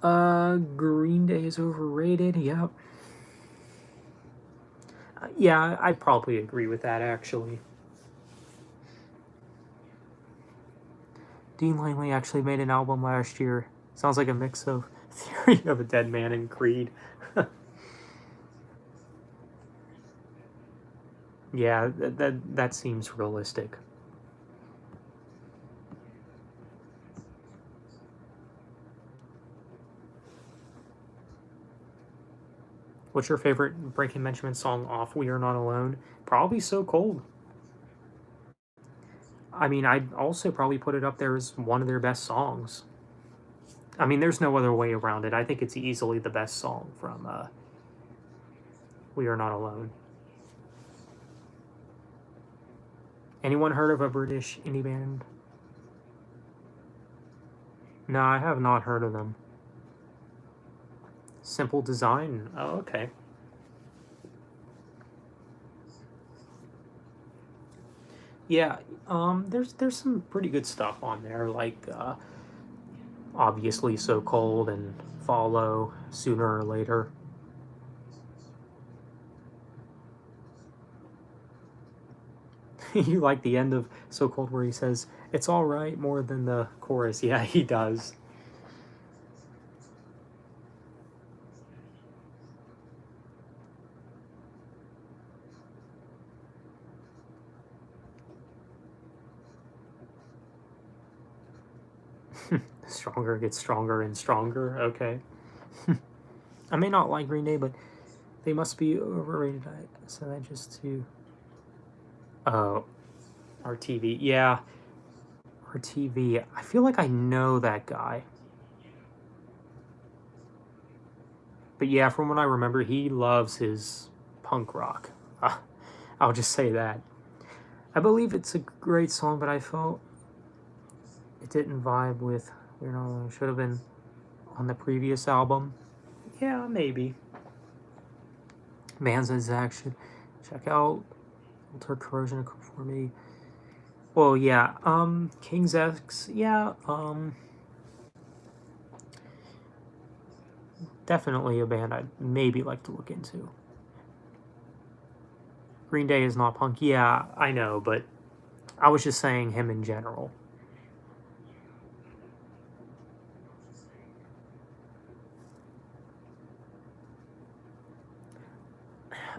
S1: Green Day is overrated, yep. Yeah, I probably agree with that, actually. Dean Langley actually made an album last year. Sounds like a mix of Theory of a Dead Man and Creed. Yeah, that seems realistic. What's your favorite Breaking Benjamin song off We Are Not Alone? Probably So Cold. I mean, I'd also probably put it up there as one of their best songs. I mean, there's no other way around it. I think it's easily the best song from We Are Not Alone. Anyone heard of a British indie band? No, I have not heard of them. Simple Design. Oh, okay. Yeah, there's some pretty good stuff on there, like obviously So Cold and Follow Sooner or Later. You like the end of So Cold where he says, "It's all right," more than the chorus. Yeah, he does. Stronger gets stronger and stronger. Okay. I may not like Green Day, but they must be overrated. I said that just to. Oh, RTV. Yeah, RTV. I feel like I know that guy. But yeah, from what I remember, he loves his punk rock. I'll just say that. I believe it's a great song, but I felt it didn't vibe with, it should have been on the previous album. Yeah, maybe. Vans and Zach should check out Alter Corrosion and Conformity. Well, yeah, King's X, yeah, definitely a band I'd maybe like to look into. Green Day is not punk, yeah, I know, but I was just saying him in general.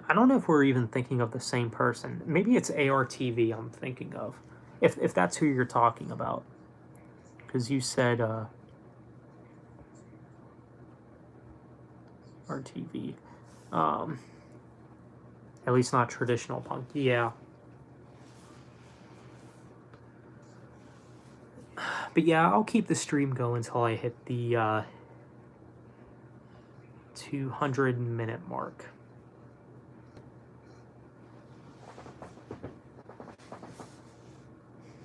S1: I don't know if we're even thinking of the same person. Maybe it's ARTV I'm thinking of, if that's who you're talking about. Because you said RTV. Um, at least not traditional punk. Yeah. But yeah, I'll keep the stream going until I hit the 200-minute mark.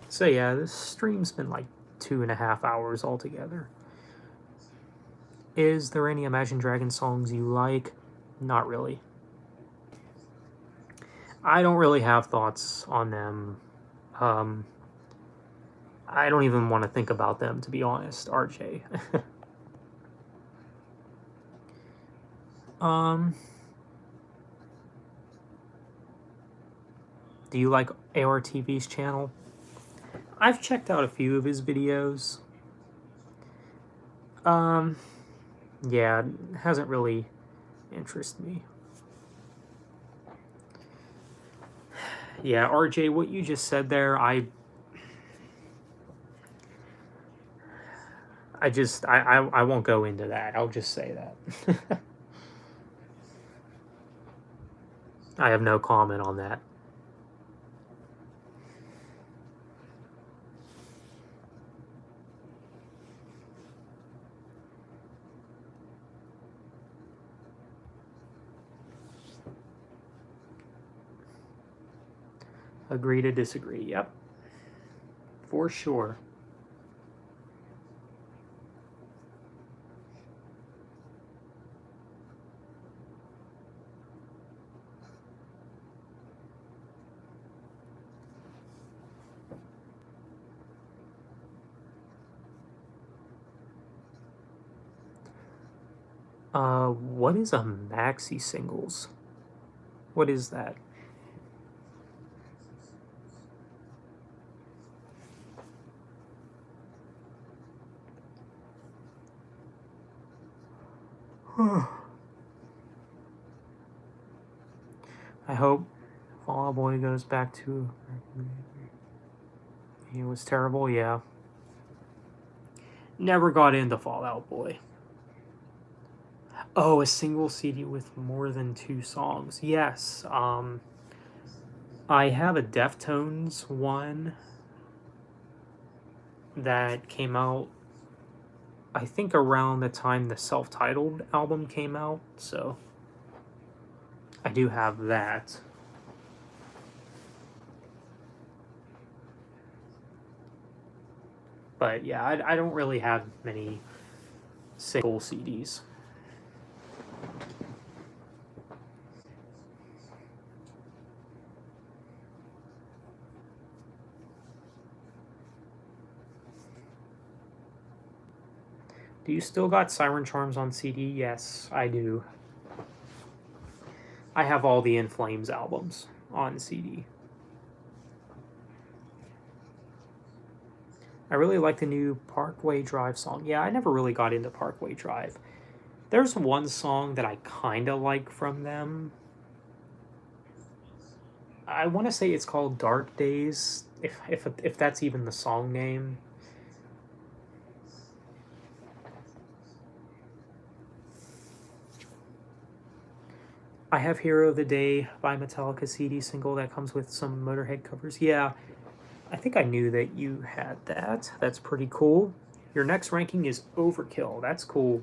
S1: So yeah, this stream's been like 2.5 hours altogether. Is there any Imagine Dragons songs you like? Not really. I don't really have thoughts on them. I don't even want to think about them, to be honest, RJ. Do you like ARTV's channel? I've checked out a few of his videos. Yeah, it hasn't really interested me. Yeah, RJ, what you just said there, I won't go into that. I'll just say that. I have no comment on that. Agree to disagree. Yep. For sure. What is a maxi singles? What is that? I hope Fall Out Boy goes back to. He was terrible, yeah. Never got into Fall Out Boy. Oh, a single CD with more than 2 songs. Yes. I have a Deftones one that came out, I think, around the time the self-titled album came out, so I do have that. But yeah, I don't really have many single CDs. Do you still got Siren Charms on CD? Yes, I do. I have all the In Flames albums on CD. I really like the new Parkway Drive song. Yeah, I never really got into Parkway Drive. There's one song that I kind of like from them. I want to say it's called Dark Days, if that's even the song name. I have Hero of the Day by Metallica CD single that comes with some Motorhead covers. Yeah, I think I knew that you had that. That's pretty cool. Your next ranking is Overkill. That's cool,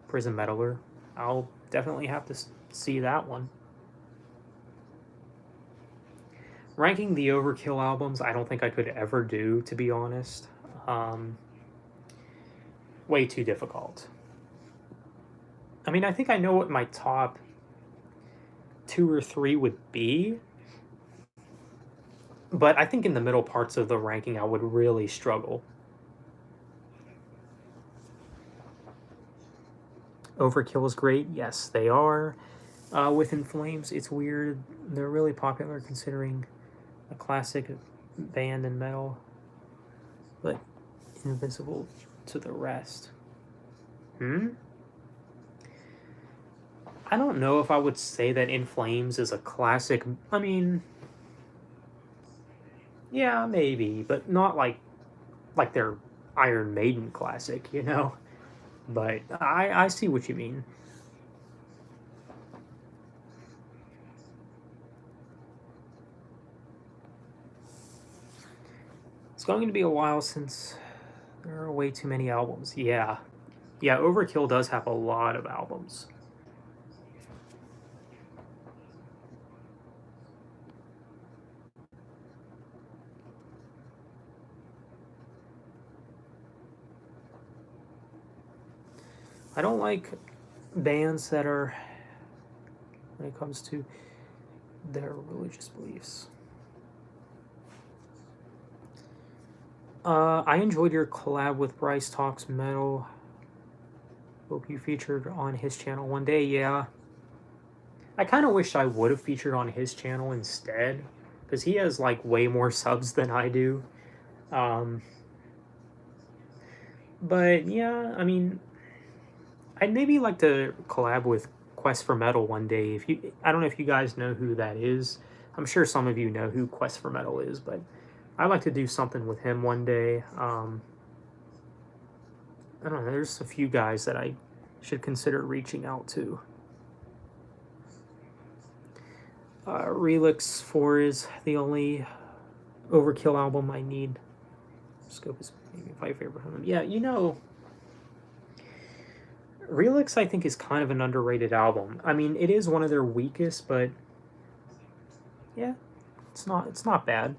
S1: Prison Metaler. I'll definitely have to see that one. Ranking the Overkill albums, I don't think I could ever do, to be honest. Way too difficult. I mean, I think I know what my top 2 or 3 would be, but I think in the middle parts of the ranking I would really struggle. Overkill is great. Yes, they are. With In Flames, it's weird. They're really popular considering a classic band in metal, but invisible to the rest. I don't know if I would say that In Flames is a classic. I mean, yeah, maybe, but not like their Iron Maiden classic, you know? But I see what you mean. It's going to be a while since there are way too many albums. Yeah. Yeah, Overkill does have a lot of albums. I don't like bands that are, when it comes to their religious beliefs. I enjoyed your collab with Bryce Talks Metal. Hope you featured on his channel one day. Yeah. I kind of wish I would have featured on his channel instead, because he has like way more subs than I do. But yeah, I mean, I'd maybe like to collab with Quest for Metal one day. If you, I don't know if you guys know who that is. I'm sure some of you know who Quest for Metal is, but I'd like to do something with him one day. I don't know. There's a few guys that I should consider reaching out to. Relix 4 is the only Overkill album I need. Scope is maybe my favorite from them. Yeah, you know, Relix I think is kind of an underrated album. I mean, it is one of their weakest, but yeah, it's not bad.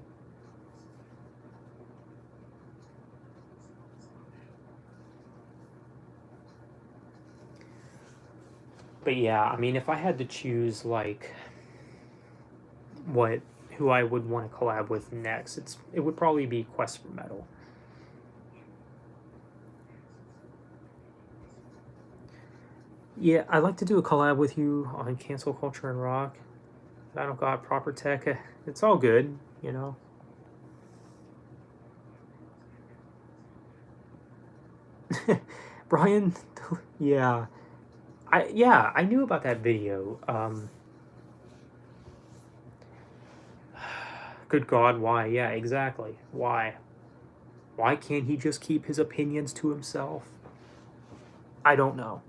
S1: But yeah, I mean, if I had to choose like who I would want to collab with next, it would probably be Quest for Metal. Yeah, I'd like to do a collab with you on cancel culture and rock. I don't got proper tech. It's all good, you know. Brian, yeah, I knew about that video. Good God, why? Yeah, exactly. Why? Why can't he just keep his opinions to himself? I don't know.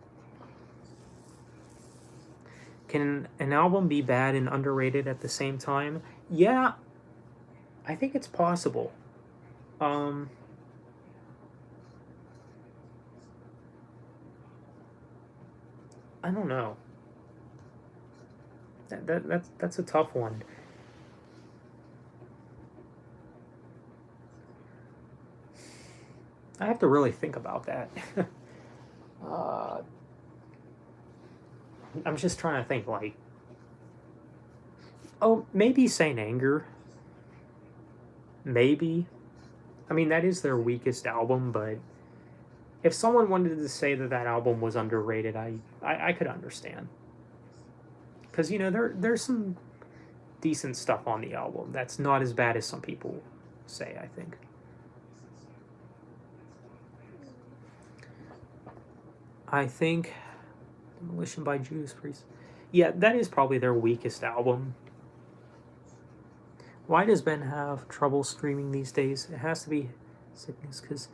S1: Can an album be bad and underrated at the same time? Yeah, I think it's possible. I don't know. That's a tough one. I have to really think about that. uh, I'm just trying to think, like, oh, maybe Saint Anger. Maybe. I mean, that is their weakest album, but if someone wanted to say that that album was underrated, I could understand. Because, you know, there's some decent stuff on the album that's not as bad as some people say, I think. I think Demolition by Judas Priest. Yeah, that is probably their weakest album. Why does Ben have trouble streaming these days? It has to be sickness, because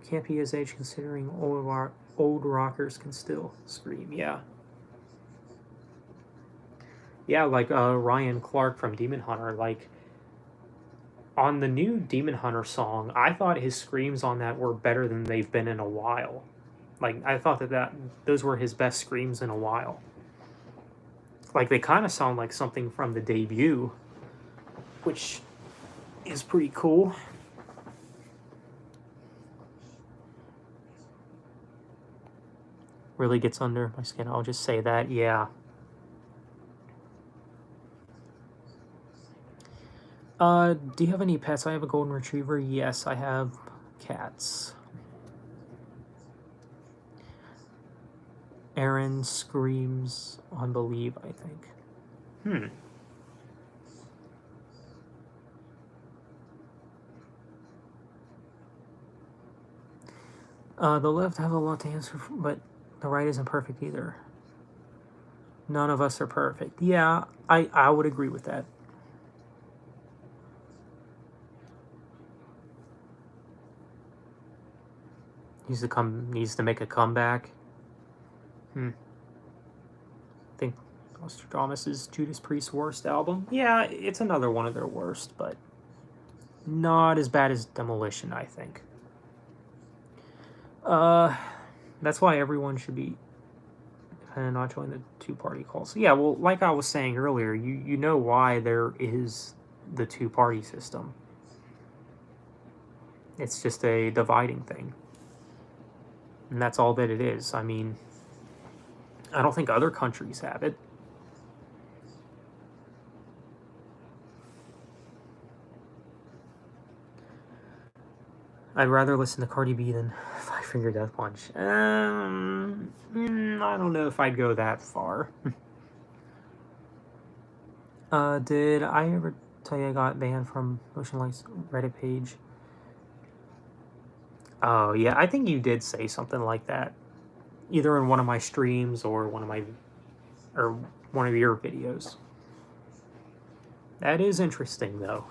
S1: can't be his age considering old rockers can still scream. Yeah. Yeah, like Ryan Clark from Demon Hunter, like on the new Demon Hunter song, I thought his screams on that were better than they've been in a while. Like I thought that those were his best screams in a while. Like they kind of sound like something from the debut, which is pretty cool. Really gets under my skin. I'll just say that. Yeah. Do you have any pets? I have a golden retriever. Yes, I have cats. Aaron screams on Believe, I think. The left have a lot to answer for, but the right isn't perfect either. None of us are perfect. Yeah, I would agree with that. Needs to make a comeback. I think Nostradamus is Judas Priest's worst album. Yeah, it's another one of their worst, but not as bad as Demolition, I think. That's why everyone should be not join the two-party calls. Yeah, well, like I was saying earlier, you know why there is the two-party system. It's just a dividing thing. And that's all that it is. I mean, I don't think other countries have it. I'd rather listen to Cardi B than Five Finger Death Punch. I don't know if I'd go that far. Did I ever tell you I got banned from Motionlight's Reddit page? Oh, yeah, I think you did say something like that. Either in one of my streams or one of your videos. That is interesting, though.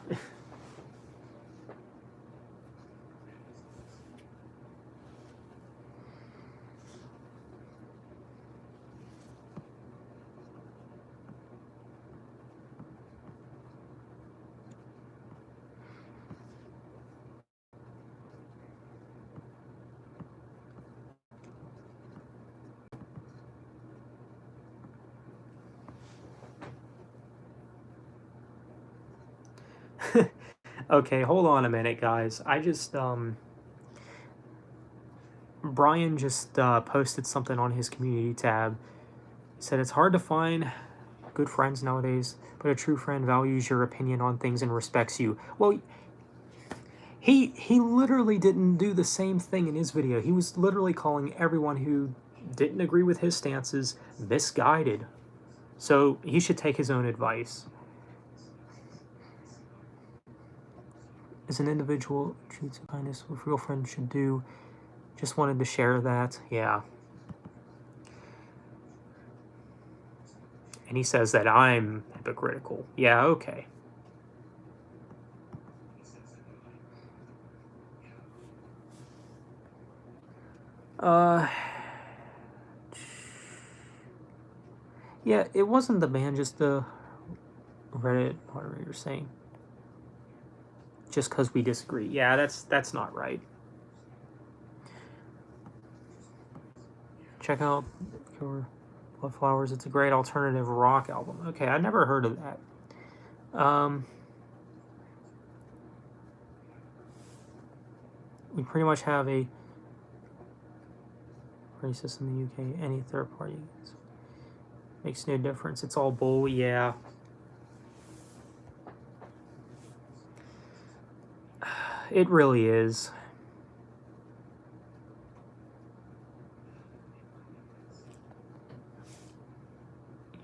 S1: Okay, hold on a minute, guys. I just, Brian just posted something on his community tab. He said it's hard to find good friends nowadays, but a true friend values your opinion on things and respects you. Well, he literally didn't do the same thing in his video. He was literally calling everyone who didn't agree with his stances misguided. So he should take his own advice. As an individual, treats kindness what real friends should do. Just wanted to share that. Yeah. And he says that I'm hypocritical. Yeah, okay. Yeah, it wasn't the ban, just the Reddit moderator saying. Just because we disagree. Yeah, that's not right. Check out your Blood Flowers. It's a great alternative rock album. Okay, I never heard of that. We pretty much have a party system in the UK. Any third party makes no difference. It's all bull. Yeah. It really is.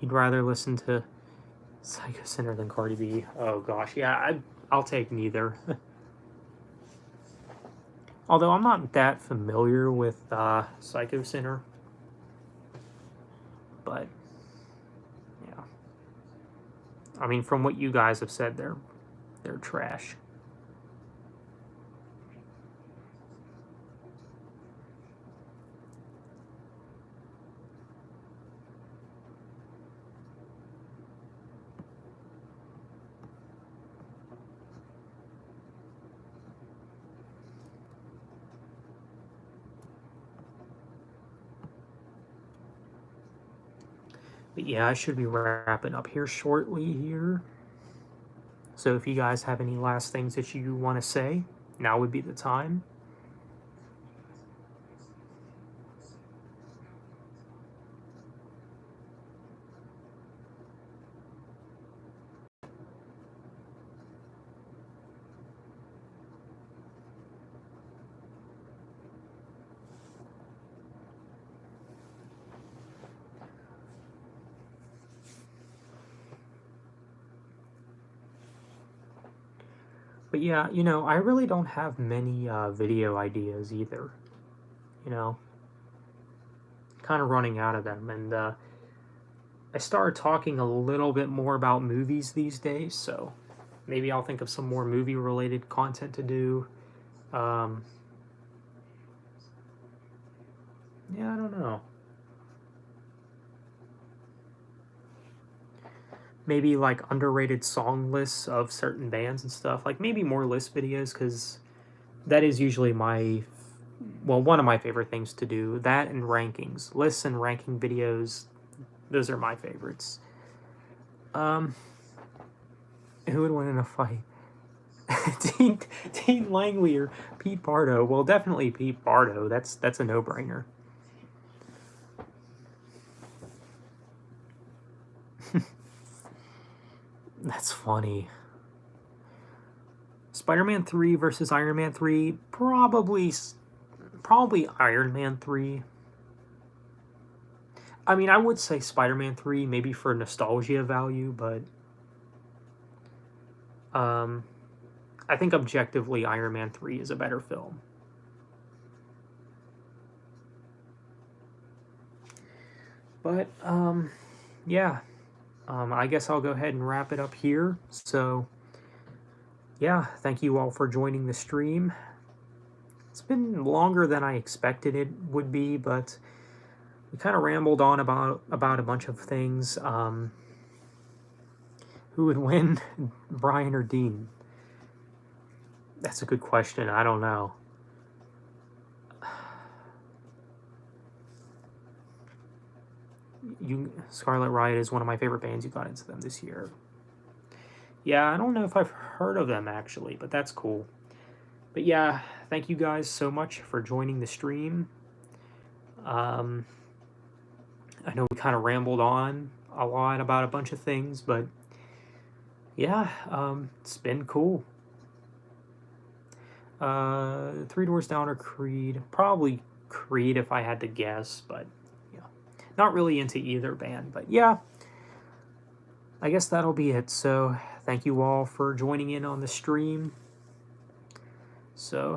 S1: You'd rather listen to Psycho Sinner than Cardi B. Oh gosh, yeah, I'll take neither. Although I'm not that familiar with Psycho Sinner. But, yeah. I mean, from what you guys have said, they're trash. But yeah, I should be wrapping up here shortly here. So if you guys have any last things that you want to say, now would be the time. But yeah, you know, I really don't have many video ideas either. You know, kind of running out of them. And I started talking a little bit more about movies these days, so maybe I'll think of some more movie-related content to do. Um, yeah, I don't know. Maybe like underrated song lists of certain bands and stuff. Like maybe more list videos, because that is usually well, one of my favorite things to do. That and rankings. Lists and ranking videos, those are my favorites. Um, who would win in a fight? Dean Langley or Pete Bardo? Well, definitely Pete Bardo. That's a no-brainer. That's funny. Spider-Man 3 versus Iron Man 3, probably Iron Man 3. I mean, I would say Spider-Man 3 maybe for nostalgia value, but I think objectively Iron Man 3 is a better film. But yeah. I guess I'll go ahead and wrap it up here. So yeah, thank you all for joining the stream. It's been longer than I expected it would be, but we kind of rambled on about a bunch of things. Who would win, Brian or Dean? That's a good question. I don't know. Scarlet Riot is one of my favorite bands. You got into them this year. Yeah, I don't know if I've heard of them actually, but that's cool. But yeah, thank you guys so much for joining the stream. I know we kind of rambled on a lot about a bunch of things, but yeah, it's been cool. Three Doors Down or Creed? Probably Creed if I had to guess, but yeah, not really into either band. But yeah, I guess that'll be it. So thank you all for joining in on the stream. So